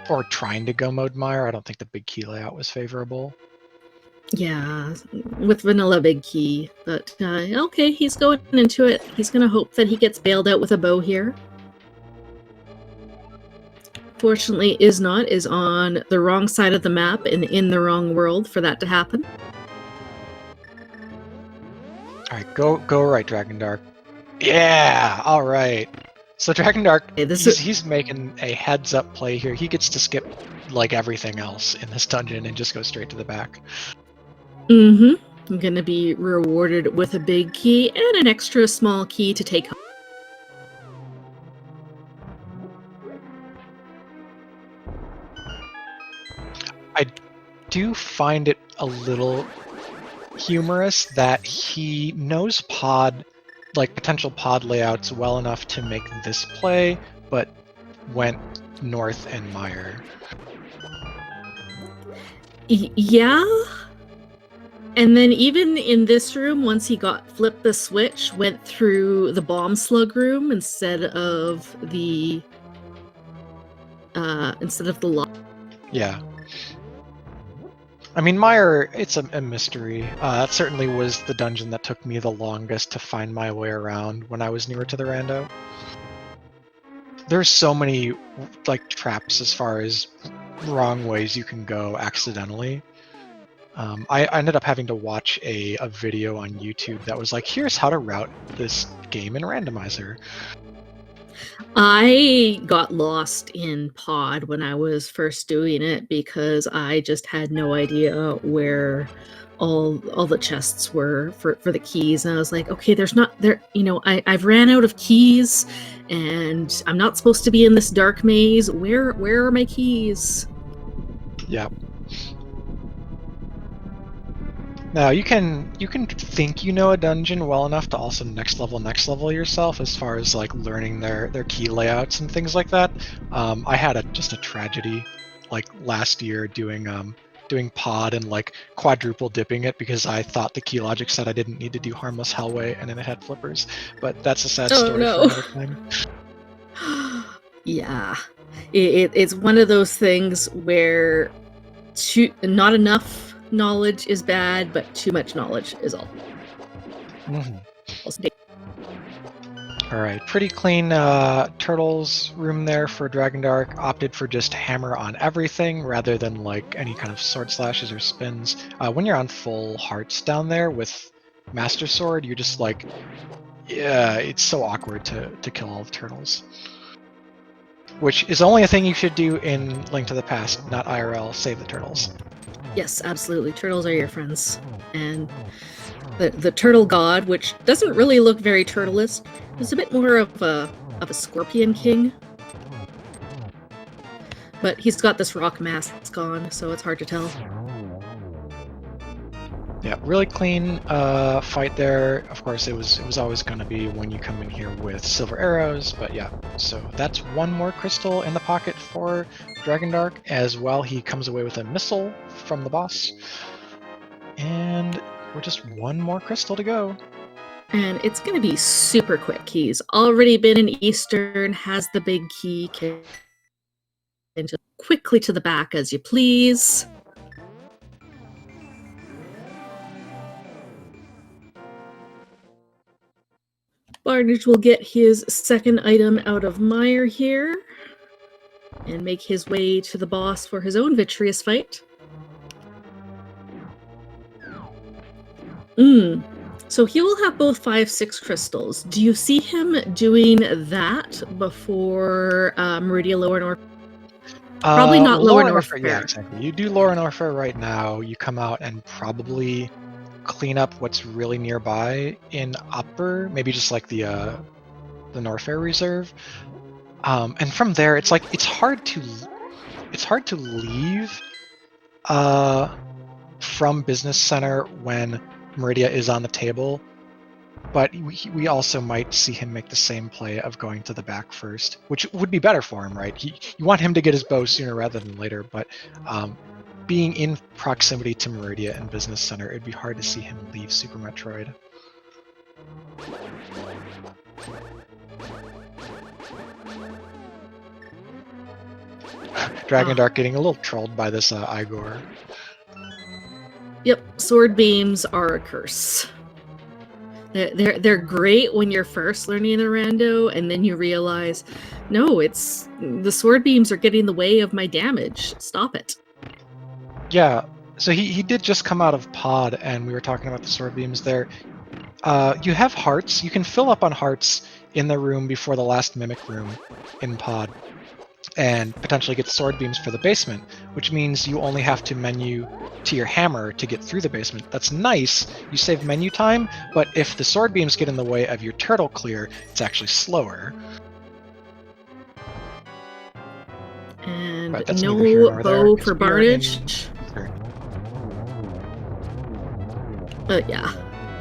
Or trying to go mode Mire. I don't think the big key layout was favorable. Yeah, with vanilla big key. But okay, he's going into it. He's going to hope that he gets bailed out with a bow here. Fortunately, is on the wrong side of the map and in the wrong world for that to happen. All right, go right, Dragondarch. Yeah, all right. So Dragondarch, he's making a heads-up play here. He gets to skip like everything else in this dungeon and just go straight to the back. Mm-hmm. I'm going to be rewarded with a big key and an extra small key to take home. do find it a little humorous that he knows potential pod layouts well enough to make this play, but went north and Meyer. Yeah. And then even in this room, once he flipped the switch, went through the bomb slug room instead of the lock. Yeah. I mean, Meyer, it's a mystery. That certainly was the dungeon that took me the longest to find my way around when I was newer to the rando. There's so many like traps as far as wrong ways you can go accidentally. I ended up having to watch a video on YouTube that was like, here's how to route this game in Randomizer. I got lost in pod when I was first doing it because I just had no idea where all the chests were for the keys, and I was like, okay, there's not there, I've ran out of keys and I'm not supposed to be in this dark maze. Where are my keys? Yeah. Now you can think you know a dungeon well enough to also next level yourself as far as like learning their key layouts and things like that. I had just a tragedy like last year doing pod and like quadruple dipping it because I thought the key logic said I didn't need to do harmless hellway and then it had flippers. But that's a sad story for another time. Yeah, it's one of those things where not enough knowledge is bad, but too much knowledge is all. Mm-hmm. All right, pretty clean turtles room there for Dragondarch. Opted for just hammer on everything rather than like any kind of sword slashes or spins. When you're on full hearts down there with Master Sword, you're just like, yeah, it's so awkward to kill all the turtles. Which is only a thing you should do in Link to the Past, not IRL. Save the turtles. Yes, absolutely. Turtles are your friends. And the turtle god, which doesn't really look very turtlist, is a bit more of a scorpion king. But he's got this rock mask on, so it's hard to tell. Yeah, really clean fight there. Of course, it was always going to be when you come in here with silver arrows, but yeah. So that's one more crystal in the pocket for Dragondarch. As well, he comes away with a missile from the boss. And we're just one more crystal to go. And it's going to be super quick. He's already been in Eastern, has the big key, and just quickly to the back as you please. Barnage will get his second item out of Meyer here and make his way to the boss for his own vitreous fight. So he will have both 5-6 crystals. Do you see him doing that before Meridia Lower North? Probably not Lower North. Yeah, exactly. You do Lower Norfair right now. You come out and probably clean up what's really nearby in Upper, maybe just like the Norfair Reserve. And from there, it's like it's hard to leave from Business Center when Meridia is on the table, but we also might see him make the same play of going to the back first, which would be better for him, right? You want him to get his bow sooner rather than later, but being in proximity to Meridia and Business Center, it'd be hard to see him leave Super Metroid. Dragondarch getting a little trolled by this Igor. Yep, sword beams are a curse. They're great when you're first learning the rando, and then you realize, no, it's the sword beams are getting in the way of my damage. Stop it. Yeah, so he did just come out of pod, and we were talking about the sword beams there. You have hearts. You can fill up on hearts in the room before the last mimic room in pod, and potentially get sword beams for the basement, which means you only have to menu to your hammer to get through the basement. That's nice. You save menu time, but if the sword beams get in the way of your turtle clear, it's actually slower. And no bow for Barnage. Yeah.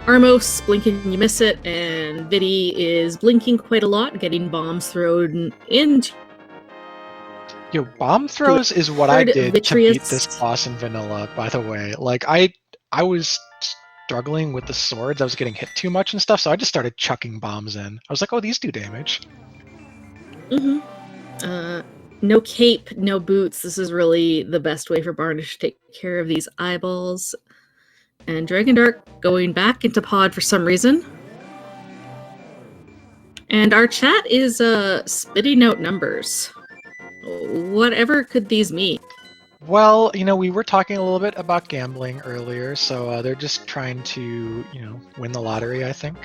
Armos, blinking, you miss it, and Vidi is blinking quite a lot, getting bombs thrown into Yo, bomb throws is what I hard did to beat this vitreous. boss in vanilla, by the way. Like, I was struggling with the swords. I was getting hit too much and stuff, so I just started chucking bombs in. I was like, oh, these do damage. No cape, no boots. This is really the best way for Barnish to take care of these eyeballs. And Dragondarch going back into pod for some reason. And our chat is spitting out numbers. Whatever could these mean? Well, we were talking a little bit about gambling earlier, so they're just trying to, win the lottery, I think.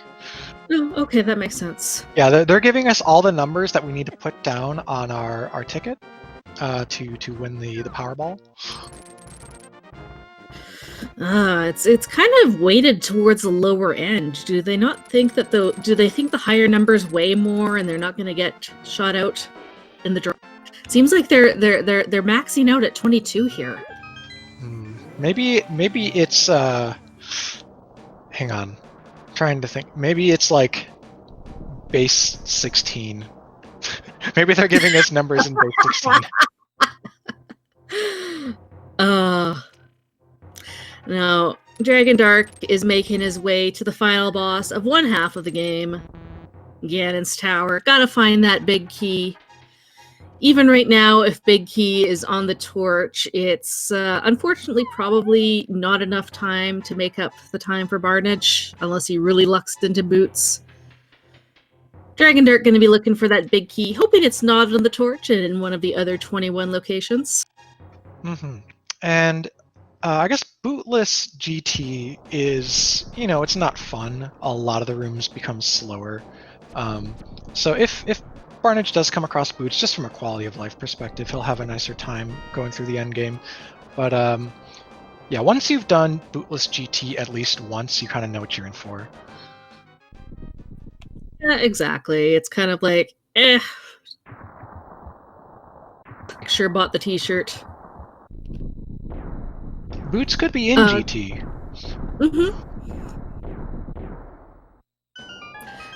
Oh, okay, that makes sense. Yeah, they're giving us all the numbers that we need to put down on our ticket to win the Powerball. It's kind of weighted towards the lower end. Do they not think that do they think the higher numbers weigh more and they're not going to get shot out in the draw? Seems like they're maxing out at 22 here. Maybe it's hang on. I'm trying to think. Maybe it's like base 16. Maybe they're giving us numbers in base 16. Now, Dragondarch is making his way to the final boss of one half of the game, Ganon's Tower. Gotta find that big key. Even right now, if Big Key is on the torch, it's unfortunately probably not enough time to make up the time for Barnage, unless he really luxed into boots. Dragondarch going to be looking for that Big Key, hoping it's not on the torch and in one of the other 21 locations. And I guess bootless GT is, it's not fun. A lot of the rooms become slower. So if Barnage does come across boots, just from a quality of life perspective, he'll have a nicer time going through the endgame. But yeah, once you've done bootless GT at least once, you kind of know what you're in for. Yeah, exactly. It's kind of like, sure bought the t-shirt. Boots could be in GT.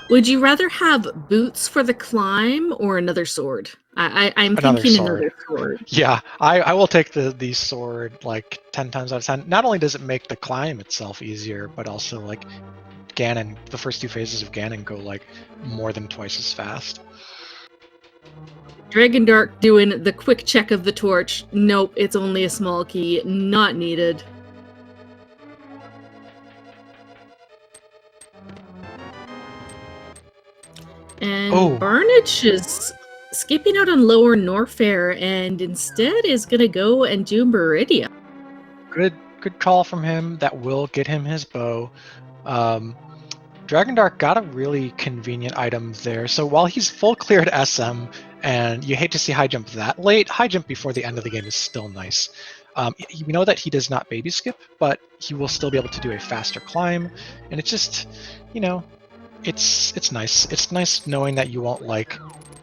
Would you rather have boots for the climb or another sword? I'm thinking another sword. Yeah, I will take the sword like 10 times out of 10. Not only does it make the climb itself easier, but also like Ganon, the first two phases of Ganon go like more than twice as fast. Dragondarch doing the quick check of the torch. Nope, it's only a small key. Not needed. And Barnage is skipping out on Lower Norfair and instead is going to go and do Meridia. Good call from him. That will get him his bow. Dragondarch got a really convenient item there. So while he's full cleared SM, and you hate to see high jump that late, high jump before the end of the game is still nice. We know that he does not baby skip, but he will still be able to do a faster climb, and it's just, it's nice. It's nice knowing that you won't like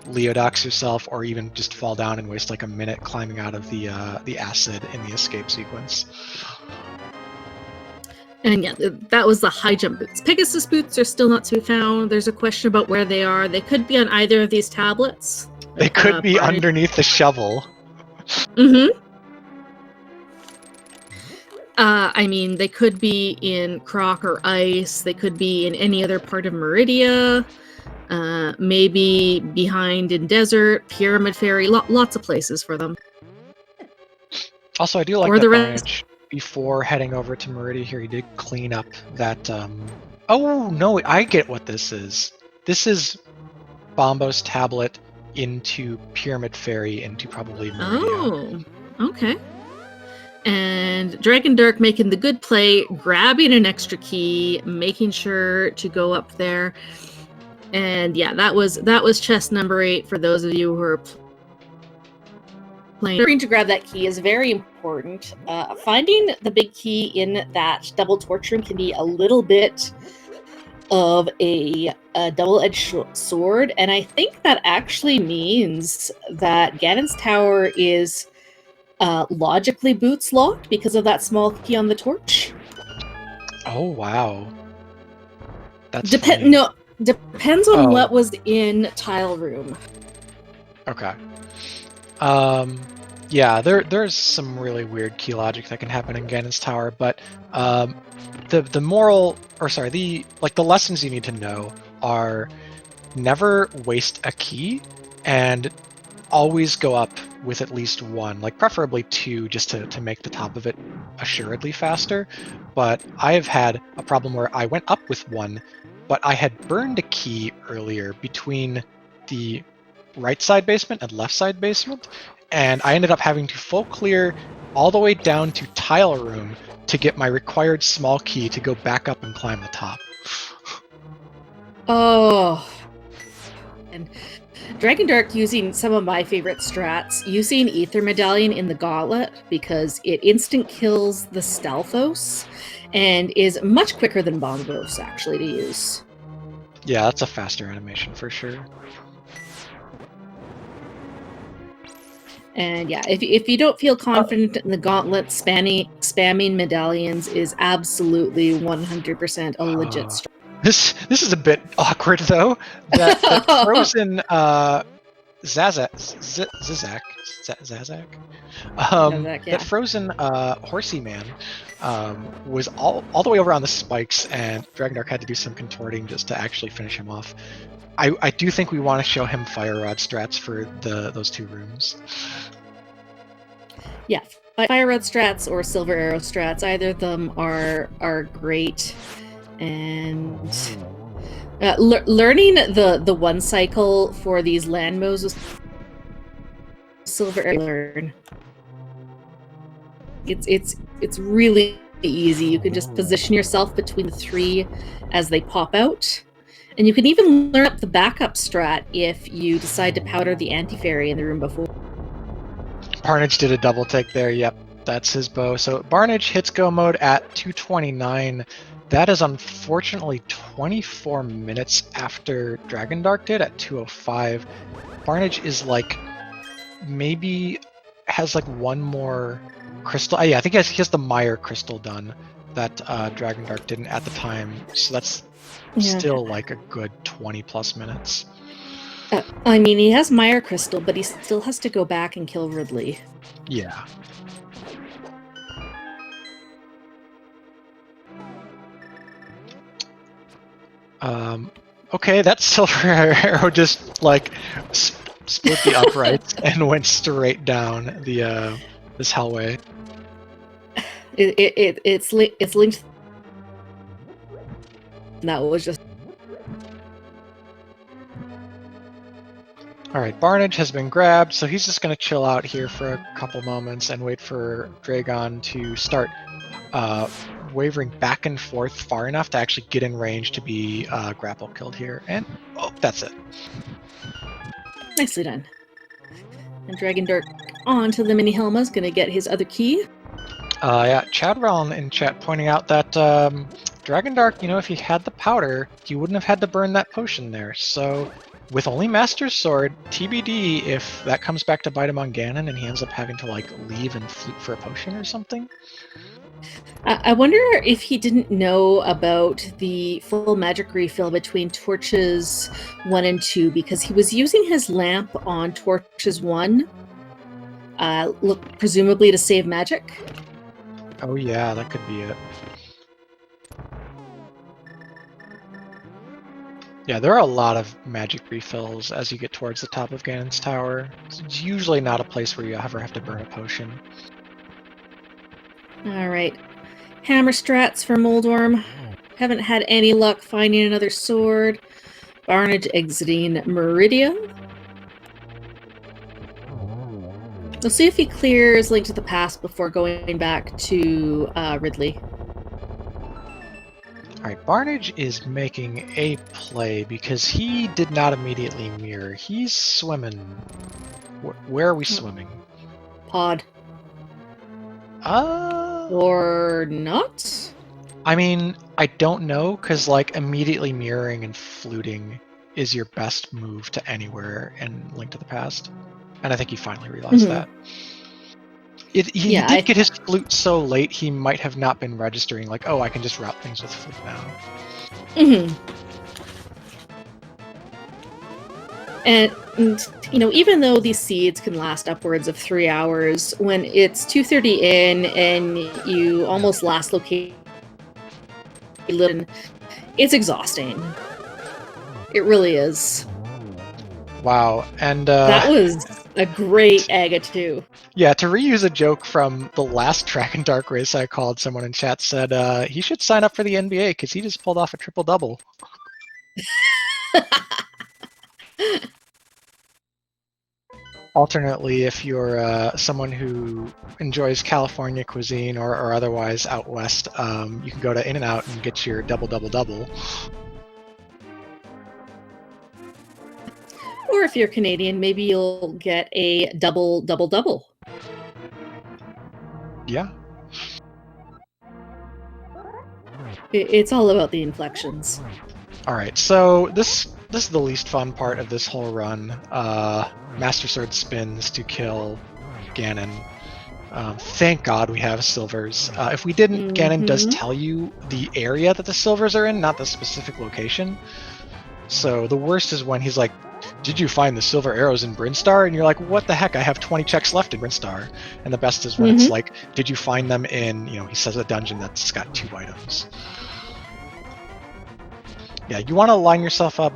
Leodox yourself or even just fall down and waste like a minute climbing out of the acid in the escape sequence. And yeah, that was the high jump boots. Pegasus boots are still not to be found. There's a question about where they are. They could be on either of these tablets. They could be underneath the shovel. I mean, they could be in Croc or Ice. They could be in any other part of Meridia. Maybe behind in Desert, Pyramid Fairy. Lots of places for them. Also, I do like that Barnage, before heading over to Meridia here, he did clean up that... Oh, no, I get what this is. This is Bombo's tablet into Pyramid Fairy into probably Meridia. Oh, okay. And Dragondarch making the good play, grabbing an extra key, making sure to go up there. And yeah, that was chest number 8 for those of you who are playing. Remembering to grab that key is very important. Finding the big key in that double torch room can be a little bit of a double-edged sword, and I think that actually means that Ganon's Tower is logically boots locked because of that small key on the torch. Oh, wow. That's funny. No, depends on Oh, what was in tile room. okay. Yeah, there's some really weird key logic that can happen in Ganon's Tower, but the moral, or sorry, the lessons you need to know are never waste a key and always go up with at least one, like preferably two, just to make the top of it assuredly faster. But I have had a problem where I went up with one, but I had burned a key earlier between the right side basement and left side basement, and I ended up having to full clear all the way down to tile room to get my required small key to go back up and climb the top. Oh, and Dragondarch using some of my favorite strats, using Ether Medallion in the Gauntlet because it instant kills the Stealthos and is much quicker than Bongos actually to use. Yeah, that's a faster animation for sure. And yeah, if you don't feel confident in the Gauntlet, spamming medallions is absolutely 100% a legit strat. This is a bit awkward though. That frozen Zazak, Yeah. that frozen horsey man was all the way over on the spikes, and Dragondarch had to do some contorting just to actually finish him off. I do think we want to show him fire rod strats for those two rooms. Yeah, fire rod strats or silver arrow strats, either of them are great. And learning the one cycle for these land mows with silver arrow, learn. It's really easy. You can just position yourself between the three as they pop out. And you can even learn up the backup strat if you decide to powder the anti-fairy in the room before. Barnage did a double take there. Yep, that's his bow. So Barnage hits go mode at 229. That is unfortunately 24 minutes after Dragondarch did at 205. Barnage is like maybe has like one more crystal. Yeah, I think he has the Mire crystal done that Dragondarch didn't at the time. So that's still like a good 20 plus minutes. I mean, he has Mire crystal, but he still has to go back and kill Ridley. Yeah. Okay, that silver arrow just like split the uprights and went straight down the this hallway. It's linked. That was just. All right, Barnage has been grabbed, so he's just going to chill out here for a couple moments and wait for Dragon to start wavering back and forth far enough to actually get in range to be grapple killed here. And oh, that's it. Nicely done. And Dragondarch onto the mini Helma's gonna get his other key. Yeah, Chadwell in chat pointing out that Dragondarch, if he had the powder, he wouldn't have had to burn that potion there. So with only Master's Sword, TBD if that comes back to bite him on Ganon and he ends up having to like leave and flute for a potion or something. I wonder if he didn't know about the full magic refill between torches 1 and 2 because he was using his lamp on torches 1, presumably to save magic. Oh yeah, that could be it. Yeah, there are a lot of magic refills as you get towards the top of Ganon's Tower. It's usually not a place where you ever have to burn a potion. Alright. Hammer strats for Moldworm. Haven't had any luck finding another sword. Barnage exiting Meridia. We'll see if he clears Link to the Past before going back to Ridley. Alright, Barnage is making a play because he did not immediately mirror. He's swimming. Where are we swimming? Pod. Or not? I mean, I don't know, because like immediately mirroring and fluting is your best move to anywhere in Link to the Past. And I think he finally realized that. He did get his flute so late, he might have not been registering, like, oh, I can just route things with flute now. Mm-hmm. And you know, even though these seeds can last upwards of 3 hours, when it's 2:30 in and you almost last locate, it's exhausting. It really is. Wow, and that was a great Aga too. Yeah, to reuse a joke from the last Dragondarch race I called, someone in chat said he should sign up for the NBA because he just pulled off a triple-double. Alternately, if you're someone who enjoys California cuisine or otherwise out west, you can go to In-N-Out and get your double-double-double. Or if you're Canadian, maybe you'll get a double-double-double. Yeah. It's all about the inflections. All right, so this is the least fun part of this whole run. Master Sword spins to kill Ganon. Thank God we have silvers. If we didn't, Ganon does tell you the area that the silvers are in, not the specific location. So the worst is when he's like, did you find the silver arrows in Brinstar? And you're like, what the heck? I have 20 checks left in Brinstar. And the best is when it's like, did you find them in, he says a dungeon that's got 2 items. Yeah, you want to line yourself up.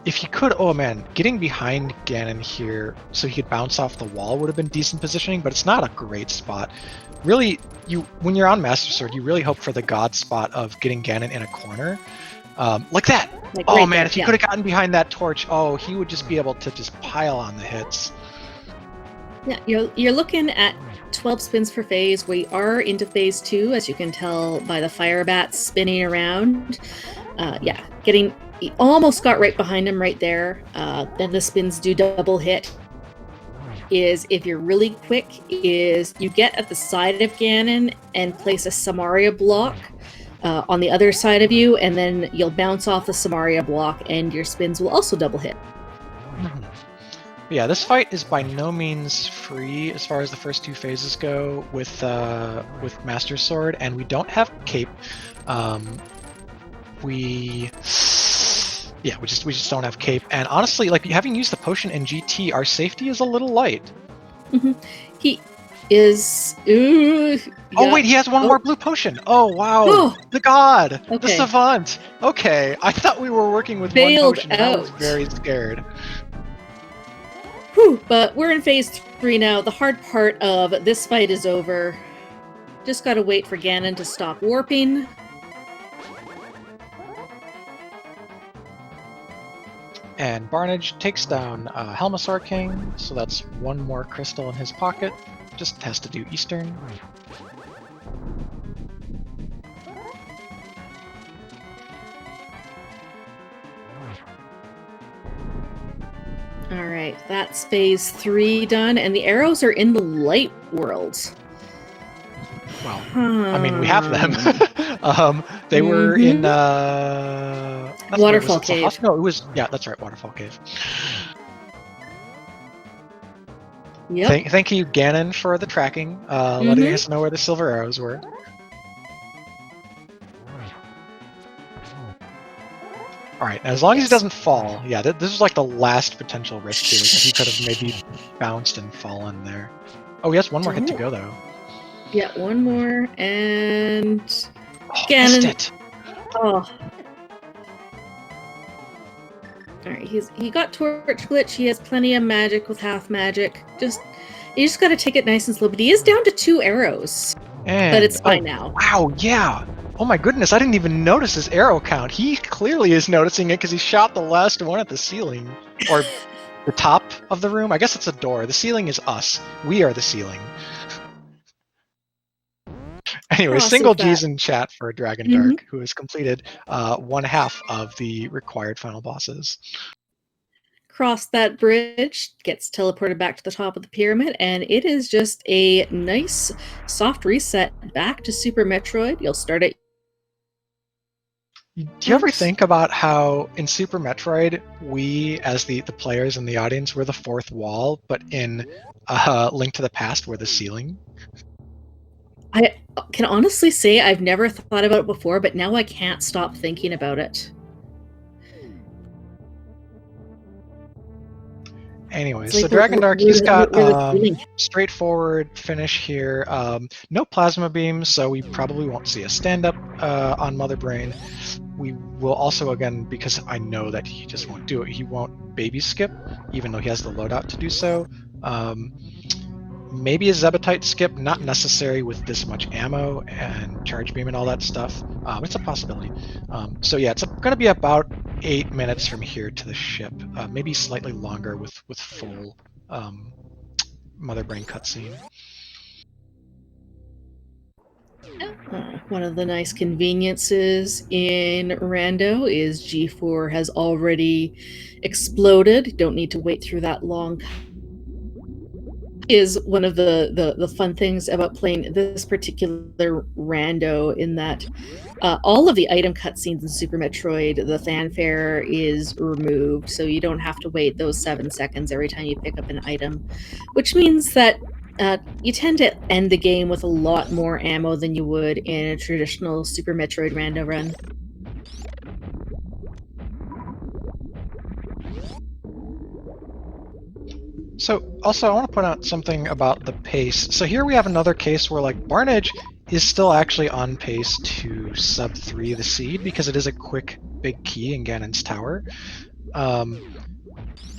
If you could, oh man, getting behind Ganon here so he could bounce off the wall would have been decent positioning, but it's not a great spot. Really, when you're on Master Sword, you really hope for the god spot of getting Ganon in a corner. Like that! Like oh right man, there, if you could have gotten behind that torch, oh, he would just be able to just pile on the hits. Yeah, you're looking at 12 spins per phase. We are into phase 2, as you can tell by the fire bats spinning around. Yeah, he almost got right behind him right there. Then the spins do double hit. Is if you're really quick, is you get at the side of Ganon and place a Samaria block on the other side of you, and then you'll bounce off the Samaria block and your spins will also double hit. Yeah, this fight is by no means free as far as the first 2 phases go with Master Sword, and we don't have cape. We just don't have cape, and honestly, like having used the potion in GT, our safety is a little light. He is. Oh wait, he has one more blue potion. Oh wow, the god, the savant. Okay, I thought we were working with one potion. I was very scared. Whew, but we're in phase 3 now. The hard part of this fight is over. Just gotta wait for Ganon to stop warping. And Barnage takes down Helmasaur King, so that's 1 more crystal in his pocket. Just has to do Eastern. Alright, that's phase 3 done, and the arrows are in the light world. Well, I mean, we have them. They were in Waterfall Cave. No, it was that's right, Waterfall Cave. Yep. Thank you, Ganon, for the tracking, letting us know where the silver arrows were. All right, as long as he doesn't fall. Yeah, this is like the last potential risk here. He could have maybe bounced and fallen there. Oh, he has 1 more hit to go, though. Yeah, 1 more, and Ganon. Missed it. Oh. Alright, he got Torch Glitch. He has plenty of magic with half magic. You just gotta take it nice and slow. But he is down to 2 arrows. But it's fine now. Wow, yeah. Oh my goodness, I didn't even notice his arrow count. He clearly is noticing it because he shot the last one at the ceiling. Or the top of the room. I guess it's a door. The ceiling is us. We are the ceiling. Anyway, single G's in chat for Dragondarch, who has completed 1/2 of the required final bosses. Cross that bridge, gets teleported back to the top of the pyramid, and it is just a nice, soft reset back to Super Metroid. You'll start at Do you ever think about how in Super Metroid, we, as the players and the audience, we're the fourth wall, but in Link to the Past, we're the ceiling? I can honestly say I've never thought about it before, but now I can't stop thinking about it. Anyways, It's so like Dragondarch, he's got we're the ceiling. straightforward finish here. No plasma beams, so we probably won't see a stand-up on Mother Brain. We will also, again, because I know that he just won't do it, he won't baby skip, even though he has the loadout to do so. Maybe a Zebetite skip, not necessary with this much ammo and charge beam and all that stuff. It's a possibility. So yeah, it's going to be about 8 minutes from here to the ship, maybe slightly longer with full Mother Brain cutscene. One of the nice conveniences in Rando is G4 has already exploded. Don't need to wait through that long. Is one of the fun things about playing this particular Rando in that all of the item cutscenes in Super Metroid, the fanfare is removed, so you don't have to wait those 7 seconds every time you pick up an item, which means that you tend to end the game with a lot more ammo than you would in a traditional Super Metroid Rando run. So also I want to point out something about the pace. So here we have another case where like Barnage is still actually on pace to sub 3 the seed because it is a quick big key in Ganon's tower.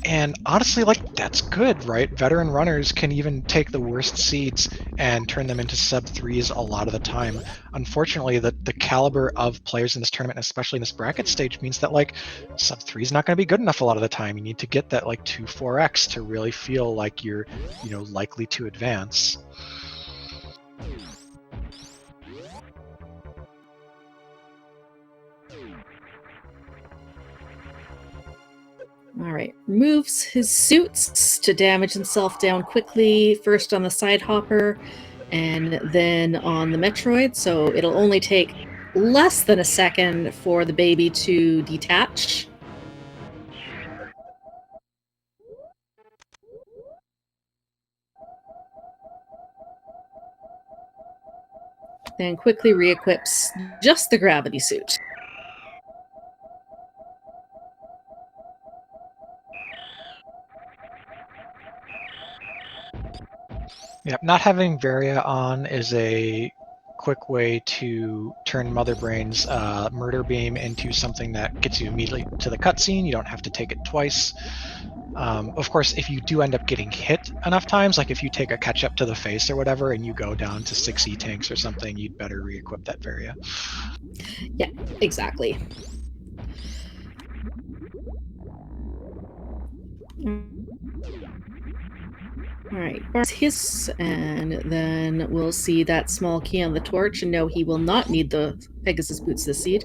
And honestly, like, that's good, right? Veteran runners can even take the worst seeds and turn them into sub 3s a lot of the time. Unfortunately, the caliber of players in this tournament, especially in this bracket stage, means that like sub 3 is not going to be good enough a lot of the time. You need to get that like 2-4x to really feel like you're, likely to advance. All right, removes his suits to damage himself down quickly, first on the side hopper and then on the Metroid, so it'll only take less than a second for the baby to detach. Then quickly re-equips just the gravity suit. Yep, not having Varia on is a quick way to turn Mother Brain's murder beam into something that gets you immediately to the cutscene. You don't have to take it twice. Of course, if you do end up getting hit enough times, like if you take a catch up to the face or whatever and you go down to 6 E-tanks or something, you'd better re-equip that Varia. Yeah, exactly. All right, hiss, and then we'll see that small key on the torch, and no, he will not need the Pegasus Boots this seed.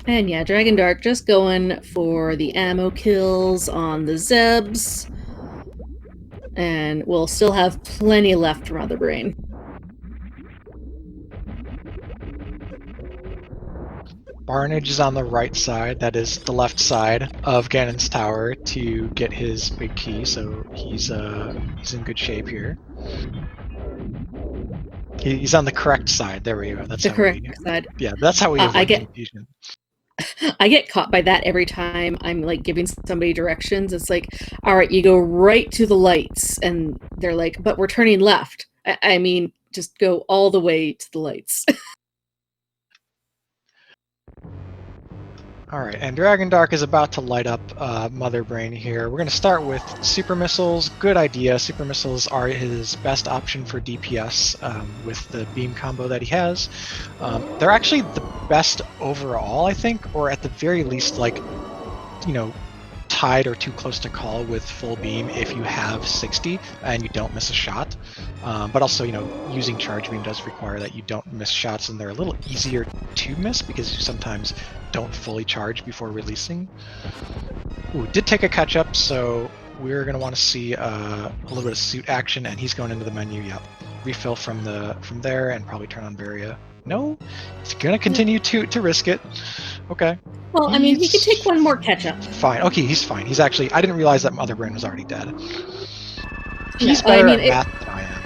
And yeah, Dragondarch just going for the ammo kills on the Zebs, and we'll still have plenty left from Mother Brain. Barnage is on the right side, that is the left side of Ganon's tower to get his big key, so he's in good shape here. He's on the correct side. There we go. That's The how correct we, side. yeah, that's how we avoid confusion. I get caught by that every time I'm like giving somebody directions. It's like, all right, you go right to the lights, and they're like, but we're turning left. I mean, just go all the way to the lights. Alright, and Dragondarch is about to light up Mother Brain here. We're going to start with Super Missiles. Good idea. Super Missiles are his best option for DPS with the beam combo that he has. They're actually the best overall, I think, or at the very least, like, tied or too close to call with full beam if you have 60 and you don't miss a shot. But also, using charge beam does require that you don't miss shots, and they're a little easier to miss because you sometimes don't fully charge before releasing. Ooh, did take a catch up, so we're gonna want to see a little bit of suit action, and he's going into the menu. Yep, refill from there, and probably turn on Varia. No, he's gonna continue to risk it. Okay. Well, I mean, he could take one more catch up. Fine. Okay, he's fine. He's actually. I didn't realize that Mother Brain was already dead. He's No, better at math than I am.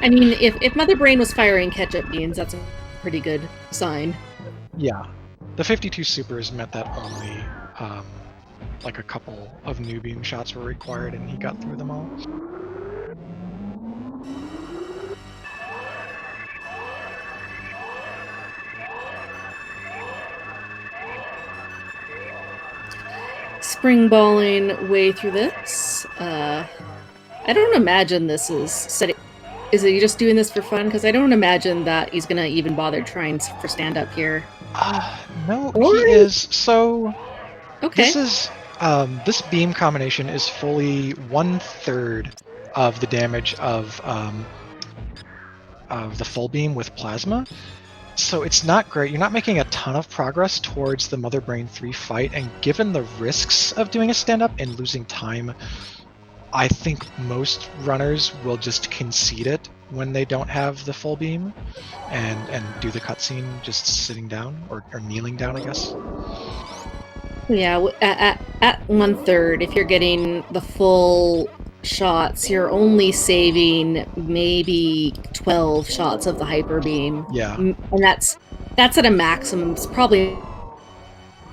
I mean, if Mother Brain was firing ketchup beans, that's a pretty good sign. Yeah, the 52 supers meant that only like a couple of new beam shots were required, and he got through them all. Springballing way through this. I don't imagine this is setting. Is he just doing this for fun? Because I don't imagine that he's gonna even bother trying for stand up here. No, he is. So okay. This is this beam combination is fully 1/3 of the damage of the full beam with plasma. So it's not great. You're not making a ton of progress towards the Mother Brain 3 fight, and given the risks of doing a stand-up and losing time, I think most runners will just concede it when they don't have the full beam and do the cutscene just sitting down or kneeling down, I guess. Yeah, at 1/3, if you're getting the full shots, you're only saving maybe 12 shots of the hyper beam. Yeah, and that's at a maximum. It's probably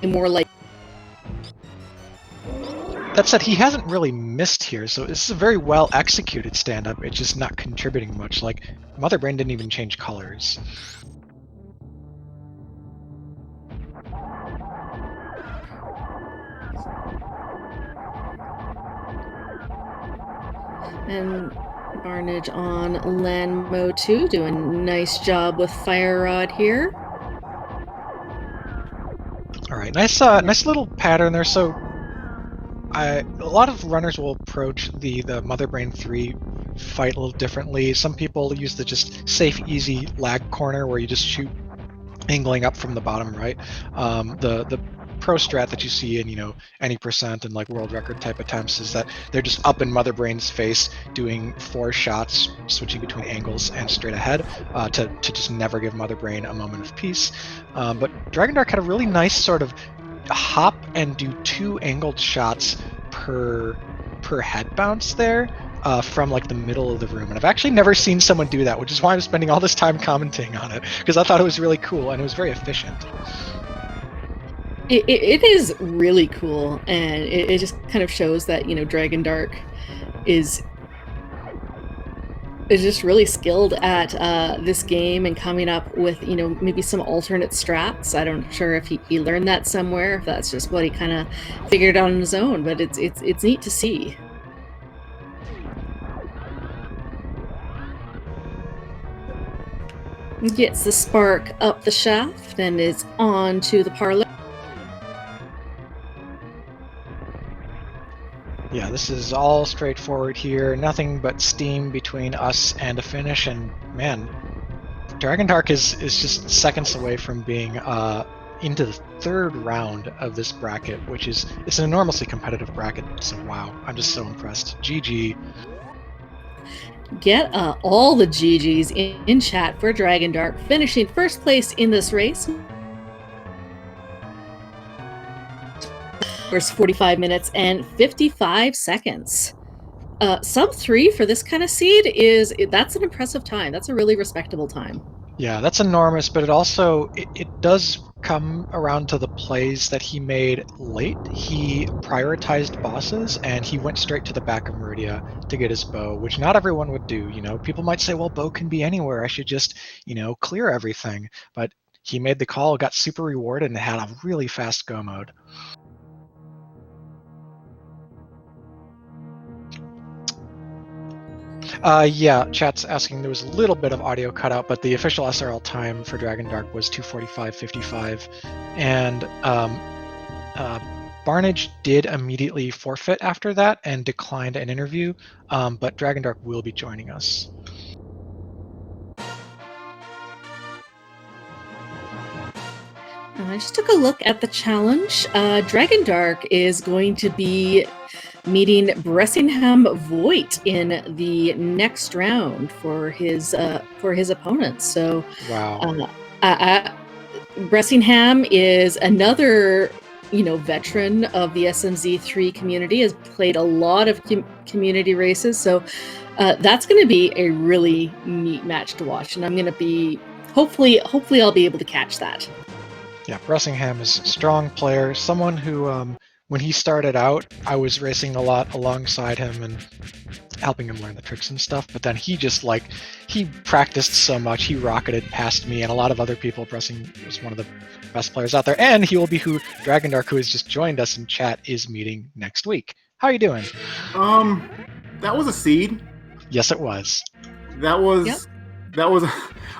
more like. that said, he hasn't really missed here, so this is a very well executed stand-up. It's just not contributing much. Like, Mother Brain didn't even change colors. And Barnage on Lanmo 2, doing a nice job with Fire Rod here. All right, nice little pattern there. So, a lot of runners will approach the Mother Brain 3 fight a little differently. Some people use the just safe, easy lag corner where you just shoot angling up from the bottom right. The pro strat that you see in any percent and like world record type attempts is that they're just up in Mother Brain's face doing 4 shots, switching between angles and straight ahead to just never give Mother Brain a moment of peace. But Dragondarch had a really nice sort of hop and do 2 angled shots per head bounce there. From like the middle of the room, and I've actually never seen someone do that, which is why I'm spending all this time commenting on it, because I thought it was really cool and it was very efficient. It is really cool, and it just kind of shows that Dragondarch is just really skilled at this game and coming up with maybe some alternate strats. I don't sure if he learned that somewhere, if that's just what he kind of figured out on his own, but it's neat to see. Gets the spark up the shaft and is on to the parlor. Yeah, this is all straightforward here. Nothing but steam between us and a finish, and man, Dragondarch is just seconds away from being into the 3rd round of this bracket, which it's an enormously competitive bracket. So wow, I'm just so impressed. GG. Get all the GGs in chat for Dragondarch, finishing first place in this race. First 45 minutes and 55 seconds. Sub 3 for this kind of seed that's an impressive time. That's a really respectable time. Yeah, that's enormous, but it does come around to the plays that he made late. He prioritized bosses, and he went straight to the back of Meridia to get his bow, which not everyone would do. People might say, well, bow can be anywhere. I should just, clear everything. But he made the call, got super rewarded, and had a really fast go mode. Yeah, chat's asking, there was a little bit of audio cutout, but the official SRL time for Dragondarch was 2:45:55, and Barnage did immediately forfeit after that and declined an interview, but Dragondarch will be joining us. I just took a look at the challenge. Dragondarch is going to be meeting Bressingham Voigt in the next round for his opponent. So, Wow. Bressingham is another, veteran of the SMZ3 community. Has played a lot of community races, so that's going to be a really neat match to watch, and I'm going to be hopefully I'll be able to catch that. Yeah, Bressingham is a strong player, someone who, when he started out, I was racing a lot alongside him and helping him learn the tricks and stuff, but then he just, he practiced so much, he rocketed past me and a lot of other people. Bressing was one of the best players out there, and he will be who Dragondarch, who has just joined us in chat, is meeting next week. How are you doing? That was a seed. Yes, it was. That was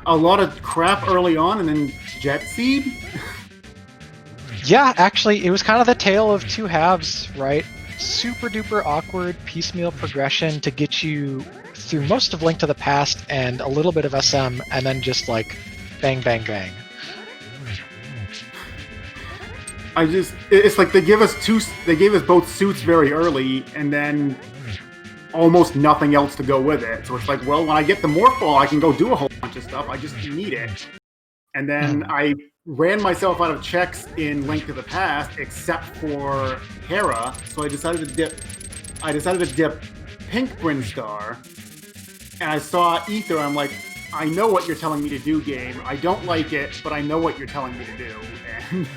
a lot of crap early on, and then jet seed. Yeah, actually, it was kind of the tale of two halves, right? Super duper awkward piecemeal progression to get you through most of Link to the Past and a little bit of SM, and then just bang, bang, bang. It's like they gave us both suits very early, and then almost nothing else to go with it. So it's like, well, when I get the Morphball, I can go do a whole bunch of stuff. I just need it. And then I ran myself out of checks in Link to the Past, except for Hera. So I decided to dip Pink Brinstar, and I saw Ether. I'm like, I know what you're telling me to do, game. I don't like it, but I know what you're telling me to do. And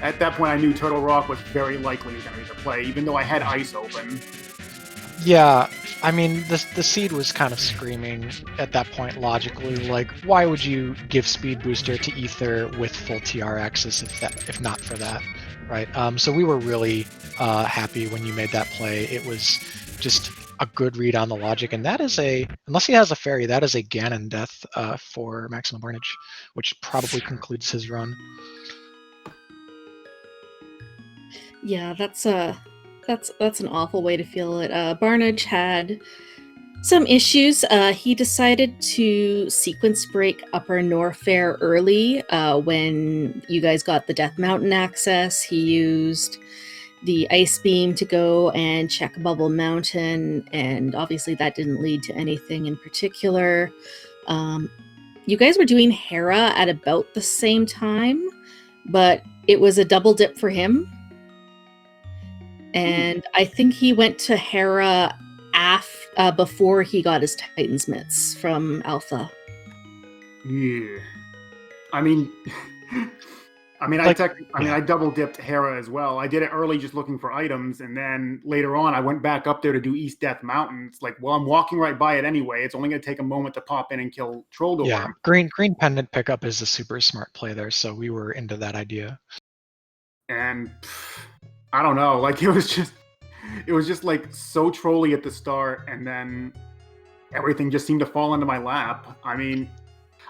at that point, I knew Turtle Rock was very likely going to be the play, even though I had Ice open. Yeah, I mean, the seed was kind of screaming at that point logically, why would you give Speed Booster to Ether with full TR access if not for that, right? So we were really happy when you made that play. It was just a good read on the logic, and that is unless he has a fairy, that is a Ganon death for Maximum Barnage, which probably concludes his run. Yeah, that's an awful way to feel it. Barnage had some issues. He decided to sequence break Upper Norfair early when you guys got the Death Mountain access. He used the Ice Beam to go and check Bubble Mountain, and obviously that didn't lead to anything in particular. You guys were doing Hera at about the same time, but it was a double dip for him. And I think he went to Hera before he got his Titan's Mitts from Alpha. Yeah, I mean, I double dipped Hera as well. I did it early, just looking for items, and then later on, I went back up there to do East Death Mountain. It's like, well, I'm walking right by it anyway. It's only going to take a moment to pop in and kill Troll Door. Yeah, green pendant pickup is a super smart play there, so we were into that idea. And I don't know, it was just so trolly at the start, and then everything just seemed to fall into my lap. I mean,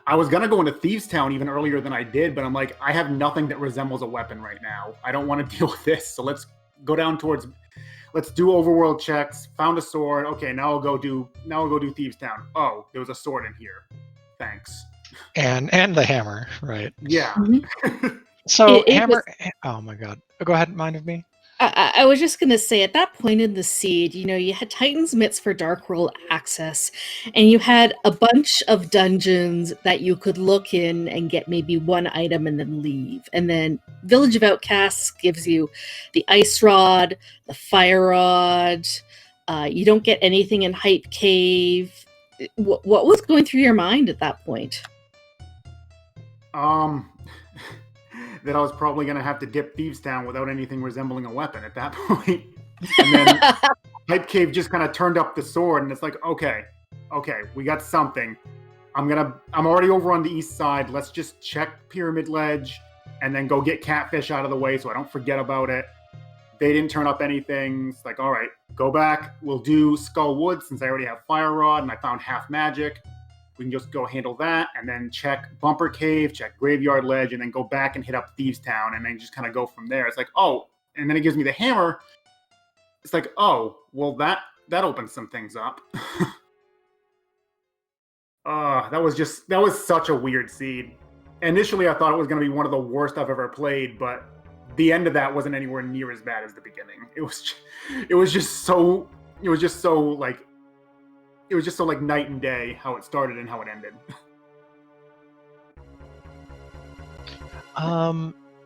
I was gonna go into Thieves Town even earlier than I did, but I'm like, I have nothing that resembles a weapon right now. I don't want to deal with this, so let's go down let's do overworld checks. Found a sword. Okay, now I'll go do Thieves Town. Oh, there was a sword in here. Thanks. And the hammer, right? Yeah. Mm-hmm. So hammer. Oh my god. Go ahead. Mind of me. I was just going to say, at that point in the seed, you had Titan's Mitts for Dark World access, and you had a bunch of dungeons that you could look in and get maybe one item and then leave. And then Village of Outcasts gives you the Ice Rod, the Fire Rod. You don't get anything in Hype Cave. What was going through your mind at that point? That I was probably going to have to dip Thieves Town without anything resembling a weapon at that point. And then Hype Cave just kind of turned up the sword, and it's like, okay, we got something. I'm already over on the east side. Let's just check Pyramid Ledge and then go get Catfish out of the way so I don't forget about it. They didn't turn up anything. It's like, all right, go back. We'll do Skull Wood since I already have Fire Rod and I found half magic. We can just go handle that, and then check Bumper Cave, check Graveyard Ledge, and then go back and hit up Thieves Town, and then just kind of go from there. It's like, oh, and then it gives me the hammer. It's like, oh, well, that opens some things up. That was such a weird seed. initially I thought it was going to be one of the worst I've ever played, but the end of that wasn't anywhere near as bad as the beginning. It was just so like night and day how it started and how it ended.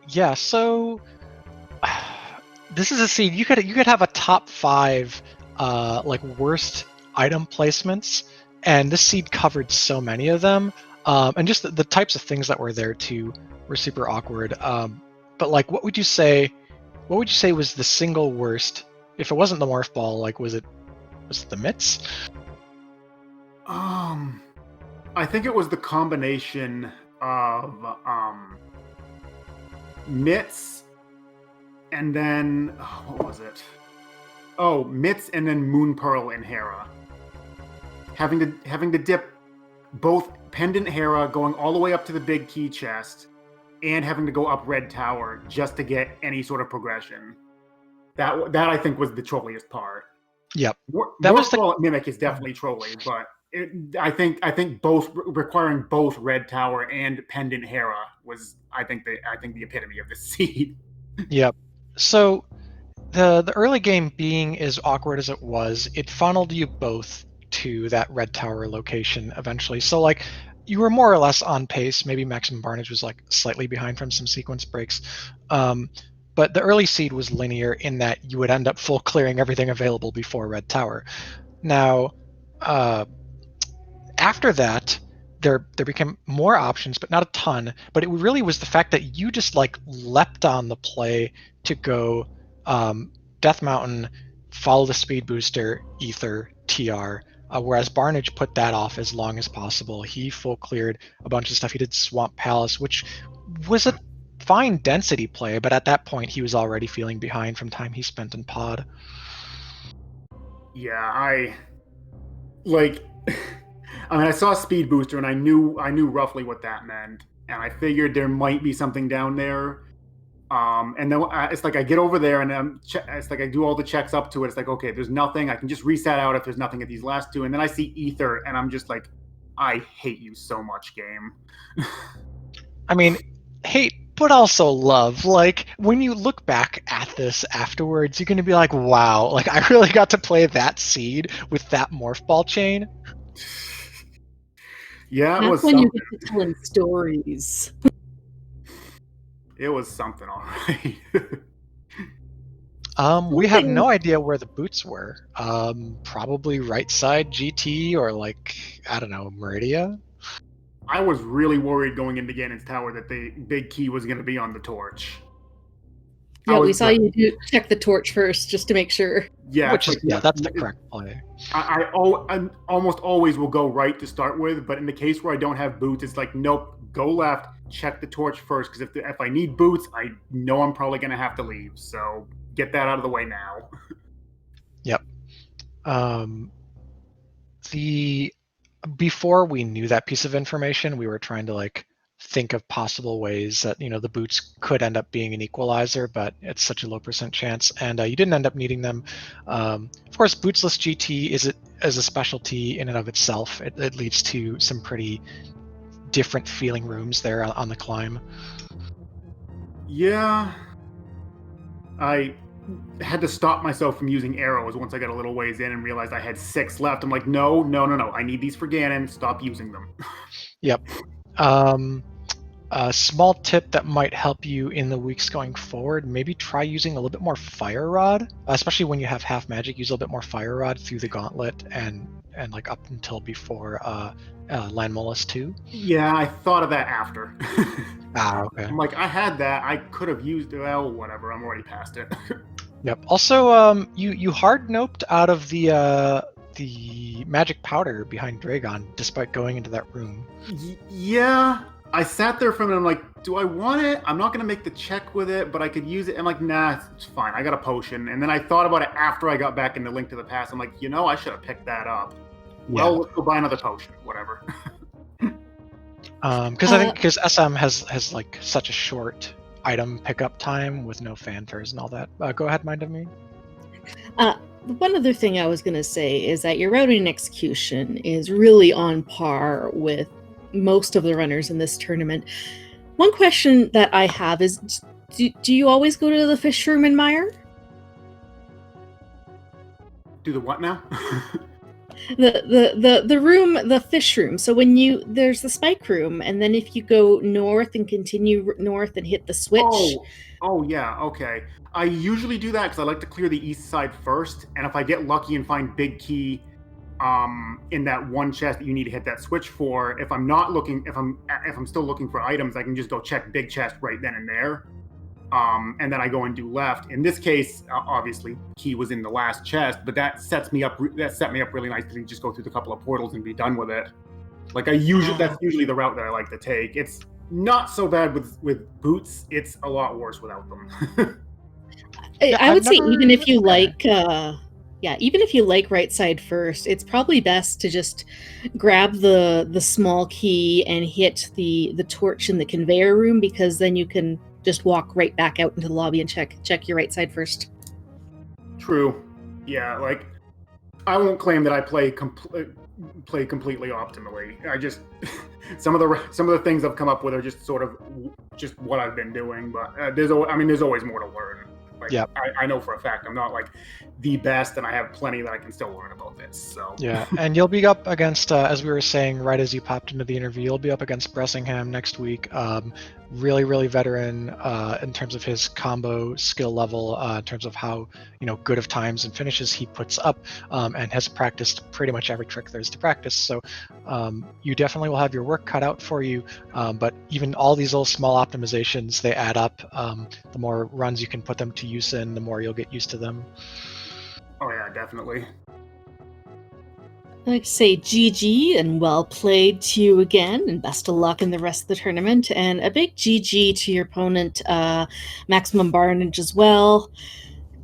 Yeah, so this is a seed. You could have a top 5 like worst item placements, and this seed covered so many of them. And just the types of things that were there too were super awkward. But like, what would you say was the single worst? If it wasn't the morph ball, like was it the mitts? I think it was the combination of mitts and then what was it? Oh, mitts and then Moon Pearl and Hera. Having to dip both Pendant Hera going all the way up to the big key chest and having to go up Red Tower just to get any sort of progression. That I think was the trolliest part. Yep. That was the Mimic is definitely trolly, but I think both requiring both Red Tower and Pendant Hera was I think the epitome of the seed. Yep. So the early game being as awkward as it was, it funneled you both to that Red Tower location eventually. So like you were more or less on pace. Maybe Maximum Barnage was like slightly behind from some sequence breaks. But the early seed was linear in that you would end up full clearing everything available before Red Tower. Now, after that, there became more options, but not a ton. But it really was the fact that you just like leapt on the play to go Death Mountain, follow the speed booster, Ether, TR. Whereas Barnage put that off as long as possible. He full cleared a bunch of stuff. He did Swamp Palace, which was a fine density play, but at that point he was already feeling behind from time he spent in pod. Yeah, I saw Speed Booster and I knew roughly what that meant, and I figured there might be something down there. And then it's like I get over there and it's like I do all the checks up to it. It's like, okay, there's nothing. I can just reset out if there's nothing at these last two. And then I see Ether and I'm just like, I hate you so much, game. I mean, hate, but also love. Like, when you look back at this afterwards, you're going to be like, wow, like I really got to play that seed with that morph ball chain. Yeah, That's it was when something. you get to telling stories. It was something, all right. We have no idea where the boots were. Probably right side GT or like, I don't know, Meridia. I was really worried going into Ganon's Tower that the big key was going to be on the torch. Yeah, we saw you check the torch first just to make sure. Yeah, that's the correct play. I almost always will go right to start with, but in the case where I don't have boots, it's like, nope, go left, check the torch first, because if I need boots, I know I'm probably going to have to leave. So get that out of the way now. Yep. Before we knew that piece of information, we were trying to like think of possible ways that the boots could end up being an equalizer, but it's such a low % chance, and you didn't end up needing them. Of course, bootsless GT is a specialty in and of itself. It leads to some pretty different feeling rooms there on the climb. Yeah, I had to stop myself from using arrows once I got a little ways in and realized I had 6 left. I'm like, no, I need these for Ganon. Stop using them. Yep. A small tip that might help you in the weeks going forward, maybe try using a little bit more Fire Rod, especially when you have half magic. Use a little bit more Fire Rod through the gauntlet and like up until before Land Mollusk 2. Yeah, I thought of that after. Okay. I'm like, I had that. I could have used whatever. I'm already past it. Yep. Also, you hard noped out of the magic powder behind Dragon, despite going into that room. Yeah. I sat there for a minute, I'm like, do I want it? I'm not going to make the check with it, but I could use it. I'm like, nah, it's fine. I got a potion. And then I thought about it after I got back into Link to the Past. I'm like, I should have picked that up. Well, let's go buy another potion, whatever. Because SM has like such a short item pickup time with no fanfares and all that. Go ahead, Mind of Me. One other thing I was going to say is that your routing and execution is really on par with most of the runners in this tournament. One question that I have is, do you always go to the fish room in Mire? Do the what now? The room, the fish room. So when there's the spike room, and then if you go north and continue north and hit the switch. Oh yeah, okay. I usually do that because I like to clear the east side first, and if I get lucky and find big key in that one chest that you need to hit that switch for, if I'm not looking, if I'm still looking for items, I can just go check big chest right then and there. And then I go and do left. In this case, obviously, key was in the last chest, but that set me up really nicely to just go through the couple of portals and be done with it. Like that's usually the route that I like to take. It's not so bad with boots. It's a lot worse without them. I would say even if you like, even if you like right side first, it's probably best to just grab the small key and hit the torch in the conveyor room, because then you can just walk right back out into the lobby and check your right side first. True. Yeah, like I won't claim that I play completely optimally. I just some of the things I've come up with are just sort of just what I've been doing. But there's always more to learn. Like, yeah, I know for a fact I'm not like the best, and I have plenty that I can still learn about this. So yeah, and you'll be up against, as we were saying right as you popped into the interview, you'll be up against Bressingham next week. Really veteran in terms of his combo skill level, in terms of how good of times and finishes he puts up, and has practiced pretty much every trick there is to practice. So you definitely will have your work cut out for you. But even all these little small optimizations, they add up. The more runs you can put them to use in, the more you'll get used to them. Oh yeah, definitely. I'd like to say GG and well played to you again, and best of luck in the rest of the tournament. And a big GG to your opponent, Maximum Barnage, as well.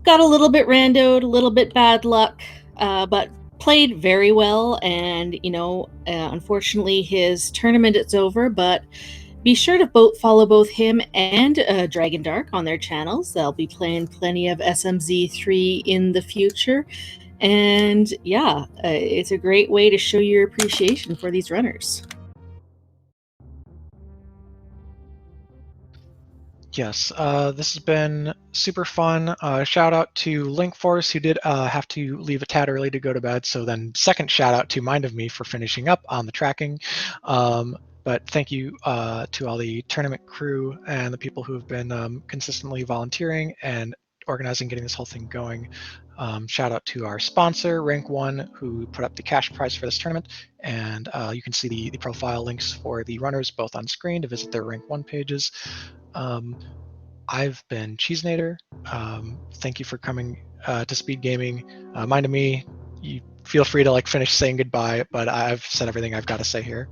Got a little bit randoed, a little bit bad luck, but played very well. And unfortunately, his tournament is over. But be sure to follow both him and Dragondarch on their channels. They'll be playing plenty of SMZ3 in the future. And yeah, it's a great way to show your appreciation for these runners. Yes, this has been super fun. Shout out to Linkforce, who did have to leave a tad early to go to bed. So then second shout out to Mind of Me for finishing up on the tracking. But thank you to all the tournament crew and the people who have been consistently volunteering and organizing, getting this whole thing going. Shout out to our sponsor, Rank One, who put up the cash prize for this tournament. And you can see the profile links for the runners both on screen to visit their Rank One pages. I've been Cheesenator. Thank you for coming to Speed Gaming. Mind of Me, you feel free to finish saying goodbye, but I've said everything I've got to say here.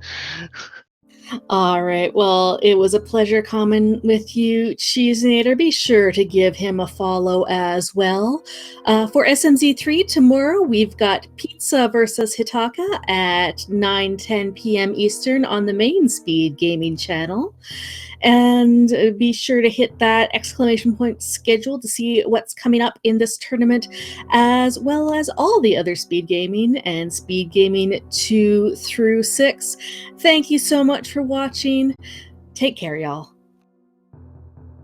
All right. Well, it was a pleasure coming with you, Cheesenator. Be sure to give him a follow as well. For SMZ3 tomorrow, we've got Pizza versus Hitaka at 9:10 p.m. Eastern on the main Speed Gaming channel. And be sure to hit that exclamation point schedule to see what's coming up in this tournament, as well as all the other Speed Gaming and Speed Gaming 2 through 6. Thank you so much for watching. Take care, y'all.